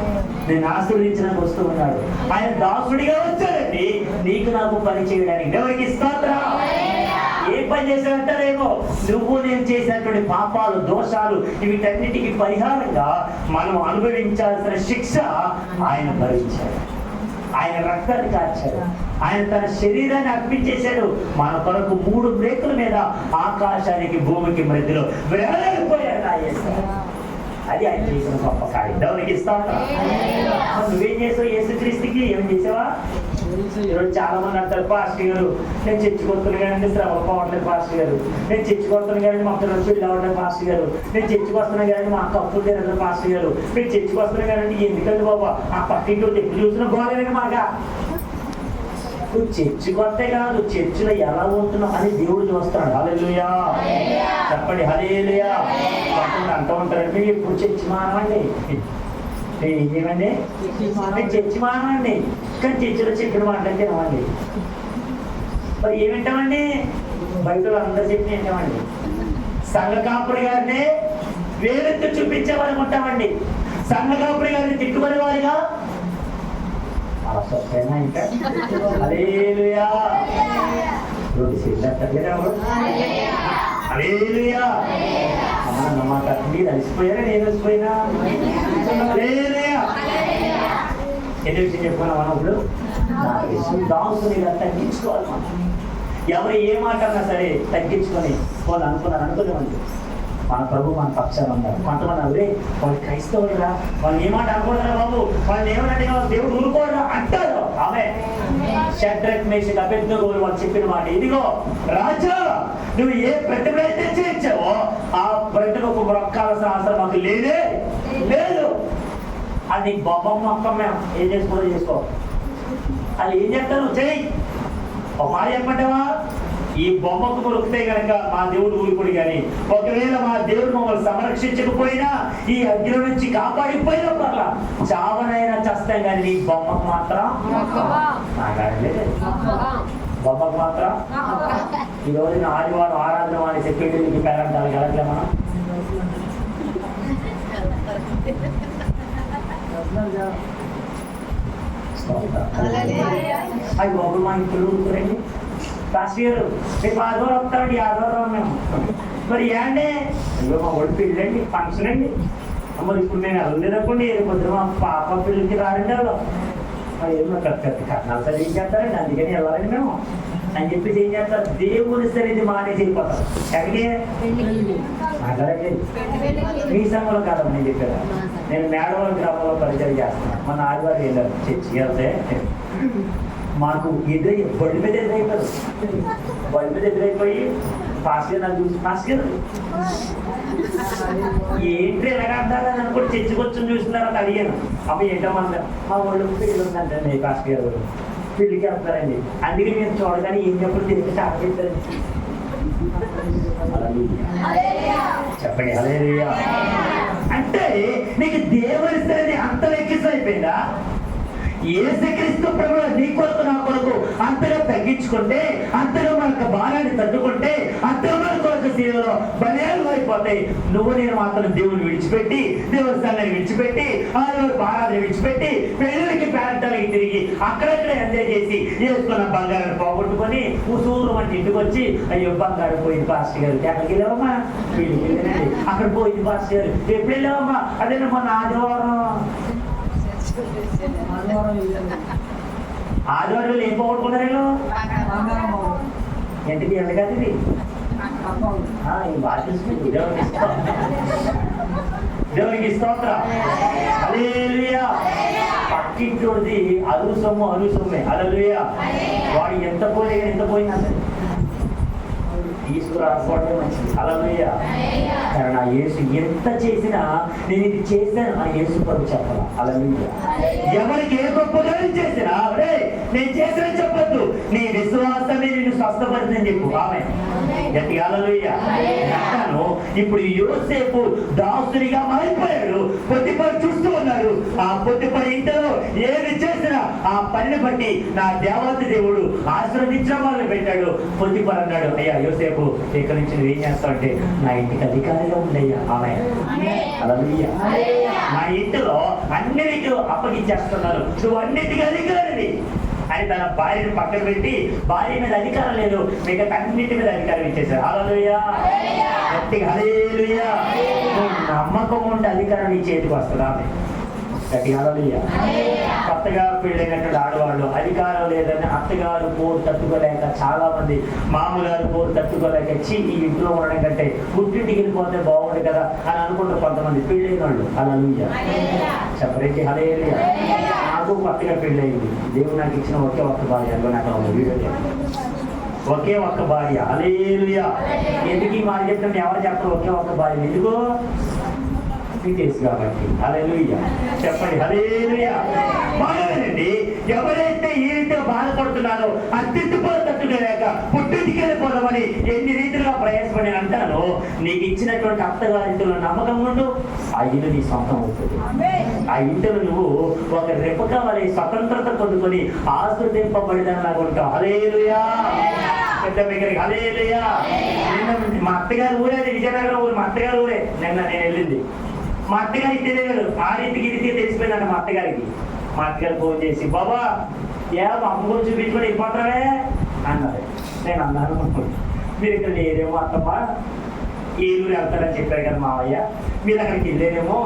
నేను ఆశీర్వదించడానికి వస్తూ ఉన్నాడు. ఆయన దాసుడిగా వచ్చాడండి నీకు నాకు పని చేయడానికి. ఎవరికి స్తోత్రం. ఏ పని చేశాడంటారేమో, నువ్వు నేను చేసినటువంటి పాపాలు దోషాలు వీటన్నిటికీ పరిహారంగా మనం అనుభవించాల్సిన శిక్ష ఆయన భరించాడు. ఆయన రక్తాన్ని కార్చాడు, ఆయన తన శరీరాన్ని అర్పించేశాడు మన కొరకు. 3 బ్రేకుల మీద ఆకాశానికి భూమికి మధ్యలో వేలాడిపోయాడు నా యేసు. అది ఆయన చేసిన గొప్ప కార్యం. దేవునికి ఇస్తాను. నువ్వేం చేసావు? యేసుక్రీస్తుకి ఏం చేసావా? ఈరోజు చాలా మంది అంటారు, పాస్టర్ గారు నేను చర్చికొస్తున్నాను కానీ శ్రమ పోవట్లేదు, పాస్టర్ గారు నేను చర్చికొస్తున్నాను కానీ మా పిల్లలు పెళ్ళి అవ్వట్లేదు, పాస్టర్ గారు నేను చర్చికొస్తున్నాను కానీ మా అక్క అప్పులు తిరగదు, పాస్టర్ గారు నేను చర్చికొస్తున్నాను కానీ ఎందుకంటే బాబా ఆ పక్కింటో ఎప్పుడు చూసినా గోడలేని మాగా. నువ్వు చర్చికొస్తే కాదు, చర్చిలో ఎలా ఉంటున్నావు అని దేవుడు చూస్తున్నాడు. హల్లెలూయా చెప్పండి. హల్లెలూయా. అంటూ ఉంటారండి ఎప్పుడు చర్చి మానవండి, ఏం చేయమండి? నేను చర్చి మానవండి, కానీ చర్చిలో చెప్పిన మాటలు తినవండి. మరి ఏమింటామండి? బయట అందరూ చెప్పి వింటామండి. సంఘ కాపురి గారిని వేరెత్తు చూపించేవారు ఉంటామండి, సంఘ కాపురి గారిని తిట్టుకునే వారిగా ఇంకా హల్లెలూయా. మీరు అలసిపోయారా? నేను అలసిపోయినా ఎన్ని విషయం చెప్పుకున్నాం మనం ఇప్పుడు? దాసుని తగ్గించుకోవాలి మనం. ఎవరు ఏ మాట అన్నా సరే తగ్గించుకొని వాళ్ళు అనుకునేవాళ్ళు మన ప్రభు మన పక్షాలు ఉన్నారు. కొంతమంది అవే వాళ్ళు క్రైస్తవులుగా వాళ్ళు ఏ మాట అనుకోరా బాబు, వాళ్ళు ఏమనంటే దేవుడు ఊరుకోరా అంటారు. ఆమె షడ్రక్ మేషక్ అబేద్నెగోలు వాళ్ళు చెప్పిన మాట, ఇదిగో రాజా నువ్వు ఏ ప్రతిభైతే చేయించావో ఆ ప్రతిభకు మొక్కాల్సిన అవసరం మాకు లేదే లేదు. అది బొమ్మ మొక్క మేము ఏం చేసుకో, అది ఏం చేస్తాను చెయ్యి. ఒక మాట చెప్పంటావా? ఈ బొమ్మకు మొక్కితే కనుక మా దేవుడు ఊరుకుడు, కానీ ఒకవేళ మా దేవుడు మమ్మల్ని సంరక్షించకపోయినా ఈ అగ్ని నుంచి కాపాడిపోయినా పర్ల చావనైనా చస్తాం, కానీ నీ బొమ్మకు మాత్రం బొమ్మకు మాత్రం. ఈ రోజున ఆదివారం ఆరాధన అని చెప్పేది పేరంటారు కలట్లే మనం. అవి బాబు మా ఇంట్లో ఊరుకురండి కాశీ గారు రేపు ఆదివారం వస్తామండి ఆదివారం మేము మరి ఏండే అయ్యో మా ఒడి పెళ్ళండి ఫంక్షన్ అండి మరి ఇప్పుడు మేము వెళ్ళలేదనుకోండి రేపు పొద్దున మా పాప పెళ్ళికి రారండి వాళ్ళు ఏమో కట్నాలు సరిగ్గా చేస్తారండి అందుకని వెళ్ళాలండి మేము అని చెప్పేసి ఏం చేస్తారు దేవుని సరిది మానేసి వెళ్ళిపోతారు ఎక్కడికి అలాగే మీ సంఘంలో కాదమ్మా నేను చెప్పాను నేను మేడవరం గ్రామంలో పరిచయం చేస్తున్నాను మన ఆదివారం వెళ్ళారు చర్చికి వెళ్తే మాకు బండి మీద ఎదురైపోయారు బండి మీద ఎదురైపోయి పాస్టర్ నాకు చూసి పాస్టర్ ఏంటి ఎలాగ అంటారని అనుకుంటే చర్చకొచ్చి చూస్తున్నారు అని అడిగాను అమ్మ ఏంటమ్మా మా వాళ్ళు పెళ్ళి ఉందంటే పాస్టర్ గారు పెళ్ళికి వెళ్తారండి అందుకే నేను చూడగానే ఏం చెప్పడం తెలిసి చాలా చెప్పారండి చెప్పండి హల్లెలూయా అంటే నీకు దేవుని సరిది అంత లెక్కిసైపోయిందా యేసుక్రీస్తు ప్రభువు నీ కొరకు నా కొరకు అంతగా తగ్గించుకుంటే అంతగా మనకు భారాన్ని తగ్గుకుంటే అంతగా మన కొరకు సేవలో బలేలు అయిపోతాయి నువ్వు నేను మాత్రం దేవుని విడిచిపెట్టి దేవుని స్థానాన్ని విడిచిపెట్టి ఆ భారాన్ని విడిచిపెట్టి పెళ్ళికి పేరంటాలకి తిరిగి అక్కడక్కడ ఎంజాయ్ చేసి వేసుకున్న బంగారాన్ని పోగొట్టుకొని ఉసూరు మన ఇంటికి వచ్చి అయ్యో బంగారం పోయింది పాస్టర్ గారు ఎక్కడికి వెళ్ళావమ్మా వీళ్ళకి వెళ్ళానండి అక్కడ పోయింది పాస్టర్ గారు ఎప్పుడు వెళ్ళావమ్మా అదే మొన్న ఆదివారం ఏం పోగొట్టుకున్నారు ఎంతకి ఎంత కాదు ఇది బాగా తెలుసుకుంది దేవునికి స్తోత్రం హల్లెలూయా పక్కింటోడిది అరువు సొమ్మే హల్లెలూయా వాడు ఎంత పోయిందంటే తీసుకురాకపోవడమే మంచిది హల్లెలూయా కానీ నా యేసు ఎంత చేసినా నేను ఇది చేశాను అని యేసు ప్రభు చెప్పాలి హల్లెలూయా ఎవరికి ఏ గొప్పగా చేసినా నేను చేసిన చెప్పొద్దు నీ విశ్వాసాన్ని నేను స్వస్థపరిచిందని చెప్పు ఆమె గట్టిగా హల్లెలూయా అంటాను ఇప్పుడు యోసేపు దాసునిగా మారిపోయాడు పొత్తిఫర్ చూస్తూ ఉన్నారు ఆ పొత్తిఫర్ ఇంటిలో ఏది చేసినా ఆ పనిని బట్టి నా దేవత దేవుడు ఆశీర్వదించడం మొదలు పెట్టాడు పొత్తిఫర్ అన్నాడు అయ్యా యోసేపు ఇక్కడ నుంచి నువ్వు ఏం చేస్తావు అంటే నా ఇంటికి అధికారిగా ఉండయ్యా ఆమె హల్లెలూయా నా ఇంటిలో అన్ని నీకు అప్పగించేస్తున్నారు నువ్వు అన్నిటికీ అధికారివి అని తన భార్యను పక్కన పెట్టి భార్య మీద అధికారం లేదు మిగతా అన్నిటి మీద అధికారం ఇచ్చేసారు హల్లెలూయా గట్టిగా హల్లెలూయా నమ్మకం ఉంటే అధికారం నీ చేతికి వస్తుందా ఆమె గట్టిగా హల్లెలూయా కొత్తగా పెళ్ళైనటువంటి ఆడవాళ్ళు అధికారం లేదని అత్తగారు పోరు తట్టుకోలేక చాలా మంది మామగారు పోరు తట్టుకోలేక ఈ ఇంట్లో ఉండడం కంటే పుట్టింటికి వెళ్ళిపోతే బాగుంది కదా అని అనుకుంటారు కొంతమంది పెళ్ళైన వాళ్ళు హల్లెలూయా చెప్పరేంటి హల్లెలూయా నాకు కొత్తగా పెళ్ళయింది దేవుడు నాకు ఇచ్చిన ఒకే ఒక్క భార్య అందులో నాకు వీడియో ఒకే ఒక్క భార్య హల్లెలూయా ఎందుకు ఈ మాట చెప్తుంటే ఎవరు చెప్తారు ఒకే ఒక్క భార్య ఎందుకు తెలుసు కాబట్టి హల్లెలూయా చెప్పండి హల్లెలూయా బాగానండి ఎవరైతే ఏ రీతిగా బాధపడుతున్నారో అత్తిట్టుపోలు తట్టుకోలేక పుట్టింటికి వెళ్ళిపోదామని ఎన్ని రీతిగా ప్రయాసపడి అంటానో నీకు ఇచ్చినటువంటి అత్తగారింటిలో నమ్మకం ఉండు ఆ ఇల్లు నీ సొంతం అవుతుంది ఆ ఇంటిలో నువ్వు ఒక రెప్పగా వారి స్వతంత్రత పొందుకొని ఆశ్రదింపబడినలాగా ఉంటావు హల్లెలూయా పెద్ద దగ్గరికి హల్లెలూయా మా అత్తగారు ఊరే విజయనగరం ఊరు మా అత్తగారు ఊరే నిన్న నేను వెళ్ళింది మా అత్తగారికి తెలియదు ఆ రీతికి తెలిసిపోయిందంట మా అత్తగారికి మా అత్తగారు ఫోన్ చేసి బాబా అమ్మ గురించి చూపించుకొని వెళ్ళిపోతారే అన్నారు నేను అన్నాను మీరు ఇక్కడ లేరేమో అత్తమ్మ ఏలూరు వెళ్తారని చెప్పారు కదా మావయ్య మీరు అక్కడికి వెళ్ళేదేమో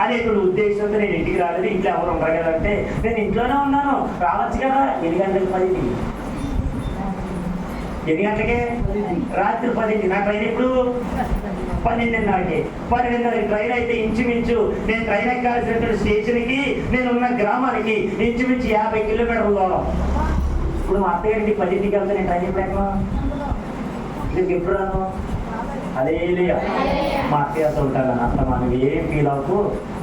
అనేటువంటి ఉద్దేశంతో నేను ఇంటికి రాలేదు ఇంట్లో ఎవరు ఉండరు కదా అంటే నేను ఇంట్లోనే ఉన్నాను రావచ్చు కదా 8 గంటలకు 10 ఎన్ని గంటలకే రాత్రి 10 నా ట్రైన్ ఎప్పుడు 12:30కి 12:30 ట్రైన్ అయితే ఇంచుమించు నేను ట్రైన్ ఎక్కాల్సినటువంటి స్టేషన్కి నేను ఉన్న గ్రామానికి ఇంచుమించు 50 కిలోమీటర్ల దూరం ఇప్పుడు మా అత్తగారికి 10కి వెళ్తే నేను ట్రైన్ ఎప్పుడు ఎక్కను దీనికి ఎప్పుడు రాను హల్లెలూయా మా అత్తయ్యతో ఉంటాను అత్తమ్మ నువ్వు ఏం ఫీల్ అవ్వకు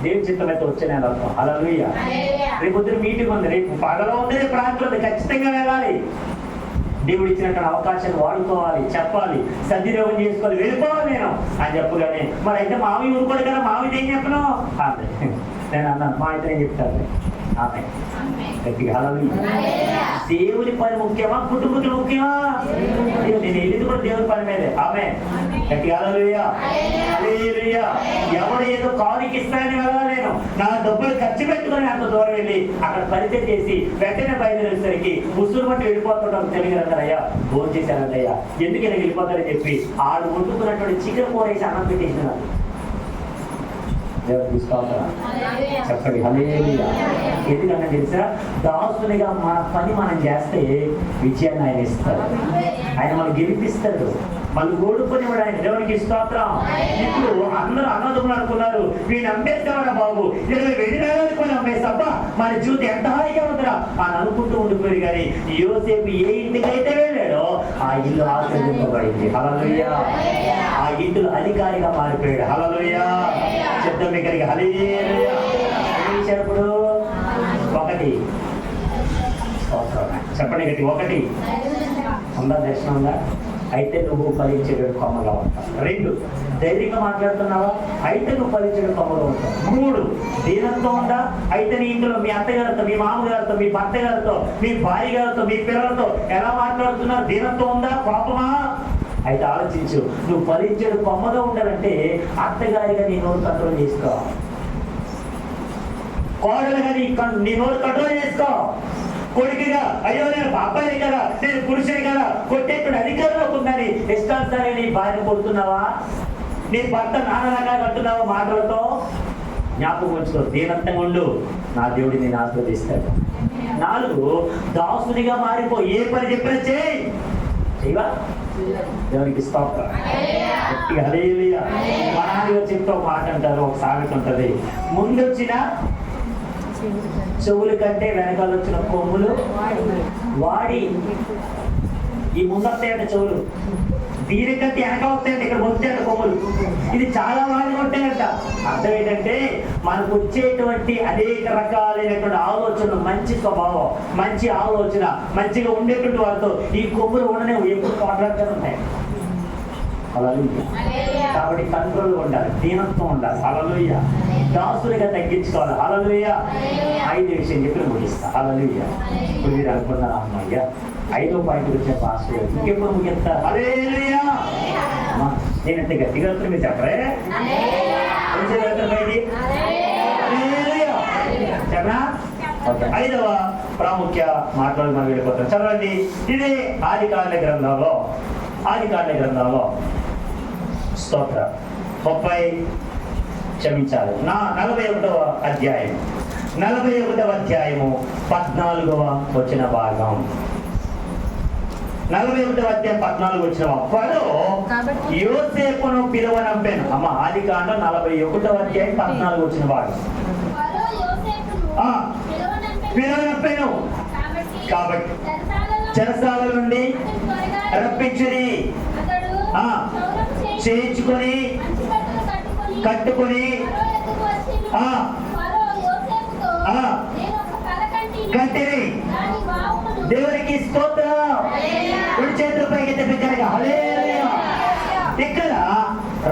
దేవుని చిత్తం అయితే వచ్చే నేను అర్థం హల్లెలూయా రేపు పొద్దున మీటింగ్ ఉంది రేపు పగలో ఉంది రేపు రాత్రి ఉంది ఖచ్చితంగా వెళ్ళాలి దేవుడు ఇచ్చినటువంటి అవకాశాన్ని వాడుకోవాలి చెప్పాలి సద్వినియోగం చేసుకోవాలి వెళ్ళిపోవాలి నేను అని చెప్పగానే మరి అయితే మావి ఊరుకోడు కదా మావి ఏం చెప్పను నేను అన్నాను మా అయితే నేను చెప్తాను ఆమె గట్టిగా హల్లెలూయా. దేవుని పని ముఖ్యమా, కుటుంబకి ముఖ్యమా? నేను వెళ్ళింది కూడా దేవుని పని మీదే. ఆమె గట్టిగా హల్లెలూయా. హల్లెలూయా. ఎవడు ఏదో కానుక ఇస్తానని వెళ్ళలేను, నా డబ్బులు ఖర్చు పెట్టుకొని అంత దూరం వెళ్ళి అక్కడ పరిచయం చేసి వెంటనే బయలుదేరేసరికి ఉసురు బట్టి వెళ్ళిపోతుంటాం. తెలియగలరయ్యా, భోజనం చేశారంటయ్యా, ఎందుకు ఇలా వెళ్ళిపోతారని చెప్పి ఆడు వండుకున్నటువంటి చికెన్ కూర వేసి అన్నం పెట్టేసినారు. చెప్పండి హల్లెలూయా. ఎందుకంటే తెలుసా, దాసునిగా మన పని మనం చేస్తే విజయాన్ని ఆయన ఇస్తాడు, ఆయన మనం గెలిపిస్తాడు, మళ్ళీ ఓడుకునేవాడు ఆయన. దేవునికి స్తోత్రం. ఇప్పుడు అందరూ అన్నదమ్ములు అనుకున్నారు, వీడిని అమ్మేస్తామరా బాబు, 20 వెండి అనుకుని అమ్మేస్తాబ్బా, మన జీవితం ఎంత హాయిగా ఉందిరా అని అనుకుంటూ ఉండిపోయి. కానీ యోసేపు ఏ ఇంటికైతే వెళ్ళాడో ఆ ఇల్లు ఆశ్రయింపబడింది. హల్లెలూయా. ఆ ఇంటిలో అధికారిగా మారిపోయాడు. హల్లెలూయా. శబ్దం ఇక్కడికి హల్లెలూయా. ఇప్పుడు ఒకటి చెప్పండి గట్టి, ఒకటి ఉందా, దర్శనం ఉందా? అయితే నువ్వు ఫలించేడు కొమ్మగా ఉంటావు. 2, ధైర్యంగా మాట్లాడుతున్నావా? అయితే నువ్వు ఫలించేడు కొమ్మగా ఉంటావు. 3, దీనంతో ఉందా? అయితే నీ ఇంట్లో మీ అత్తగారితో, మీ మామగారితో, మీ భర్త గారితో, మీ భార్య గారితో, మీ పిల్లలతో ఎలా మాట్లాడుతున్నావు? దీనంతో ఉందా? పాపమా? అయితే ఆలోచించు, నువ్వు ఫలించేడు కొమ్మగా ఉండాలంటే అత్తగారిగా నీ నోరు కంట్రోల్ చేసుకో, కోడలుగా నీ నోరు కంట్రోల్ చేసుకో, కొడుకుగా అయ్యో నేను అబ్బాయి కదా, నేను పురుషుని కదా కొట్టేటువంటి అధికారంలో ఉందని ఇష్టానుసారి నీ భార్య కొడుతున్నావా? నీ భర్త నాన్నలాగా కట్టున్నావా మాటలతో? జ్ఞాపకం ఉంచుకో, దీనంతంగా ఉండు, నా దేవుడిని నేను ఆశీర్వదిస్తాడు. 4, దాసునిగా మారిపో, ఏ పని చెప్పినా చేయవా? దేవునికి స్తోత్రం. హల్లెలూయా. మనాడిగా చెప్తే ఒక మాట అంటారు, ఒక సామెత ఉంటుంది, ముందొచ్చిన చెవుల కంటే వెనకాల వచ్చిన కొమ్ములు వాడి. ఈ ముందొస్తాయంటే చెవులు, దీనికంటే వెనక వస్తాయంటే ఇక్కడ వస్తాయంట కొమ్ములు. ఇది చాలా వాడిగా ఉంటాయంట. అర్థం ఏంటంటే మనకు వచ్చేటువంటి అనేక రకాలైనటువంటి ఆలోచనలు, మంచి స్వభావం, మంచి ఆలోచన, మంచిగా ఉండేటువంటి వారితో ఈ కొమ్ములు ఉండనే ఎప్పుడు మాట్లాడుతూనే ఉంటాయి. హల్లెలూయా. కాబట్టి కంట్రోల్ ఉండాలి, దీనత్వం ఉండాలి. హల్లెలూయా. దాసులుగా తగ్గించుకోవాలి. హల్లెలూయా. 5 విషయం చెప్పి ముగిస్తా. హల్లెలూయా. ఇప్పుడు మీరు అనుకున్నారు, అమ్మయ్య 5వ పాయింట్ వచ్చే పాస్టర్ ఇంకెప్పుడు ముగిస్తా. హల్లెలూయా. నేనంటే గట్టిగా వస్తుంది, మీరు చెప్పరే? చెప్పనా? ఓకే. 5వ ప్రాముఖ్య మాటలు మనం వెళ్ళిపోతాం. చదవండి. ఇది ఆదికాండ గ్రంథంలో స్తోత్ర 41వ అధ్యాయం 14వ వచన భాగం. 41వ అధ్యాయం 14 వచ్చిన ఫరో యోసేపును పిలువనంపెను. అమ్మ, ఆదికాండ 41వ అధ్యాయం 14 వచ్చిన భాగం. పిలువనంపెను కాబట్టి చెరసాల నుండి రప్పించుని, చేయించుకొని కట్టుకొని కట్టిని. దేవునికి స్తోత్రం. కుడి చేతుల పైకి తెప్పించారు. హల్లెలూయా. ఇక్కడ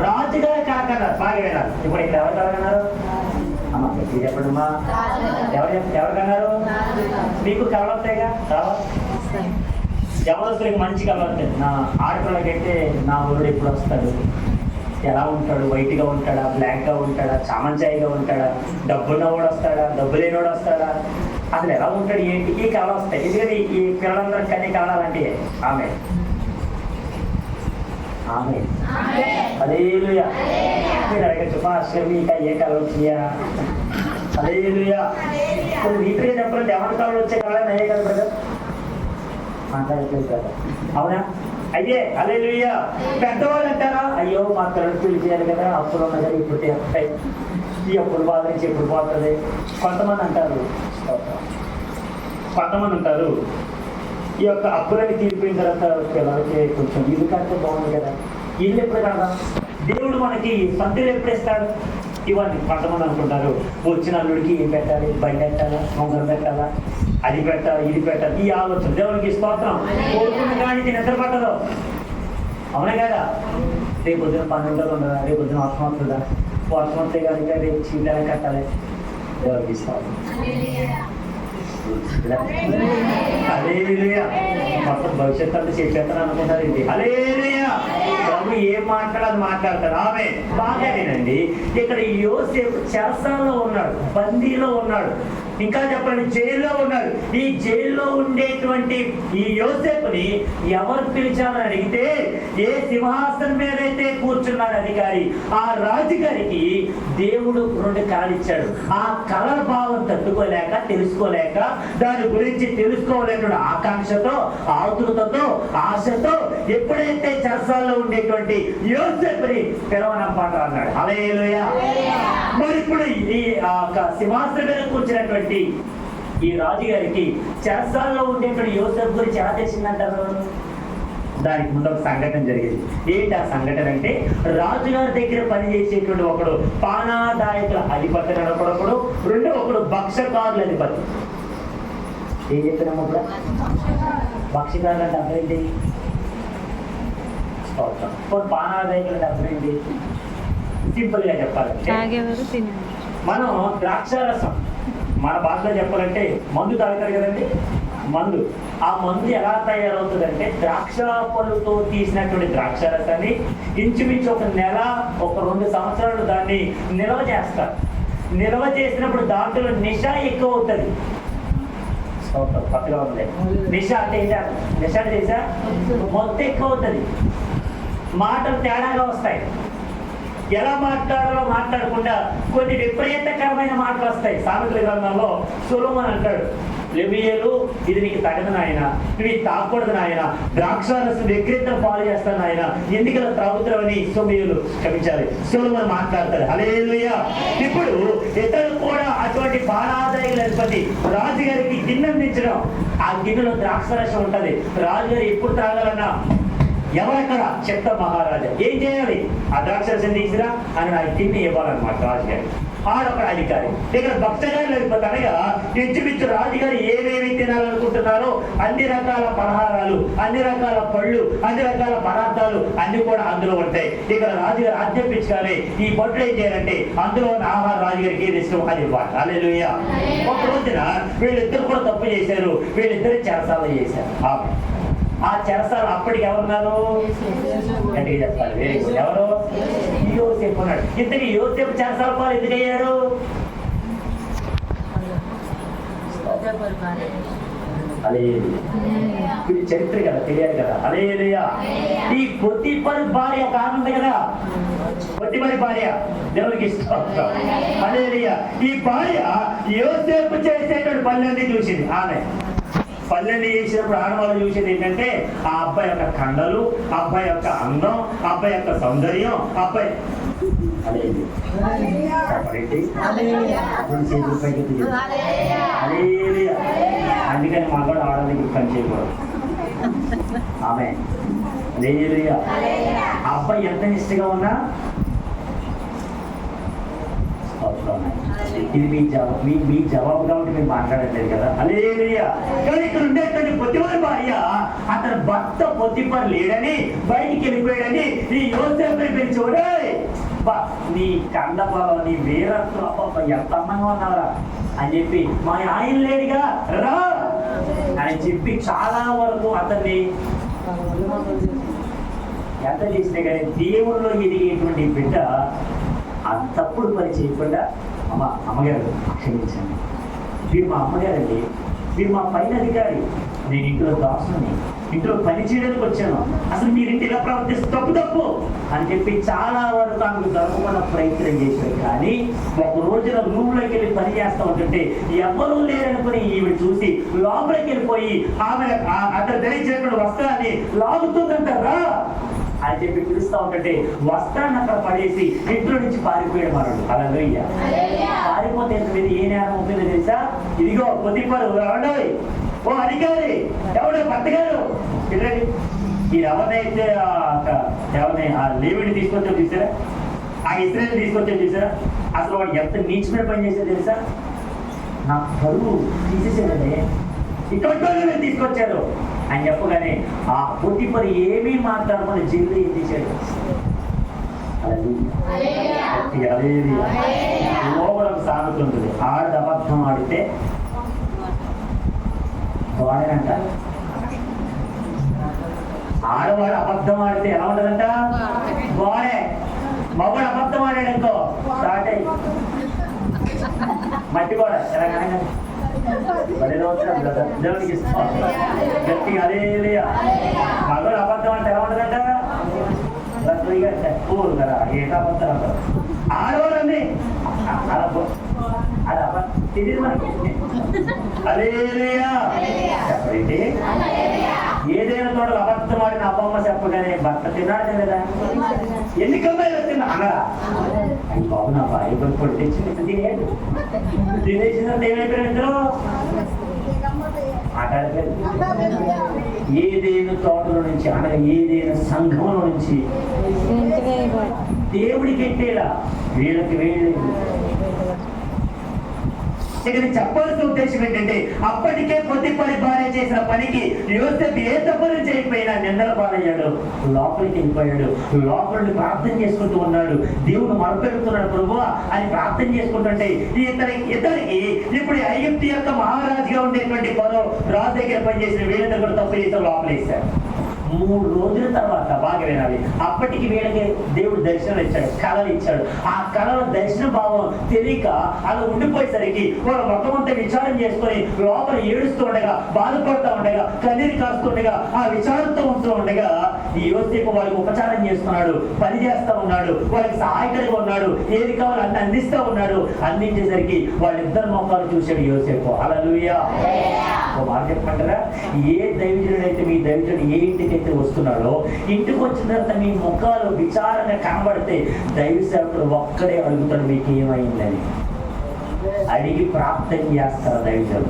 రాజుగా కాకుండా బాగా వినాలి. ఇప్పుడు ఇక్కడ ఎవరు కలగన్నారు? అమ్మ గట్టి చెప్పండి అమ్మా. ఎవరు కన్నారు? మీకు కలవస్తాయిగా, రావా? యవనస్తులకి మంచి కలవస్తాయి. నా ఆడపిల్లకైతే నా ఊరుడు ఎప్పుడు వస్తాడు, ఎలా ఉంటాడు, వైట్గా ఉంటాడా, బ్లాక్గా ఉంటాడా, చామంచాయిగా ఉంటాడా, డబ్బున్నవాడు వస్తాడా, డబ్బు లేనివాడు వస్తాడా, అసలు ఎలా ఉంటాడు, ఏంటికి కళ వస్తాయి. ఎందుకంటే ఈ పిల్లలందరూ కానీ కళాలంటే ఆమె హల్లెలూయా. మీరు అడగచ్చు, పాస్టర్ మీకు ఏ కళ వచ్చినాయా? హల్లెలూయా. కొన్ని నీట్గా చెప్పాలంటే ఎవరి కళలు వచ్చే కళ అయ్యే కదా బ్రదర్, మాట్లాడట్లేదు కదా, అవునా? అయ్యే హల్లెలూయా. పెద్దవాళ్ళు అంటారా, అయ్యో మా పిల్లలు పెళ్లి చేయాలి కదా, అప్పులు ఉన్నాయి కదా, ఇప్పుడు తీరుతాయి, ఈ అప్పులు బాధ నుంచి ఎప్పుడు పోతుంది. కొంతమంది అంటారు ఈ యొక్క అప్పులని తీరిపోయిన తర్వాత పిల్లలకి కొంచెం ఇల్లు కడితే బాగుంది కదా, ఇల్లు ఎప్పుడు కడదాం, దేవుడు మనకి సంతులు ఎప్పుడు ఇస్తాడు, ఇవన్నీ. కొంతమంది అనుకుంటారు వచ్చిన అల్లుడికి ఏం పెట్టాలి, బండి పెట్టాలా, మొంగలు పెట్టాలా, అది పెట్టాలి, ఇది పెట్టాలి, ఈ ఆలోచన. దేవునికి స్తోత్రం. కోరుకున్న కానీ నిద్ర పట్టదు, అవునా కదా? రేపు పొద్దున 12 ఉండదా, రేపు పొద్దున వర్షం వస్తుందా, వర్షం వస్తే కనుక రేపు చీటాలు కట్టాలి. దేవునికి స్తోత్రం. హల్లెలూయా. మొత్తం భవిష్యత్తు అంతా చేసేస్తాను అనుకుంటారు ఇది. హల్లెలూయా. ప్రభు ఏం మాట్లాడాలి మాట్లాడతారు. ఆమె బాగా వినండి. ఇక్కడ యోసేపు చెరసాలలో ఉన్నాడు, బందీలో ఉన్నాడు, ఇంకా చెప్పండి జైల్లో ఉన్నాడు. ఈ జైల్లో ఉండేటువంటి ఈ యోసేపుని ఎవరు పిలిచారని అడిగితే, ఏ సింహాసనం మీద అయితే కూర్చున్నాడు అధికారి, ఆ రాజుగారికి దేవుడు 2 కళలు ఇచ్చాడు. ఆ కళల భావం తట్టుకోలేక, తెలుసుకోలేక, దాని గురించి తెలుసుకోలేటువంటి ఆకాంక్షతో, ఆతృతతో, ఆశతో ఎప్పుడైతే చెరసాల్లో ఉండేటువంటి యోసేపుని పిలవనమాట అన్నాడు. హల్లెలూయా. మరి ఇప్పుడు ఈ సింహాసనం మీద కూర్చున్నటువంటి ఈ రాజుగారికి చెరసాల్లో ఉండేటువంటి యోసేపు గురించి ఎలా తెలిసిందంటారు? దానికి ముందు ఒక సంఘటన జరిగింది. ఏంటి ఆ సంఘటన అంటే, రాజుగారి దగ్గర పనిచేసేటువంటి ఒకడు పానాదాయకుల అధిపతి ఒకడు, ఒకడు భక్షకారుల అధిపతి. ఏం చెప్పినాము అప్పుడు? భక్షకారులు అంటే అర్థం ఏంటి? పానాదాయకులు అంటే అర్థం ఏంటి? సింపుల్ గా చెప్పాలంటే, మనం ద్రాక్షారసం, మన భాషలో చెప్పాలంటే మందు తాగుతారు కదండి, మందు. ఆ మందు ఎలా తయారవుతుందంటే, ద్రాక్ష పళ్ళుతో తీసినటువంటి ద్రాక్షారసాన్ని ఇంచుమించు 1 నెల, 2 సంవత్సరాలు దాన్ని నిల్వ చేస్తారు. నిల్వ చేసినప్పుడు దాంట్లో నిష ఎక్కువ అవుతుంది. పక్కగా ఉంది నిష అంటే ఏంటా? నిష అంటే తెలుసా? మొత్తం ఎక్కువ అవుతుంది, మాటలు తేడాగా వస్తాయి, ఎలా మాట్లాడాలో మాట్లాడకుండా కొన్ని విపరీతకరమైన మాటలు వస్తాయి. సామెతల గ్రంథంలో సొలొమోను అంటాడు, లెవియేలు ఇది నీకు తగదు నాయన, నువ్వు ఇది తాగకూడదు నాయన, ద్రాక్షారసం విక్రేతలు పాలు చేస్తాను నాయన, ఎందుకు ఇలా త్రాగుతావని సమూయేలు క్షమించాలి, సొలొమోను మాట్లాడతాడు. హల్లెలూయా. ఇప్పుడు ఇతడు కూడా అటువంటి పానాదాయకుల అధిపతి రాజుగారికి గిన్నె అందించడం. ఆ గిన్నెలో ద్రాక్షారసం ఉంటది. రాజుగారు ఎప్పుడు త్రాగాలన్నా, ఎవరక్కడ చెప్తా మహారాజా ఏం చేయాలి, ఆ ద్రాక్షరసం తీసుకురా అని నాకు గిన్నె ఇవ్వాలన్నమాట రాజుగారి. ఆడొక అధికారి. ఇక్కడ భక్తగారు లేకపోతానగా ఇంచుమించు రాజుగారు ఏమేమి తినాలనుకుంటున్నారో అన్ని రకాల పలహారాలు, అన్ని రకాల పళ్ళు, అన్ని రకాల పదార్థాలు అన్ని కూడా అందులో ఉంటాయి. ఇక్కడ రాజుగారు ఆజ్ఞాపించగానే ఈ భటులు ఏం చేయాలంటే అందులో ఉన్న ఆహారం రాజుగారికి ఏది ఇష్టం అది ఇవ్వాలి. హల్లెలూయా. ఒక రోజున వీళ్ళిద్దరు కూడా తప్పు చేశారు, వీళ్ళిద్దరు చెరసాలలో చేశారు. ఆ చెరసాలు అప్పటికి ఎవరున్నారు? గట్టిగా చెప్పాలి. Very good. ఎవరు? యోసేపు ఉన్నాడు. ఇంతకీ యోసేపు చెరసాల పాలు ఎందుకు అయ్యాడు? ఇది చరిత్ర కదా, తెలియాలి కదా. హల్లెలూయా. ఈ పొతిఫరు భార్య కానుంది కదా, పొతిఫరు భార్య దేవునికి ఇష్టం. హల్లెలూయా. ఈ భార్య యోసేపు చేసేటువంటి పనులన్నీ చూసింది. ఆమె పనులన్నీ చేసినప్పుడు ఆడవాళ్ళు చూసేది ఏంటంటే, ఆ అబ్బాయి యొక్క కండలు, అబ్బాయి యొక్క అందం, అబ్బాయి యొక్క సౌందర్యం, అబ్బాయి అందుకని మగవాడు ఆడవాళ్ళకి పని చేయకూడదు. ఆమె ఆ అబ్బాయి ఎంత నిష్ఠగా ఉన్నా ఇది మీ జవాబుగా ఉంటే మీరు మాట్లాడలేదు కదా. హల్లెలూయా. కానీ ఇక్కడ ఉండేటువంటి పొతిఫరు భార్య అతని భర్త పొతిఫరు లేడని, బయటికి వెళ్ళిపోయాడని ఈ యోసేపుని పిలిచి, ఒరేయ్ నీ కండ బలం, నీ వీరత్వం, అబ్బా ఎంత అందంగా ఉన్నారా అని చెప్పి, మా ఆయన లేడుగా రా అని చెప్పి చాలా వరకు అతన్ని ఎంత చేసినా కానీ దేవుల్లో ఎదిగేటువంటి బిడ్డ ఆ తప్పుడు పని చేయకుండా, అమ్మగారు క్షమించండి, మీరు మా అమ్మగారండి, మీరు మా పైన అధికారి, నేను ఇంట్లో దాసుని, ఇంట్లో పని చేయడానికి వచ్చాను, అసలు మీరింటి ఇలా ప్రవర్తిస్తే తప్పు అని చెప్పి చాలా వరకు ఆమెకు దొరకకుండా ప్రయత్నం చేశారు. కానీ ఒక రోజున రూమ్లోకి వెళ్ళి పని చేస్తూ ఉంటుంటే ఎవరూ లేరనుకుని ఈమె చూసి లోపలికి వెళ్ళిపోయి ఆమె అతను ధరించినటువంటి వస్త్రాన్ని లాగుతుందంటారా అని చెప్పి పిలుస్తూ ఉంటుంటే వస్త్రాన్ని అక్కడ పడేసి ఇంట్లో నుంచి పారిపోయాడు మరడు. హల్లెలూయా. పారిపోతే మీద ఏ నేరం ఉంటుందో తెలుసా? ఇదిగో పొతిఫరు, ఎవడోయ్ ఓ అధికారి, ఎవడో భర్తగారు పిల్లడి, ఈ ఎవరినైతే ఎవరిని ఆ లేవిని తీసుకొచ్చారు చూసారా, ఆ ఇశ్రాయేలు తీసుకొచ్చారు చూసారా, అసలు వాడు ఎంత నీచమైన పని చేశారు తెలుసా? నా పరువు తీసేసాడండి, ఇక్కడ తీసుకొచ్చారు అని చెప్పగానే ఆ పొతిఫరు ఏమీ మాట్లాడమని జైలు తీశాడు. లోపల సాగుతుంటుంది, ఆడది అబద్ధం ఆడితే గోడనంట. ఆడవాడు అబద్ధం ఆడితే ఎలా ఉండదంట? గోడే. మగవాడు అబద్ధం ఆడాడనుకో స్టార్ట్ అయ్యి మట్టి గోడ ఎలాగనగా దేవునికి ఇస్తాం గట్టిగా అదే. మగవాడు అబద్ధం అంటే ఎలా ఉండదంట? ఊరు కదా ఏంటి అబద్ధం అంటారు. ఆడవాడు అండి అలా తెలియదు మనకి. చెప్పండి, ఏదైనా తోట అబద్ధం ఆడిన అబ్బమ్మ చెప్పగానే భర్త తిన్నాడు కదా, ఎన్ని కమ్మాయిలు తిన్నా అన్నరా అది బాబు నా భార్య పొడి తెచ్చింది తినేది తినేసిందంటే ఏమైపోయిన ఇద్దరు మాట్లాడలేదు. ఏదైనా తోటలో నుంచి అనగా ఏదైనా సంఘంలో నుంచి దేవుడికి ఎట్టేలా వీళ్ళకి వేయలేదు. ఇక్కడ చెప్పాల్సిన ఉద్దేశం ఏంటంటే అప్పటికే పొద్దుపడి భార్య చేసిన పనికి యోసేపు ఏ తప్పులు చేయకపోయినా నిందల పాలయ్యాడు, లోపలికి వెళ్ళిపోయాడు. లోపలిని ప్రార్థన చేసుకుంటూ ఉన్నాడు, దేవుడు మొరపెడుతున్నాడు ప్రభువా అని ప్రార్థన చేసుకుంటుంటే ఇతనికి ఇప్పుడు ఐగుప్తు యొక్క మహారాజుగా ఉండేటువంటి ఫరో రాజు దగ్గర పనిచేసిన వీళ్ళందరూ కూడా తప్పు చేసి లోపలేశారు. 3 రోజుల తర్వాత బాగా వినాలి, అప్పటికి వీళ్ళకి దేవుడు దర్శనం ఇచ్చాడు, కళలు ఇచ్చాడు. ఆ కళల దర్శన భావం తెలియక అలా ఉండిపోయేసరికి వాళ్ళ మొట్టమంతా విచారం చేసుకొని లోపల ఏడుస్తూ ఉండగా, బాధపడుతూ ఉండగా, కన్నీరు కాస్తుండగా, ఆ విచారంతో ఉంటూ ఉండగా ఈ యోసేపు వాళ్ళకి ఉపచారం చేస్తున్నాడు, పని చేస్తూ ఉన్నాడు, వాళ్ళకి సహాయకుడిగా ఉన్నాడు, ఏది కావాలో అన్ని అందిస్తూ ఉన్నాడు. అందించేసరికి వాళ్ళిద్దరు మొక్కలు చూశాడు యోసేపు. హల్లెలూయా. ఒక మాట చెప్పమంటారా, ఏ దైవజనుడైతే మీ దైవజనుడు ఏ ఇంటికైతే వస్తున్నాడో ఇంటికి వచ్చిన తర్వాత మీ ముఖాలు విచారంగా కనబడితే దైవ సేవకుడు ఒక్కడే అడుగుతాడు మీకు ఏమైందని. అడిగి ప్రార్థన చేస్తారు దైవజనుడు.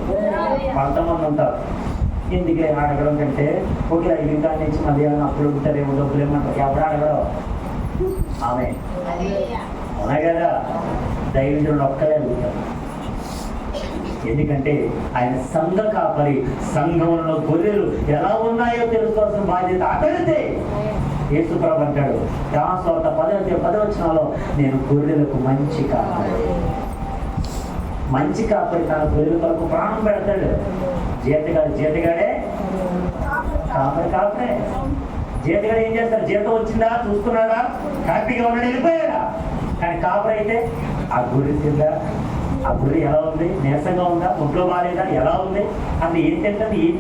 కొంతమంది ఉంటారు ఎందుకే అడగడం కంటే ఓకే 5 కాడి నుంచి మళ్ళీ అప్పుడు అడుగుతారేమో డబ్బులు ఏమంటారు, ఎవరు అడగడం ఆమె అవునా కదా. దైవజనుడు ఒక్కడే అడుగుతారు, ఎందుకంటే ఆయన సంఘ కాపరి. సంఘంలో గొర్రెలు ఎలా ఉన్నాయో తెలుసుకోవాల్సిన బాధ్యత అతడితే. యేసుప్రభు అంటాడు దాసోత 10 నేను గొర్రెలకు మంచి కాపరి. మంచి కాపరి తన గొర్రెల కొరకు ప్రాణం పెడతాడు. జీతగాడే కాపరే. జీతగాడు ఏం చేస్తాడు, జీతం వచ్చిందా చూసుకున్నాడా, హ్యాపీగా ఉన్నాడు, వెళ్ళిపోయాడా. కానీ కాపరి అయితే ఆ గొర్రె తిందా, ఆ గురి ఎలా ఉంది, నీరసంగా ఉందా, ఒంట్లో బాగాలేదా, ఎలా ఉంది, అసలు ఏం తింటుంది, ఏం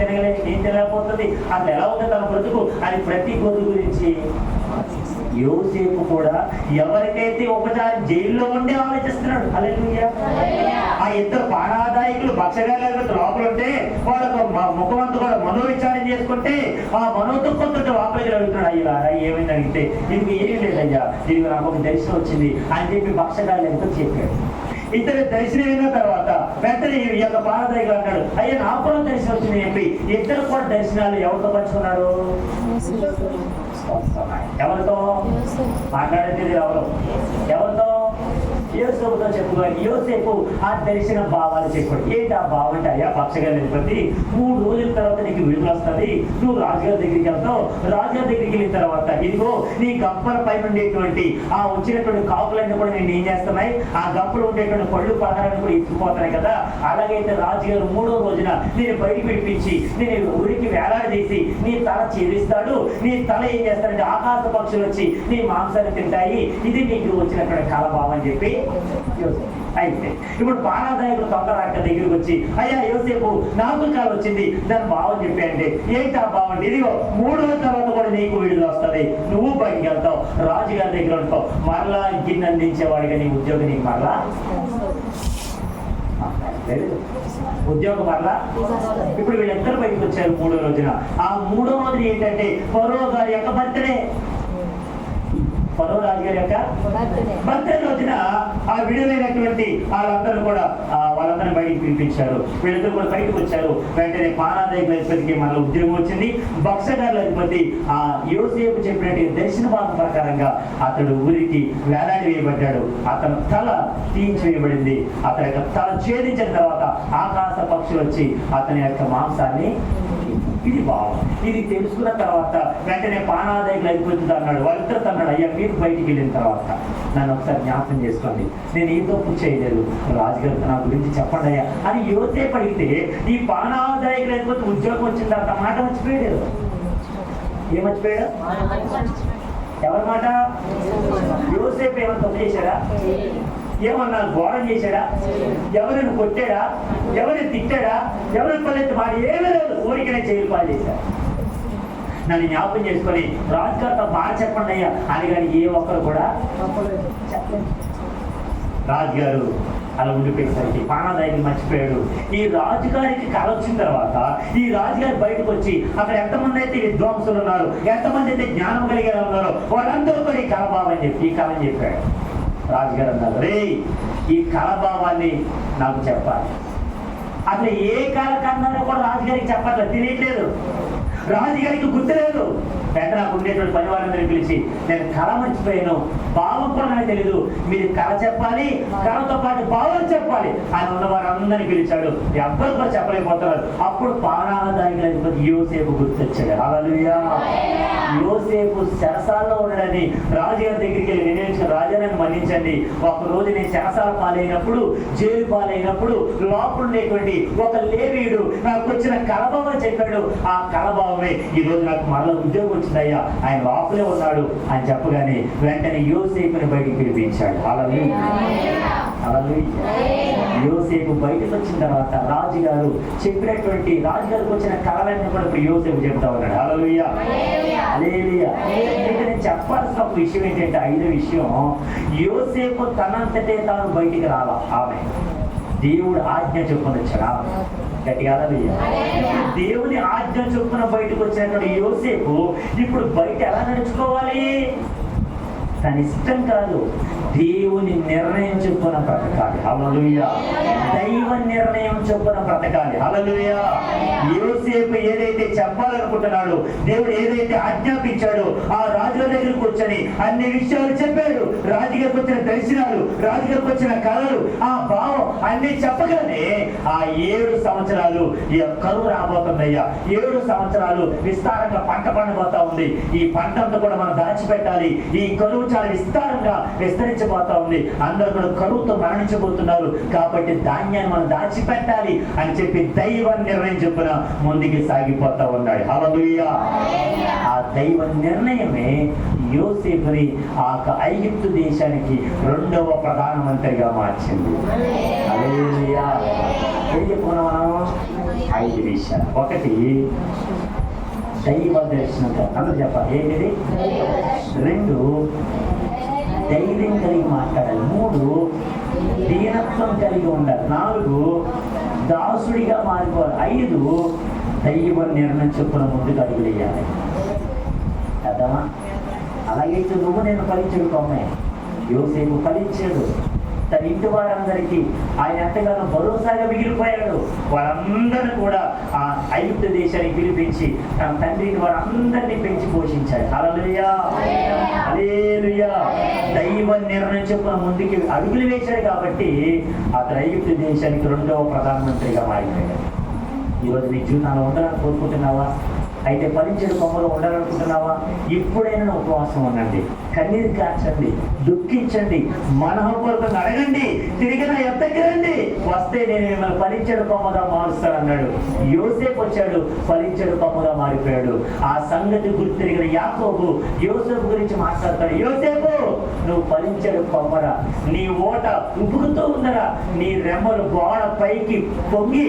తినలేకపోతుంది, అసలు ఎలా ఉంది తన బ్రతుకు అని ప్రతి గొర్రె గురించి యోసేపు కూడా ఎవరికైతే ఒకసారి జైల్లో ఉండే ఆలోచిస్తున్నాడు. హల్లెలూయా. ఆ 2 ప్రాణాదాయకులు భక్షగాలు లోపల ఉంటే వాళ్ళకు ముఖమంతా కూడా మనోవిచారం చేసుకుంటే ఆ మనోదుఃఖంతో లోపలికి అడుగుతున్నాడు, అయ్యా ఏమైంది అడిగితే దీనికి ఏమీ లేదయ్యా, దీనికి నాకు ఒక దర్శనం వచ్చింది అని చెప్పి భక్షగాలు ఎంతో చెప్పాడు. ఇతరు దర్శనం అయిన తర్వాత వెంటనే ఈ యొక్క ప్రాణాదాయకులు అంటాడు, అయ్యా నాకు కూడా దర్శనం వచ్చింది చెప్పి ఇద్దరు కూడా దర్శనాలు ఎవరితో పంచుకున్నారు, ఎవరితో మాట్లాడేది ఎవరితో యోసేపుతో చెప్పుకోవాలి. యోసేపు ఆ దర్శన భావాలు చెప్పాడు. ఏంటి ఆ భావం అంటే, అయ్యా పక్షగారి అధిపతి 3 రోజుల తర్వాత నీకు విడుదల వస్తుంది, నువ్వు రాజుగారి దగ్గరికి వెళ్తావు. రాజుగారి దగ్గరికి వెళ్ళిన తర్వాత ఇదిగో నీ గంపల పైన ఉండేటువంటి ఆ వచ్చినటువంటి కాపులన్నీ కూడా నేను ఏం చేస్తున్నాయి, ఆ గంపలు ఉండేటువంటి పళ్ళు పదాలను కూడా ఎత్తుకుపోతున్నాయి కదా. అలాగైతే రాజుగారు 3వ రోజున నేను బయటికి విడిపించి నేను ఊరికి వేలాడదీసి నీ తల చేరిస్తాడు. నీ తల ఏం చేస్తాడంటే ఆకాశ పక్షులు వచ్చి నీ మాంసాన్ని తింటాయి. ఇది నీకు వచ్చినటువంటి కళభావం అని చెప్పి అయితే ఇప్పుడు ప్రాణాదాయకుడు తొందరక్క దగ్గరికి వచ్చి, అయ్యా యోసేపు నాకు కళ వచ్చింది, దాని భావం చెప్పి అంటే ఏంటి ఆ భావం అంటే, ఇదిగో 3 రోజుల తర్వాత కూడా నీకు విడుదల వస్తుంది, నువ్వు బయటికి వెళ్తావు, రాజుగారి దగ్గర ఉంటావు, మరలా గిన్నె అందించేవాడిగా నీ ఉద్యోగం నీకు మరలా ఉద్యోగం మరలా. ఇప్పుడు వీళ్ళిద్దరు బయటకు వచ్చారు 3వ రోజున. ఆ 3వ రోజున ఏంటంటే ఫరో గారి యొక్క బర్త్డే. ఫరో రాజు గారి యొక్క బర్త్డే రోజున ఆ విడుదలైనటువంటి వాళ్ళందరూ కూడా వాళ్ళందరినీ బయటికి పిలిపించారు. వీళ్ళందరూ కూడా బయటకు వచ్చారు. వెంటనే ప్రాణాదాయకుల అధిపతికి మన ఉద్యోగం వచ్చింది. భక్షగారుల అధిపతి ఆ యోసేపు చెప్పినట్టు దర్శన భాగం ప్రకారంగా అతడు ఊరికి వేలాడి వేయబడ్డాడు. అతని తల తీయించివేయబడింది. అతని యొక్క తల ఛేదించిన తర్వాత ఆకాశ పక్షులు వచ్చి అతని యొక్క మాంసాన్ని ఇది భావం. ఇది తెలుసుకున్న తర్వాత వెంటనే పానాదాయకులు అయిపోతుంది అన్నాడు. వాళ్ళిద్దరు అన్నాడు, అయ్యా మీరు బయటికి వెళ్ళిన తర్వాత నన్ను ఒకసారి జ్ఞాపకం చేసుకోండి, నేను ఏ తప్పు చేయలేదు, రాజుగారు నా గురించి చెప్పండి అయ్యా అని యోసేపు అడిగితే, ఈ పానాదాయకులు అయిపోతే ఉద్యోగం వచ్చిన తర్వాత మాట మర్చిపోయాడు. ఏం మర్చిపోయాడు? ఎవరి మాట? యోసేపు ఏమైనా తప్పు చేశాడా? ఏమన్నా ఘోరం చేశాడా? ఎవరిని కొట్టాడా? ఎవరిని తిట్టాడా? ఎవరిని పల్లెత్తి మాట ఏమీ లేదు, ఊరికనే జైలు పాలు చేశాడు. నన్ను జ్ఞాపకం చేసుకొని రాజుగారితో బాగా చెప్పండి అయ్యా అని కానీ ఏ ఒక్కరు కూడా చెప్పలేదు. రాజుగారు అలా ఉండిపోయేసరికి పానాదాయిని మర్చిపోయాడు. ఈ రాజుగారికి కళ వచ్చిన తర్వాత ఈ రాజుగారి బయటకు వచ్చి అక్కడ ఎంతమంది అయితే విద్వాంసులు ఉన్నారు, ఎంతమంది అయితే జ్ఞానం కలిగే ఉన్నారు, వాళ్ళందరూ కూడా ఈ కళభావం చెప్పి ఈ కళని చెప్పాడు. రాజుగారు అన్నారు, రే ఈ కళభావాన్ని నాకు చెప్పాలి. అసలు ఏ కళ కన్నారో కూడా రాజుగారికి చెప్పట్లేదు, తెలియట్లేదు, రాజుగారికి గుర్తులేదు. వెంట నాకు ఉండేటువంటి పని వారందరినీ పిలిచి, నేను కళ మర్చిపోయాను, భావం కూడా నాకు తెలీదు, మీరు కళ చెప్పాలి, కళతో పాటు భావం చెప్పాలి అని ఉన్న వారందరినీ పిలిచాడు. ఎవ్వరు కూడా చెప్పలేకపోతున్నారు. అప్పుడు పానాదాయకులు యోసేపు గుర్తొచ్చాడు. హల్లెలూయా. యోసేపు చెరసాలలో ఉన్నాడని రాజుగారి దగ్గరికి వెళ్ళి నిర్ణయించుకుని, రాజా నన్ను మన్నించండి, ఒక రోజు నేను చెరసాల పాలైనప్పుడు, జైలు పాలైనప్పుడు లోపల ఉండేటువంటి ఒక లేవీయుడు నాకు వచ్చిన కళభావం చెప్పాడు. ఆ కళభావమే ఈ రోజు నాకు మరలా ఉద్యోగం వచ్చిందయ్యా, ఆయన లోపలే ఉన్నాడు అని చెప్పగానే వెంటనే యోసేపుని బయటికి పిలిపించాడు. హల్లెలూయా. హల్లెలూయా. యోసేపు బయటకు వచ్చిన తర్వాత రాజుగారు చెప్పినటువంటి, రాజుగారికి వచ్చిన కళలన్నీ కూడా ఇప్పుడు యోసేపు చెప్తా ఉన్నాడు. హల్లెలూయా. హల్లెలూయా. నేను చెప్పాల్సిన ఒక విషయం ఏంటంటే, 5వ విషయం, యోసేపు తనంతటే తాను బయటికి రాలా, ఆమె దేవుడు ఆజ్ఞ చొప్పున వచ్చాడా? గట్టిగా దేవుని ఆజ్ఞ చొప్పున బయటకు వచ్చినటువంటి యోసేపు ఇప్పుడు బయట ఎలా నడుచుకోవాలి? తన ఇష్టం కాదు, దేవుని నిర్ణయం చొప్పున బ్రతకాలి. హల్లెలూయా. దైవ నిర్ణయం చొప్పున బ్రతకాలి. హల్లెలూయా. యోసేపు ఏదైతే చెప్పాలనుకుంటున్నాడో, దేవుడు ఏదైతే ఆజ్ఞాపించాడో, ఆ రాజుల దగ్గరికి వచ్చని అన్ని విషయాలు చెప్పాడు. రాజుగారికి వచ్చిన దర్శనాలు, రాజుగారికి వచ్చిన కళలు, ఆ భావం అన్ని చెప్పగానే ఆ 7 సంవత్సరాలు ఈ కరువు రాబోతుందయ్యా. 7 సంవత్సరాలు విస్తారంగా పంట పండబోతా ఉంది. ఈ పంట అంతా కూడా మనం దాచిపెట్టాలి. ఈ కరువు చాలా విస్తారంగా విస్తరించబోతా ఉంది. అందరూ కూడా కరువుతో మరణించబోతున్నారు. కాబట్టి ధాన్యాన్ని మనం దాచిపెట్టాలి అని చెప్పి దైవ నిర్ణయం చొప్పున ముందుకు సాగిపోతా ఉన్నాడు. హల్లెలూయా. ఆ దైవ నిర్ణయమే యోసేపుని ఆ ఐగుప్తు దేశానికి 2వ ప్రధానమంత్రిగా మార్చింది. హల్లెలూయా. ఏం చెప్పుకున్నాం మనం? 5 విషయాలు. 1 దైవ దర్శనం. అందరూ చెప్పాలి ఏంటిది? 2 ధైర్యం కలిగి మాట్లాడాలి. 3 దీనత్వం కలిగి ఉండాలి. 4 దాసుడిగా మారిపోవాలి. 5 దైవ నిర్ణయం చొప్పున ముందుకు అడుగులేయాలి. అర్థమా? అలాగైతే నువ్వు నేను ఫలించడు కొమ్మే. యోసేపు ఫలించాడు. తన ఇంటి వారందరికీ ఆయన ఎంతగానో భరోసాగా మిగిలిపోయాడు. వారందరినీ కూడా ఆ ఐగుప్తు దేశానికి పిలిపించి తన తండ్రిని వారందరినీ పెంచి పోషించాడు. హల్లెలూయా. హల్లెలూయా. దైవ నిర్ణయం చొప్పున ముందుకి అడుగులు వేశాడు కాబట్టి అతను ఐగుప్తు దేశానికి 2వ ప్రధానమంత్రిగా మారిపోయాడు. ఈరోజు నీ జీవితంలో ఉండాలని కోరుకుంటున్నావా? అయితే ఫలించడు కొమ్మలో ఉండాలనుకుంటున్నావా? ఇప్పుడైనా ఉపవాసం ఉండండి, కన్నీరు కార్చండి, దుఃఖించండి, మనఃపూర్వకంగా అడగండి, తిరిగి నా ఎద్దకి రండి, వస్తే నేను మిమ్మల్ని ఫలించడు కొమ్మగా మారుస్తానన్నాడు. యోసేపు వచ్చాడు, ఫలించడు కొమ్మగా మారిపోయాడు. ఆ సంగతి గుర్తిరిగిన యాకోబు యోసేపు గురించి మాట్లాడతాడు. యోసేపు, నువ్వు ఫలించడు కొమ్మరా, నీ ఓట ఉపుకుతూ ఉందరా, నీ రెమ్మలు గోడ పైకి పొంగి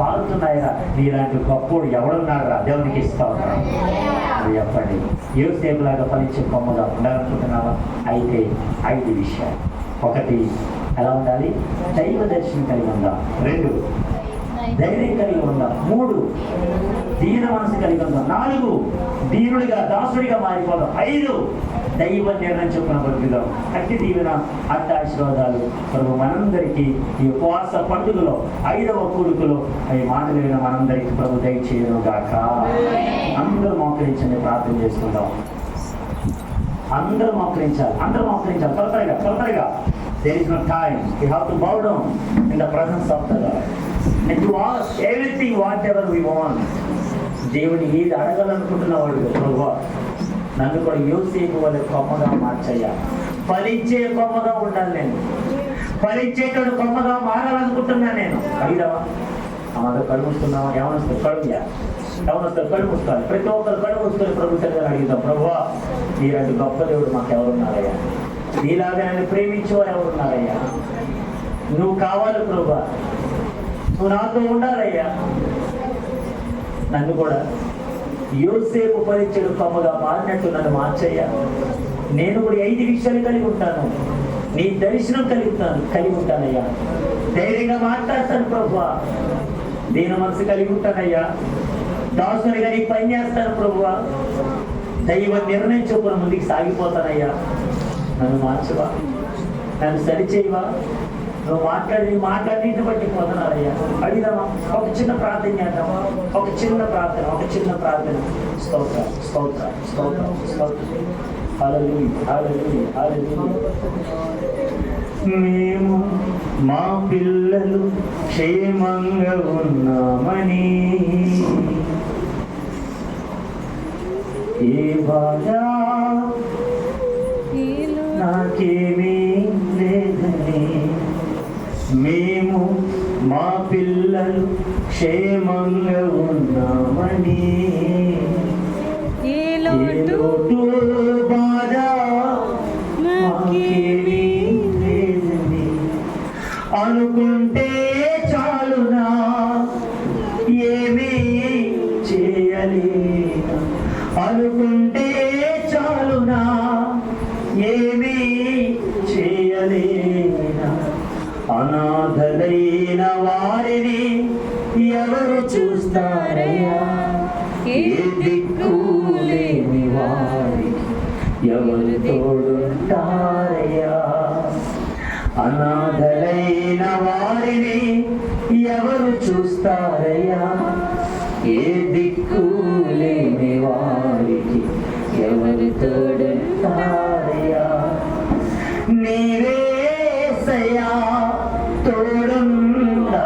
పారుతున్నాయిరా, నీలాంటి గొప్పోడు ఎవడున్నాడురా? దేవునికి ఇస్తావు చెప్పండి. యోసేపు లాగా ఫలించే కొమ్మగా ఉండాలనుకుంటున్నావా? అయితే 5 విషయాలు. 1 ఎలా ఉండాలి? దైవ దర్శనం కలిగి ఉందాం. 2 ధైర్యం కలిగి ఉందాం. 3 దీన మనసు కలిగి ఉందాం. 4 దీనుడిగా దాసుడిగా మారిపోదాం. 5 దైవ నిర్ణయం చొప్పున బ్రతుకుదాం. అట్టి దీవెన, అట్టి ఆశీర్వాదాలు ప్రభు మనందరికీ ఈ ఉపవాస పండుగలో 5వ కూడుకులో ఈ మాటలు విన మనందరికీ ప్రభు దయచేయను గాక. అందరూ మోకరించండి, ప్రార్థన చేసుకుందాం. అందరూ మోకరించాలి, అందరూ మోకరించాలి. త్వరగా. There is no time. We have to bow down in the presence of the Lord and to ask everything whatever we want. దేవుడు ఏది అడగాలనుకుంటున్నవాడు ప్రభువా నన్ను కూడా యోసేపు వల్ల కొమ్మగా మార్చయ్యా. ఫలించే కొమ్మగా ఉండాలి నేను, ఫలించేటోడు కొమ్మగా మారాలనుకుంటున్నా నేను. అడిగావా అమ్మతో కడుగుతున్నావా? ఏమనొస్తుంది కడుగుయా, ఏమనొస్తుంది కడుగుస్తాను. ప్రతి ఒక్కరు కడుగుస్తుంది ప్రభు సరిగా అడుగుతాం. ప్రభువా మీరంటే గొప్ప దేవుడు మాకు ఎవరున్నారయ్యా, నీలాగా నన్ను ప్రేమించేవారు ఎవరున్నారయ్యా, నువ్వు కావాలి ప్రభువా, నువ్వు నాతో ఉండాలయ్యా. నన్ను కూడా యోసేపు ఫలించడు కొమ్మగా మారినట్టు నన్ను మార్చయ్యా. నేను కూడా 5 విషయాలు కలిగి ఉంటాను, నీ దర్శనం కలిగి ఉంటానయ్యా. ధైర్యంగా మాట్లాడతాను ప్రభువా, దీని మనసు కలిగి ఉంటానయ్యా. దాసునిగా నీ పని చేస్తాను ప్రభువా, దైవ నిర్ణయం చొప్పున ముందుకు సాగిపోతానయ్యా. నన్ను మార్చవా, నన్ను సరిచేయవా, నువ్వు మాట్లాడిని బట్టి పోతున్నారయ్యా. అడిగిదామా? ఒక చిన్న ప్రార్థన చేద్దామా? ఒక చిన్న ప్రార్థన. స్తోత్రం స్తోత్రం స్తోత్రం స్తోత్రం. హల్లెలూయా హల్లెలూయా హల్లెలూయా. మేము మా పిల్లలు క్షేమంగా ఉన్నామని, ఏ బాధ నాకేమీ లేదని, మేము మా పిల్లలు క్షేమంగా ఉన్నామని, ఏ లోటు బాధ మాకేమీ లేదని అనుకుంటే చాలునా, ఏమీ చేయలేనా, అనుకుంటే చాలునా, ఏమీ చేయలేనా. అనాథలైన వారిని ఎవరు చూస్తారయ్యా, ఏ దిక్కు లేని వారికి ఎవరు తోడుంటారయ్యా. అనాథలైన వారిని ఎవరు చూస్తారయ్యా, ఏ దిక్కు లేని వారికి ఎవరు తోడుంటారయ్యా. నీవేసయ్యా తోడుండాలయ్యా,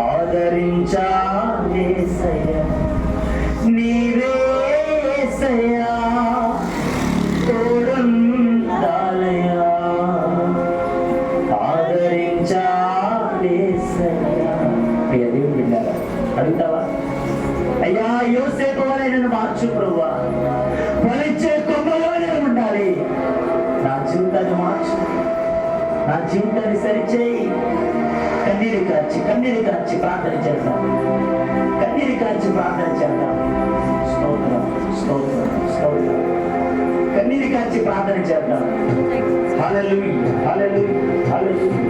ఆదరించాలేసయ్యా. నీవేసయ్యా తోడుండాలయ్యా, ఆదరించాలేసయ్యా. అయ్యా దేవుడు విన్నారా? అడుగుతావా? అయ్యా యోసేపు వలె నన్ను మార్చు ప్రభువా, ఫలించే కొమ్మలోనే ఉండాలి. నా జీవితాన్ని మార్చు, నా జీవితాన్ని సరిచేయి. కన్నీరు కార్చి ప్రార్థన చేద్దాం, కన్నీరు కార్చి ప్రార్థన చేద్దాం. స్తోత్రం స్తోత్రం స్తోత్రం. కన్నీరు కార్చి ప్రార్థన చేద్దాం. హల్లెలూయా హల్లెలూయా హల్లెలూయా.